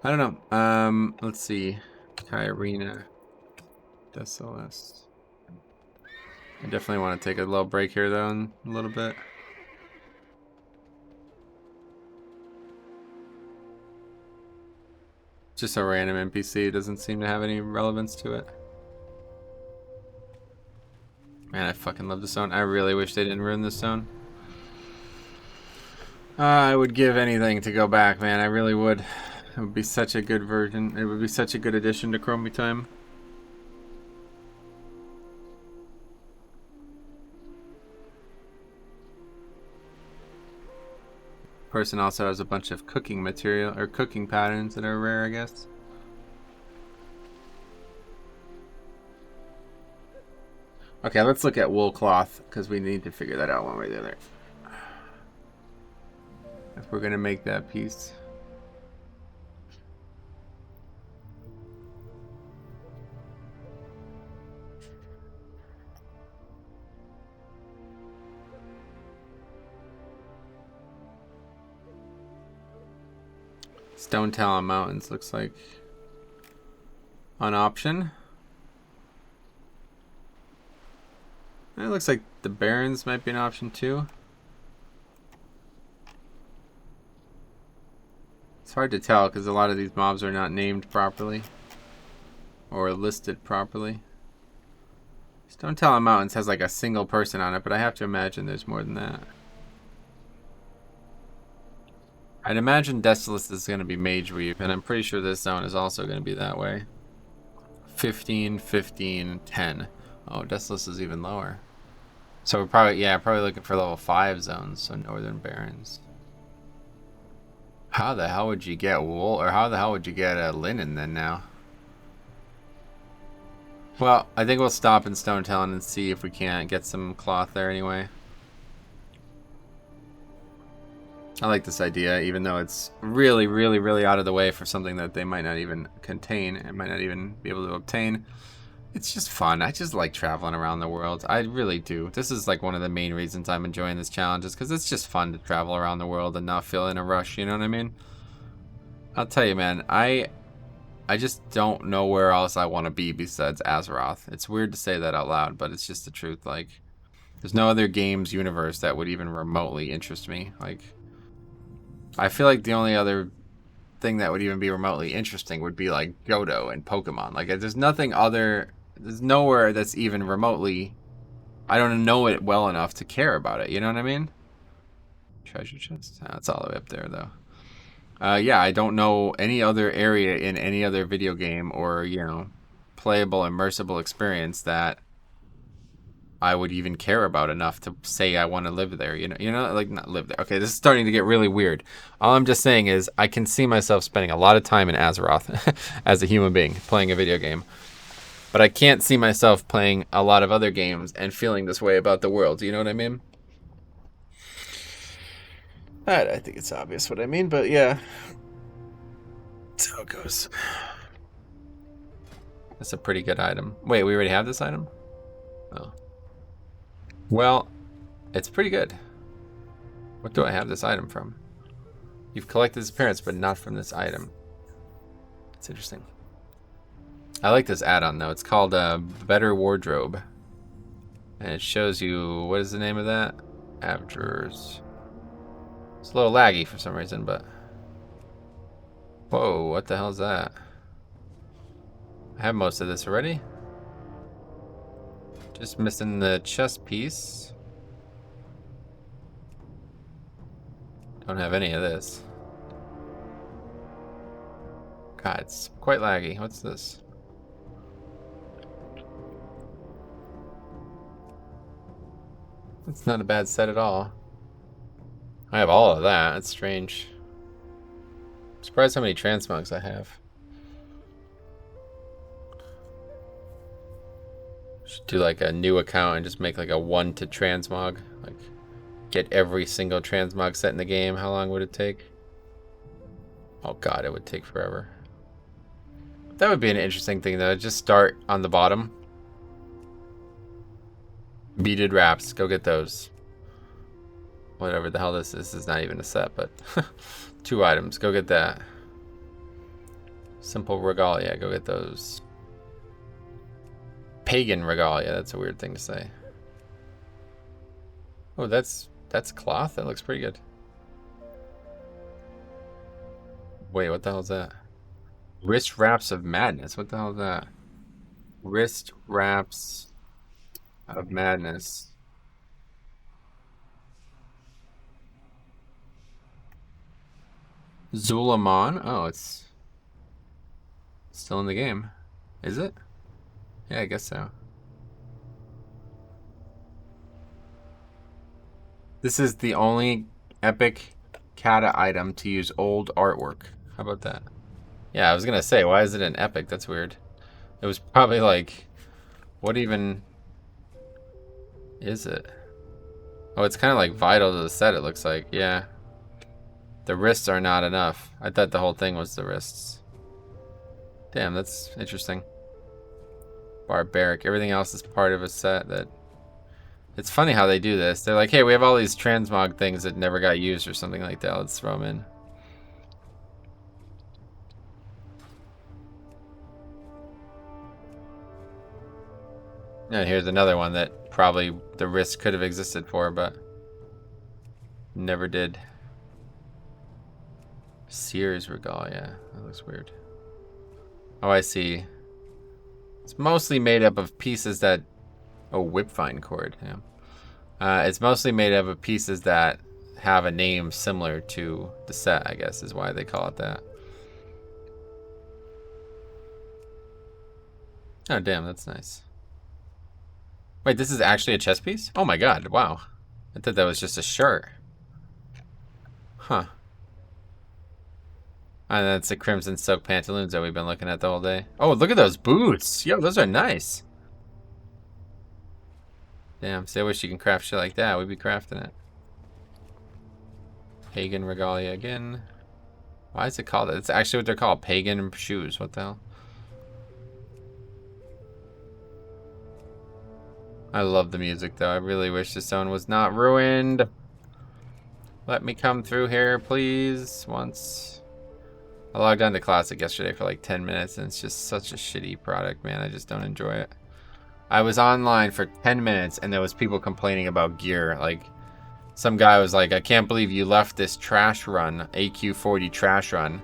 I don't know. Let's see. Kyrina. Decilis. I definitely want to take a little break here, though, in a little bit. Just a random NPC. Doesn't seem to have any relevance to it. Man, I fucking love this zone. I really wish they didn't ruin this zone. I would give anything to go back, man. I really would. It would be such a good version. It would be such a good addition to Chromie Time. Person also has a bunch of cooking material or cooking patterns that are rare, I guess. Okay, let's look at wool cloth because we need to figure that out one way or the other. If we're gonna make that piece. Stone Talon Mountains looks like an option. It looks like the Barrens might be an option too. It's hard to tell because a lot of these mobs are not named properly or listed properly. Stone Talon Mountains has like a single person on it, but I have to imagine there's more than that. I'd imagine Decilis is going to be Mage Weave, and I'm pretty sure this zone is also going to be that way. 15, 15, 10. Oh, Decilis is even lower. So we're probably, yeah, probably looking for level 5 zones, so Northern Barrens. How the hell would you get wool, or how the hell would you get linen then now? Well, I think we'll stop in Stone Talon and see if we can't get some cloth there anyway. I like this idea, even though it's really, really, really out of the way for something that they might not even contain and might not even be able to obtain. It's just fun. I just like traveling around the world. I really do. This is like one of the main reasons I'm enjoying this challenge, is because it's just fun to travel around the world and not feel in a rush, you know what I mean? I'll tell you, man, I just don't know where else I want to be besides Azeroth. It's weird to say that out loud, but it's just the truth. Like, there's no other games universe that would even remotely interest me. Like, I feel like the only other thing that would even be remotely interesting would be like Johto and Pokemon. Like, there's nothing other, there's nowhere that's even remotely, I don't know it well enough to care about it, you know what I mean? Treasure chest, that's all the way up there though. Yeah, I don't know any other area in any other video game or, you know, playable, immersible experience that I would even care about enough to say I want to live there, you know, like, not live there. Okay, this is starting to get really weird. All I'm just saying is I can see myself spending a lot of time in Azeroth as a human being playing a video game, but I can't see myself playing a lot of other games and feeling this way about the world. You know what I mean? I think it's obvious what I mean, but yeah, that's how it goes. That's a pretty good item. Wait, we already have this item? Oh. Well, it's pretty good. What do I have this item from? You've collected this appearance, but not from this item. It's interesting. I like this add-on, though. It's called Better Wardrobe. And it shows you, what is the name of that? Avengers. It's a little laggy for some reason, but... Whoa, what the hell is that? I have most of this already. Just missing the chest piece. Don't have any of this. God, it's quite laggy. What's this? It's not a bad set at all. I have all of that. That's strange. I'm surprised how many transmogs I have. Should do like a new account and just make like a 1 to transmog. Like, get every single transmog set in the game. How long would it take? Oh god, it would take forever. That would be an interesting thing though. Just start on the bottom. Beaded wraps, go get those. Whatever the hell this is not even a set, but 2 items. Go get that. Simple regalia. Go get those. Pagan regalia. That's a weird thing to say. Oh, that's cloth? That looks pretty good. Wait, what the hell is that? Wrist wraps of madness. What the hell is that? Wrist wraps of madness. Zulamon. Oh, it's still in the game. Is it? Yeah, I guess so. This is the only epic kata item to use old artwork. How about that? Yeah, I was gonna say, why is it an epic? That's weird. It was probably like, what even is it? Oh, it's kind of like vital to the set, it looks like. Yeah. The wrists are not enough. I thought the whole thing was the wrists. Damn, that's interesting. Barbaric. Everything else is part of a set that... It's funny how they do this. They're like, hey, we have all these transmog things that never got used or something like that. Let's throw them in. And here's another one that probably the wrist could have existed for, but never did. Sears regalia. That looks weird. Oh, I see. It's mostly made up of pieces that... Oh, whipvine cord. Yeah. It's mostly made up of pieces that have a name similar to the set, I guess, is why they call it that. Oh, damn, that's nice. Wait, this is actually a chess piece? Oh my god, wow. I thought that was just a shirt. Huh. And that's the crimson silk pantaloons that we've been looking at the whole day. Oh, look at those boots. Yo, those are nice. Damn, see, I wish you can craft shit like that. We'd be crafting it. Pagan regalia again. Why is it called that? It's actually what they're called. Pagan shoes. What the hell? I love the music, though. I really wish the zone was not ruined. Let me come through here, please. Once. I logged on to Classic yesterday for like 10 minutes, and it's just such a shitty product, man. I just don't enjoy it. I was online for 10 minutes, and there was people complaining about gear. Like, some guy was like, I can't believe you left this trash run, AQ40 trash run.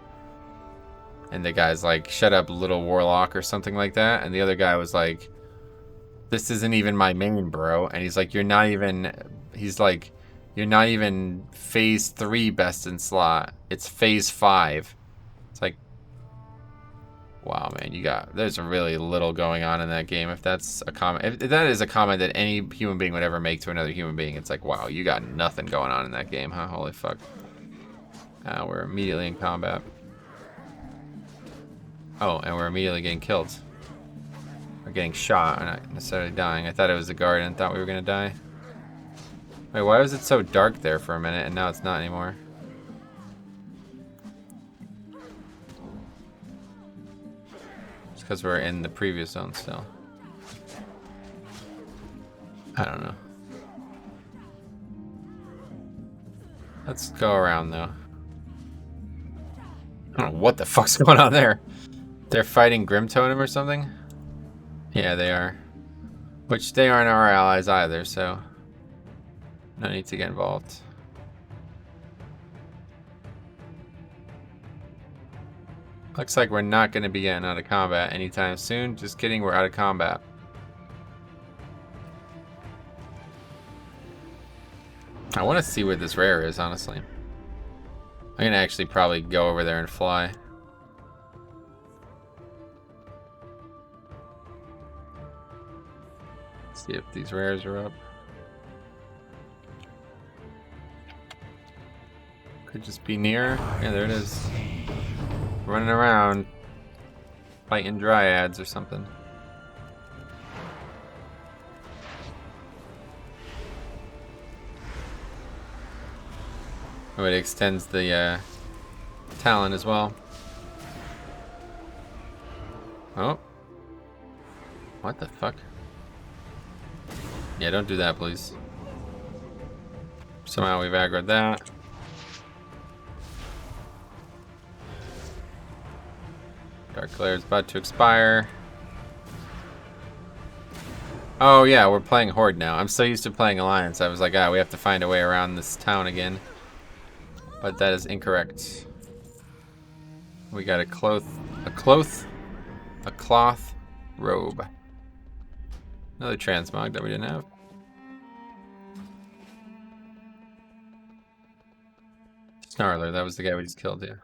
And the guy's like, shut up, little Warlock, or something like that. And the other guy was like, this isn't even my main, bro. And he's like, you're not even phase 3 best in slot. It's phase 5. It's like, wow, man, there's really little going on in that game. If that's a comment, if that is a comment that any human being would ever make to another human being, it's like, wow, you got nothing going on in that game, huh? Holy fuck. We're immediately in combat. Oh, and we're immediately getting killed. Or getting shot, or not necessarily dying. I thought it was the guard and thought we were gonna die. Wait, why was it so dark there for a minute and now it's not anymore? It's because we're in the previous zone still. I don't know. Let's go around though. I don't know what the fuck's going on there. They're fighting Grim Totem or something? Yeah, they are. Which they aren't our allies either, so no need to get involved. Looks like we're not going to be getting out of combat anytime soon. Just kidding, we're out of combat. I want to see where this rare is, honestly. I'm going to actually probably go over there and fly. See if these rares are up. Could just be near. Yeah, there it is. Running around, fighting dryads or something. Oh, it extends the talon as well. Oh. What the fuck? Yeah, don't do that, please. Somehow we've aggroed that. Dark Glare is about to expire. Oh yeah, we're playing Horde now. I'm so used to playing Alliance. I was like, we have to find a way around this town again. But that is incorrect. We got a cloth robe. Another transmog that we didn't have. Snarler, that was the guy we just killed, yeah.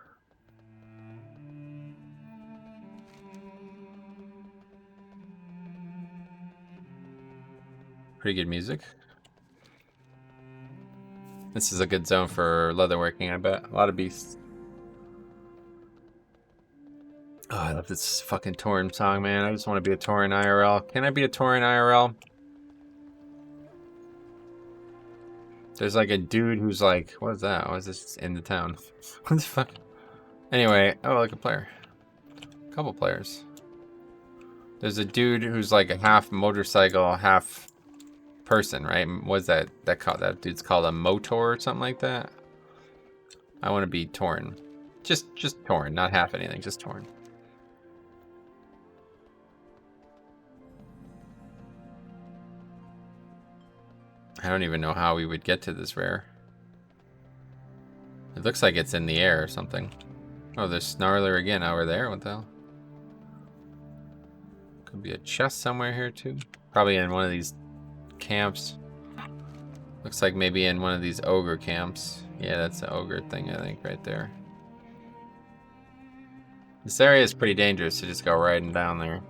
Pretty good music. This is a good zone for leatherworking, I bet. A lot of beasts. Oh, I love this fucking Tauren song, man. I just want to be a Tauren IRL. Can I be a Tauren IRL? There's like a dude who's like, what is that? Why is this in the town? What the fuck? Anyway, oh, like a player. A couple players. There's a dude who's like a half motorcycle, half person, right? What's that called? That dude's called a motor or something like that. I want to be Tauren. Just Tauren, not half anything, just Tauren. I don't even know how we would get to this rare. It looks like it's in the air or something. Oh, there's Snarler again over there. What the hell? Could be a chest somewhere here too. Probably in one of these camps. Looks like maybe in one of these ogre camps. Yeah, that's the ogre thing, I think, right there. This area is pretty dangerous to just go riding down there.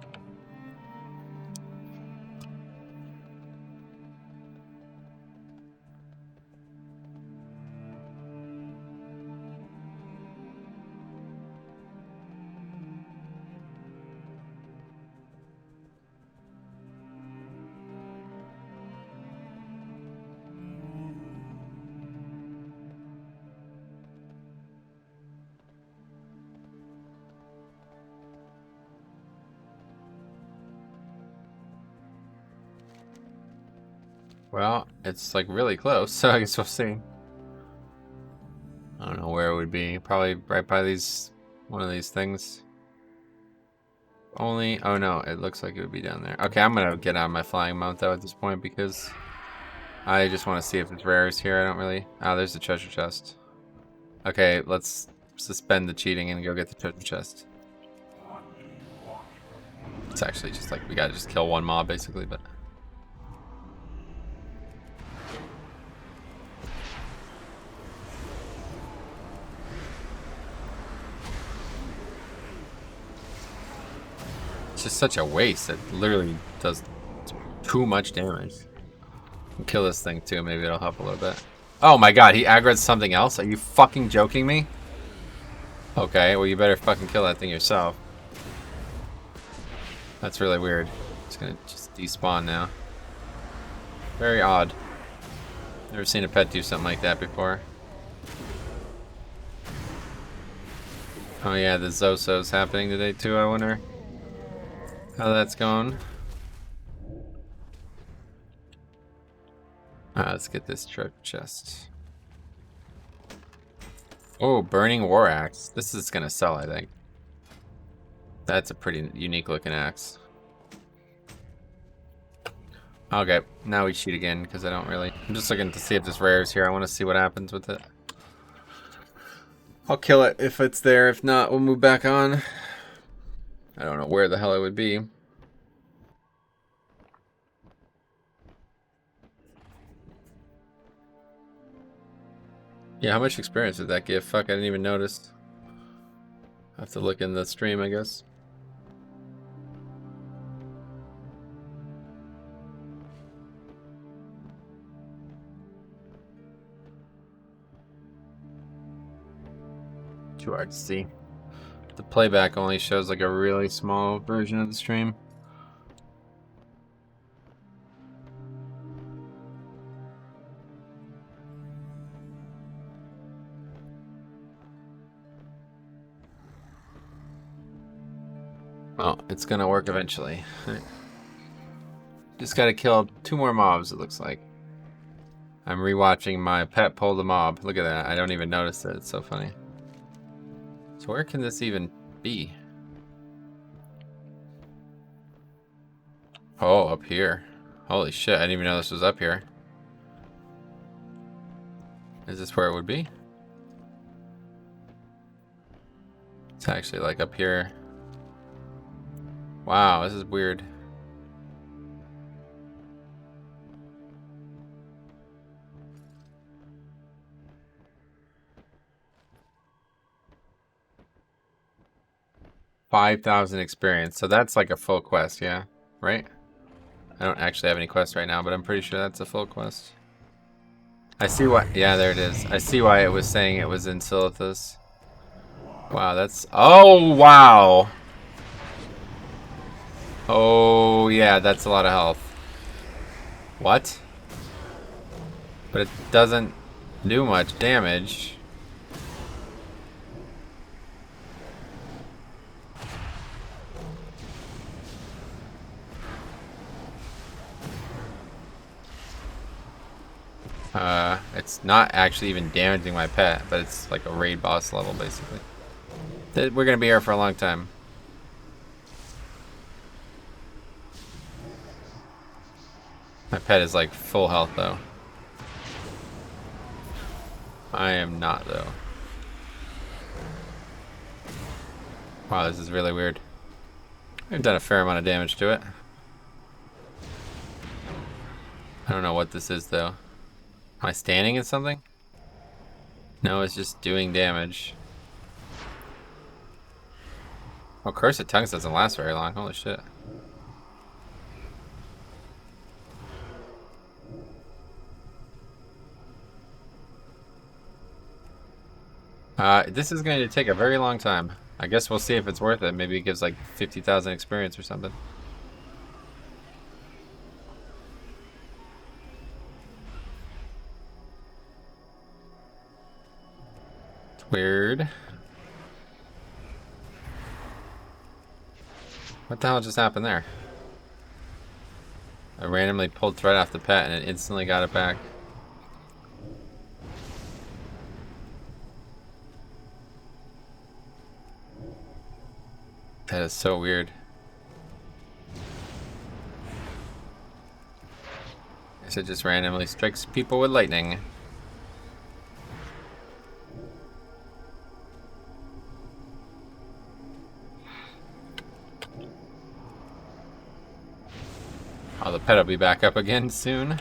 Well, it's like really close, so I guess we'll see. I don't know where it would be. Probably right by one of these things. Only, oh no, it looks like it would be down there. Okay, I'm gonna get out of my flying mount though at this point because I just want to see if there's rares here. I don't really. Oh, there's the treasure chest. Okay, let's suspend the cheating and go get the treasure chest. It's actually just like we gotta just kill one mob basically, but. It's just such a waste. It literally does too much damage. Kill this thing too, maybe it'll help a little bit. Oh my god, he aggroed something else? Are you fucking joking me? Okay, well you better fucking kill that thing yourself. That's really weird. It's gonna just despawn now. Very odd. Never seen a pet do something like that before. Oh yeah, the Zoso's happening today too, I wonder how that's going. Let's get this treasure chest. Oh, burning war axe. This is gonna sell, I think. That's a pretty unique looking axe. Okay, now we cheat again because I don't really. I'm just looking to see if this rare is here. I want to see what happens with it. I'll kill it if it's there. If not, we'll move back on. I don't know where the hell it would be. Yeah, how much experience did that give? Fuck, I didn't even notice. I have to look in the stream, I guess. Too hard to see. The playback only shows like a really small version of the stream. Well, it's gonna work eventually. Just gotta kill 2 more mobs, it looks like. I'm rewatching my pet pull the mob. Look at that. I don't even notice it. It's so funny. So where can this even be? Oh, up here. Holy shit, I didn't even know this was up here. Is this where it would be? It's actually like up here. Wow, this is weird. $5,000 experience. So that's like a full quest, yeah? Right? I don't actually have any quests right now, but I'm pretty sure that's a full quest. I see why. Yeah, there it is. I see why it was saying it was in Silithus. Wow, that's... Oh, wow! Oh, yeah, that's a lot of health. What? But it doesn't do much damage. It's not actually even damaging my pet, but it's like a raid boss level, basically. We're gonna be here for a long time. My pet is like full health, though. I am not, though. Wow, this is really weird. I've done a fair amount of damage to it. I don't know what this is, though. Am I standing in something? No, it's just doing damage. Oh, Cursed Tongues doesn't last very long. Holy shit. This is going to take a very long time. I guess we'll see if it's worth it. Maybe it gives like 50,000 experience or something. Weird. What the hell just happened there? I randomly pulled thread off the pet and it instantly got it back. That is so weird. I guess it just randomly strikes people with lightning. Oh, the pet will be back up again soon.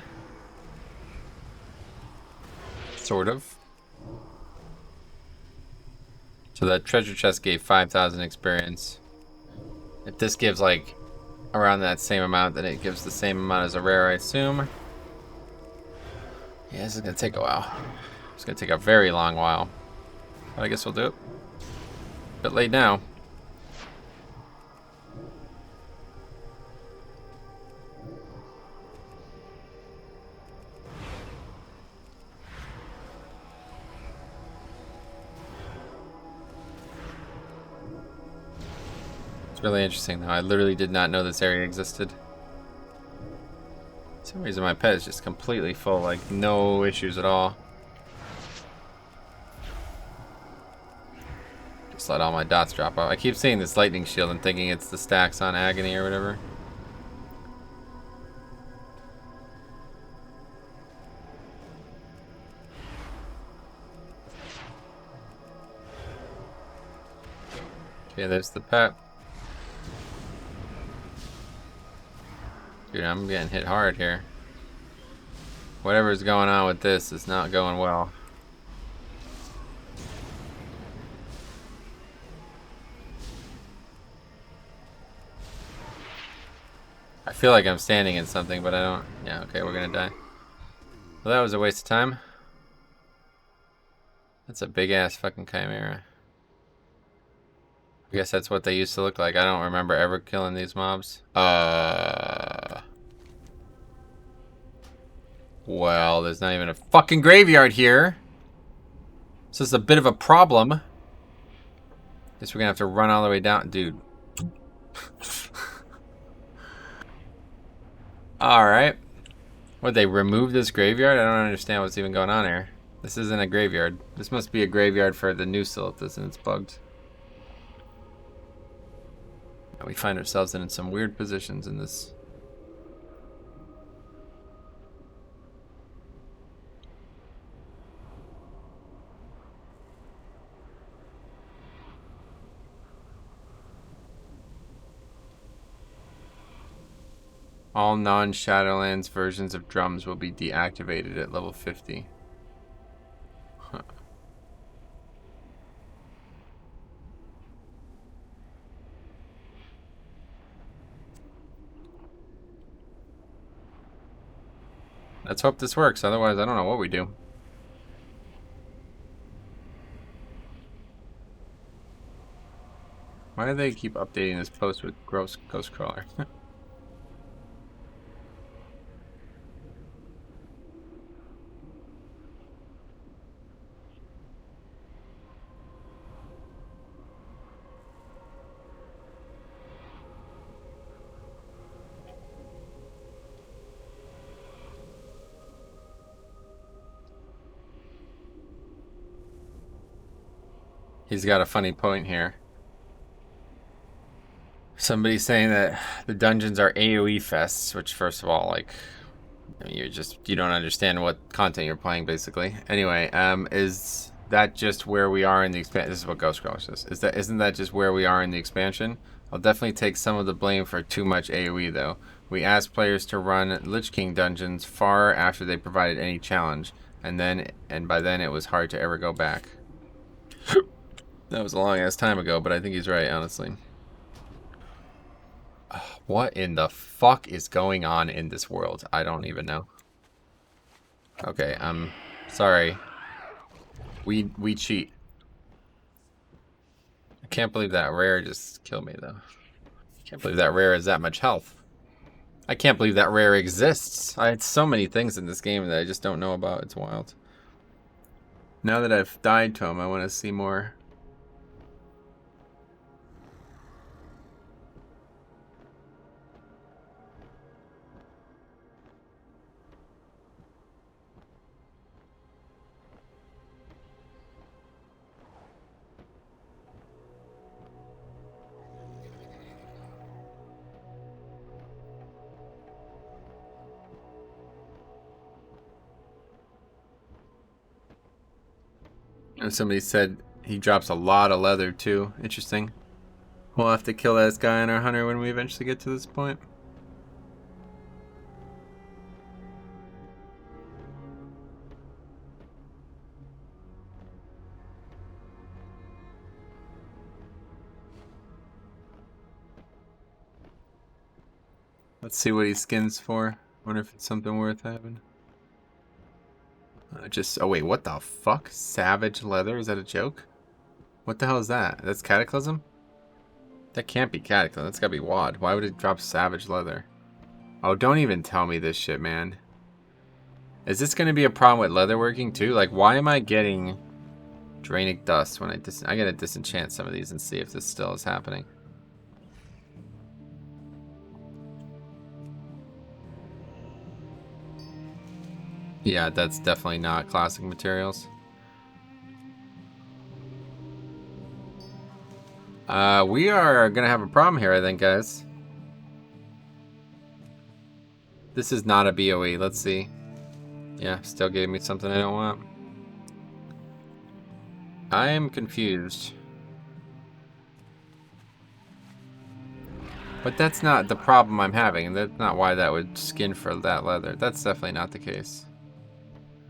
Sort of. So that treasure chest gave 5,000 experience. If this gives like around that same amount, then it gives the same amount as a rare, I assume. Yeah, this is gonna take a while. It's gonna take a very long while. But I guess we'll do it. A bit late now. Really interesting though. I literally did not know this area existed. For some reason my pet is just completely full, like no issues at all. Just let all my dots drop off. I keep seeing this lightning shield and thinking it's the stacks on agony or whatever. Okay, there's the pet. Dude, I'm getting hit hard here. Whatever's going on with this is not going well. I feel like I'm standing in something, but I don't. Yeah, okay, we're gonna die. Well, that was a waste of time. That's a big ass fucking chimera. I guess that's what they used to look like. I don't remember ever killing these mobs. Well, there's not even a fucking graveyard here. This is a bit of a problem. Guess we're gonna have to run all the way down. Dude. Alright. What, they removed this graveyard? I don't understand what's even going on here. This isn't a graveyard. This must be a graveyard for the new Silithus and it's bugged. We find ourselves in some weird positions in this All non-Shadowlands versions of drums will be deactivated at level 50. Huh. Let's hope this works, otherwise I don't know what we do. Why do they keep updating this post with gross ghost crawler? He's got a funny point here. Somebody's saying that the dungeons are AoE fests, which first of all, like, you don't understand what content you're playing, basically. Anyway, is that just where we are in the expansion? This is what Ghost Crawler says. Isn't that just where we are in the expansion? I'll definitely take some of the blame for too much AoE, though. We asked players to run Lich King dungeons far after they provided any challenge, and by then it was hard to ever go back. That was a long ass time ago, but I think he's right, honestly. What in the fuck is going on in this world? I don't even know. Okay, I'm sorry. We cheat. I can't believe that rare just killed me, though. I can't believe that rare has that much health. I can't believe that rare exists. I had so many things in this game that I just don't know about. It's wild. Now that I've died to him, I want to see more. And somebody said he drops a lot of leather too. Interesting. We'll have to kill that guy on our hunter when we eventually get to this point. Let's see what he skins for. Wonder if it's something worth having. Oh wait, what the fuck? Savage leather? Is that a joke? What the hell is that? That's Cataclysm? That can't be Cataclysm. That's gotta be WoD. Why would it drop savage leather? Oh, don't even tell me this shit, man. Is this gonna be a problem with leatherworking too? Like, why am I getting Drainic Dust when I gotta disenchant some of these and see if this still is happening. Yeah, that's definitely not classic materials. We are gonna have a problem here, I think, guys. This is not a BOE. Let's see. Yeah, still gave me something I don't want. I am confused. But that's not the problem I'm having, and that's not why that would skin for that leather. That's definitely not the case.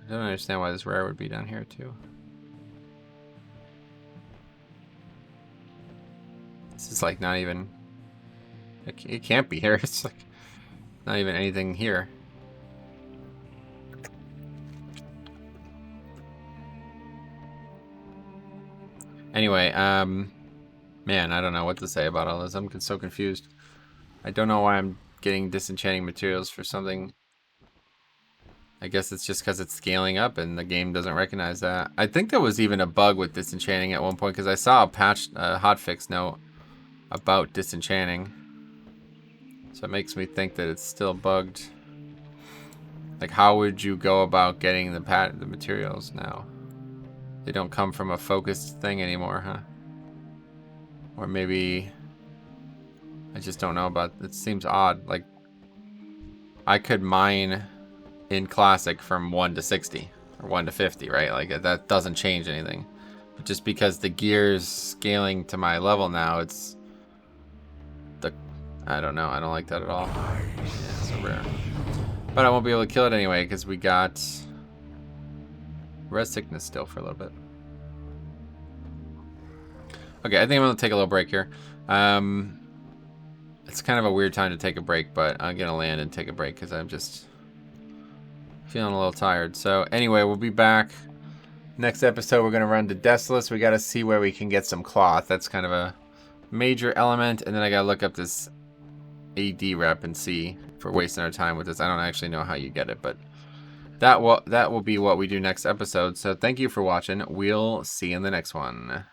I don't understand why this rare would be down here too. This is like not even... It can't be here. It's like not even anything here. Anyway, man, I don't know what to say about all this. I'm so confused. I don't know why I'm getting disenchanting materials for something. I guess it's just because it's scaling up and the game doesn't recognize that. I think there was even a bug with disenchanting at one point because I saw a patch, hotfix note about disenchanting. So it makes me think that it's still bugged. Like, how would you go about getting the materials now? They don't come from a focused thing anymore, huh? Or maybe I just don't know about it. Seems odd. Like, I could mine in classic from 1 to 60 or 1 to 50, right? Like, that doesn't change anything. But just because the gear's scaling to my level now, it's I don't know. I don't like that at all. Yeah, so rare. But I won't be able to kill it anyway because we got red sickness still for a little bit. Okay, I think I'm going to take a little break here. It's kind of a weird time to take a break, but I'm going to land and take a break because I'm just feeling a little tired. So anyway, we'll be back. Next episode, we're going to run to Desolus. We got to see where we can get some cloth. That's kind of a major element. And then I got to look up this AD rep and see if we're wasting our time with this. I don't actually know how you get it, but that will be what we do next episode. So thank you for watching. We'll see you in the next one.